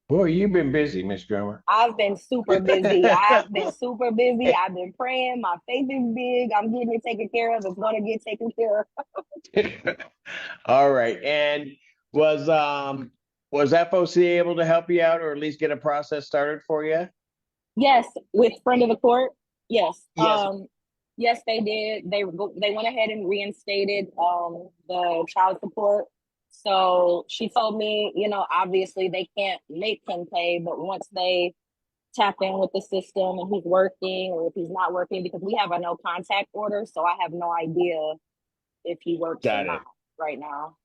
Boy, you've been busy, Miss Drummer. I've been super busy. I've been super busy. I've been praying. My faith is big. I'm getting it taken care of. It's going to get taken care of. All right. And Was FOC able to help you out or at least get a process started for you? Yes, with friend of the court. Yes. Yes. Yes, they did. They went ahead and reinstated the child support. So she told me, you know, obviously they can't make him pay, but once they tap in with the system and he's working or if he's not working, because we have a no contact order, so I have no idea if he works or Got it. not right now.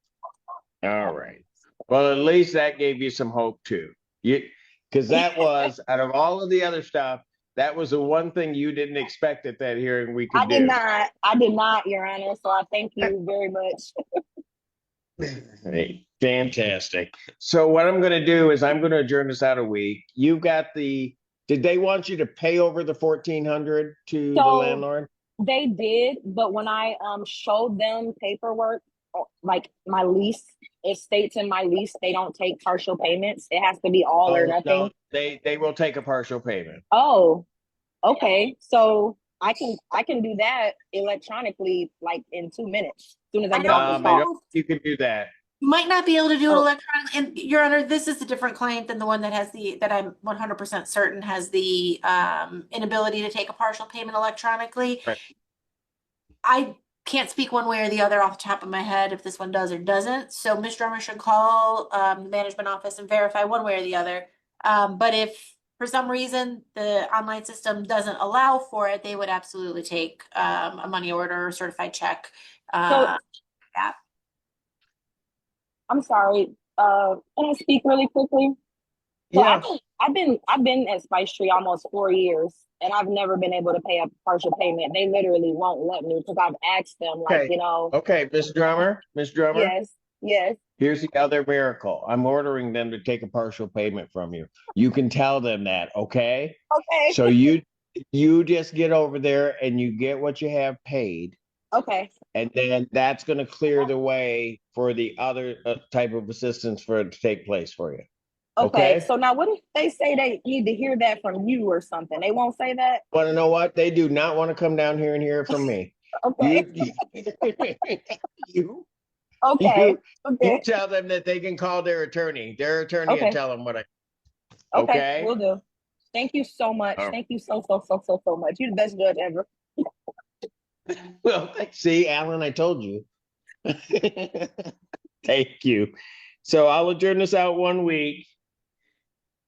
All right. Well, at least that gave you some hope too. Because that was out of all of the other stuff, that was the one thing you didn't expect at that hearing we could do. I did not, Your Honor. So I thank you very much. Hey, fantastic. So what I'm going to do is I'm going to adjourn this out a week. You got the. Did they want you to pay over the 1,400 to the landlord? They did, but when I showed them paperwork, like my lease, it states in my lease they don't take partial payments. It has to be all or nothing. No, they will take a partial payment. Oh, okay. So I can do that electronically, like in 2 minutes. As soon as I get off the call. You can do that. You might not be able to do it electronically. And Your Honor, this is a different client than the one that has that I'm 100% certain has the inability to take a partial payment electronically. Right. I can't speak one way or the other off the top of my head if this one does or doesn't. So Ms. Drummer should call the management office and verify one way or the other. But if for some reason the online system doesn't allow for it, they would absolutely take a money order or certified check. Yeah. I'm sorry. Can I speak really quickly? So yeah. I've been at Spice Tree almost 4 years, and I've never been able to pay a partial payment. They literally won't let me because I've asked them, like, you know. Okay, Miss Drummer. Yes. Here's the other miracle. I'm ordering them to take a partial payment from you. You can tell them that, okay? Okay. So you just get over there and you get what you have paid. Okay. And then that's going to clear the way for the other type of assistance for it to take place for you. Okay. So now what if they say they need to hear that from you or something? They won't say that? Want to know what? They do not want to come down here and hear it from me. Okay. You tell them that they can call their attorney. Their attorney and tell them what I. Okay. Will do. Thank you so much. Thank you so much. You're the best judge ever. Well, see, Alan, I told you. Thank you. So I'll adjourn this out 1 week,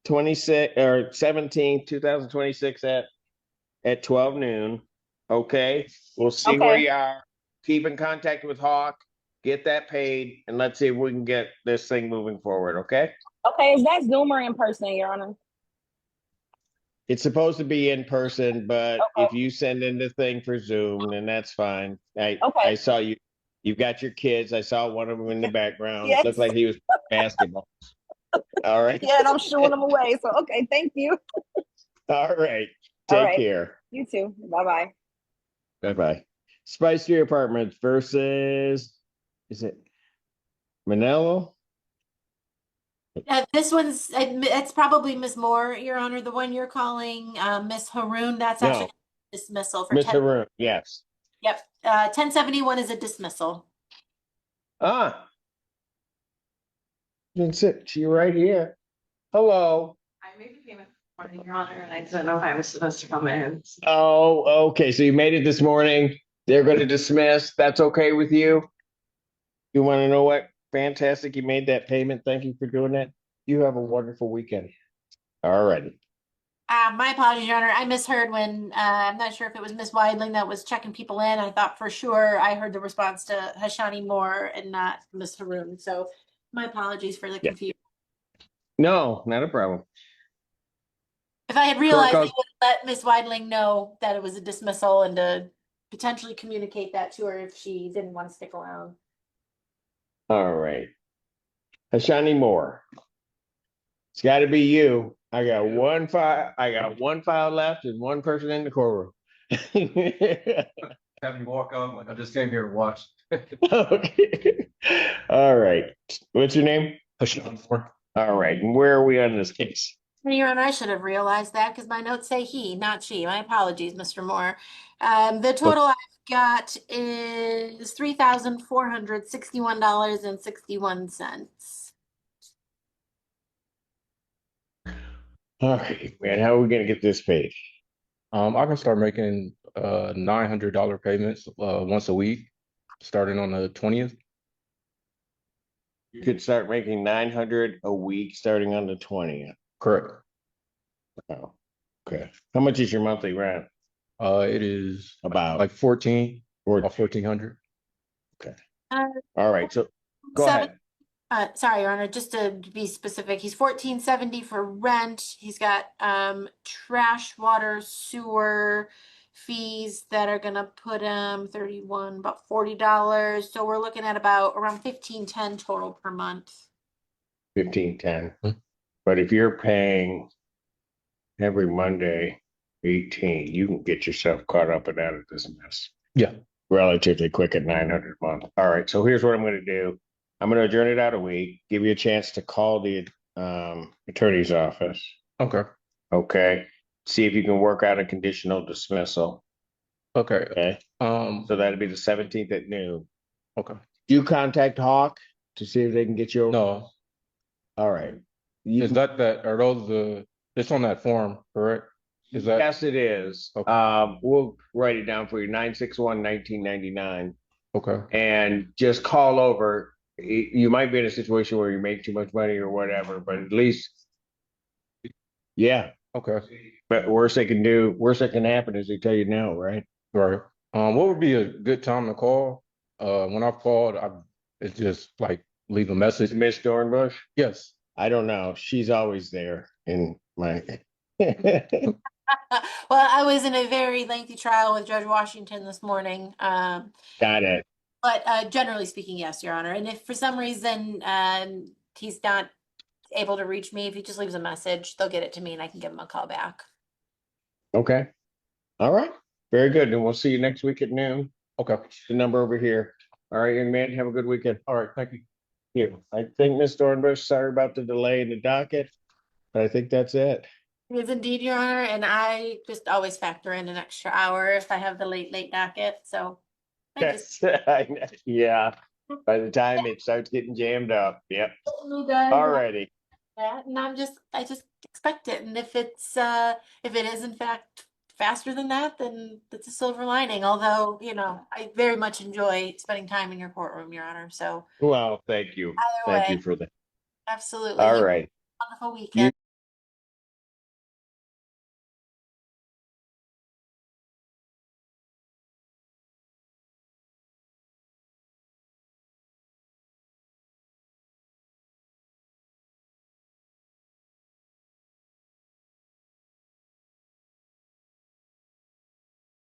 26 or 17th, 2026 at 12 noon. Okay. We'll see where you are. Keep in contact with Hawk, get that paid, and let's see if we can get this thing moving forward. Okay. Okay. Is that Zoom or in person, Your Honor? It's supposed to be in person, but if you send in the thing for Zoom, then that's fine. I saw you. You've got your kids. I saw one of them in the background. Yes. It looked like he was playing basketball. All right. Yeah, and I'm shooing them away. So, okay, thank you. All right. Take care. You too. Bye-bye. Bye-bye. Spice Tree Apartments versus, is it Manello? This one's, it's probably Ms. Moore, Your Honor. The one you're calling Miss Haroon, that's actually dismissal for Miss Haroon, yes. Yep. 1071 is a dismissal. Ah. That's it. She's right here. Hello. I made a payment this morning, Your Honor, and I didn't know if I was supposed to come in. Oh, okay. So you made it this morning. They're going to dismiss. That's okay with you? You want to know what? Fantastic. You made that payment. Thank you for doing that. You have a wonderful weekend. All righty. My apologies, Your Honor. I misheard when I'm not sure if it was Miss Weidling that was checking people in. I thought for sure I heard the response to Hashani Moore and not Miss Haroon. So my apologies for the confusion. No, not a problem. If I had realized, I would let Miss Weidling know that it was a dismissal and to potentially communicate that to her if she didn't want to stick around. All right. Hashani Moore. It's got to be you. I got one file left and one person in the courtroom. Have you walk on? I just came here to watch. Okay. All right. What's your name? Hashani Moore. All right. And where are we on this case? Your Honor, I should have realized that because my notes say he, not she. My apologies, Mr. Moore. The total I've got is $3,461.61. All right, man, how are we gonna get this paid? I can start making $900 payments once a week, starting on the 20th. You could start making 900 a week starting on the 20th. Correct. Oh, okay. How much is your monthly rent? It is About like 14 or 1400. Okay. All right. So go Seven- ahead. Sorry, Your Honor, just to be specific, he's $1,470 for rent. He's got trash, water, sewer fees that are gonna put him 31, about $40. So we're looking at about around $1,510 total per month. 1510. But if you're paying every Monday 18, you can get yourself caught up and out of this mess. Yeah. Relatively quick at 900 a month. All right. So here's what I'm going to do. I'm going to adjourn it out a week, give you a chance to call the attorney's office. Okay. Okay. See if you can work out a conditional dismissal. Okay. Okay. So that'd be the 17th at noon. Okay. Do you contact Hawk to see if they can get you over? No. All right. Is that are those it's on that form, correct? Is that Yes, it is. Okay. We'll write it down for you. 961-1999. Okay. And just call over. You might be in a situation where you make too much money or whatever, but at least, yeah. Okay. But worst that can happen is they tell you no, right? Right. What would be a good time to call? When I've called, it's just like leave a message. Miss Dornbush? Yes. I don't know. She's always there in my. Well, I was in a very lengthy trial with Judge Washington this morning. Got it. But generally speaking, yes, Your Honor. And if for some reason he's not able to reach me, if he just leaves a message, they'll get it to me and I can give him a call back. Okay. All right. Very good. And we'll see you next week at noon. Okay. The number over here. All right, young man. Have a good weekend. All right. Thank you. Here. I think Miss Dornbush, sorry about the delay in the docket, but I think that's it. It is indeed, Your Honor. And I just always factor in an extra hour if I have the late docket. So thank you. Yeah. By the time it starts getting jammed up. Yep. All righty. And I just expect it. And if it is in fact faster than that, then it's a silver lining. Although, I very much enjoy spending time in your courtroom, Your Honor. So Well, thank you. Either Thank way. you for that. Absolutely. All You have right. a wonderful weekend.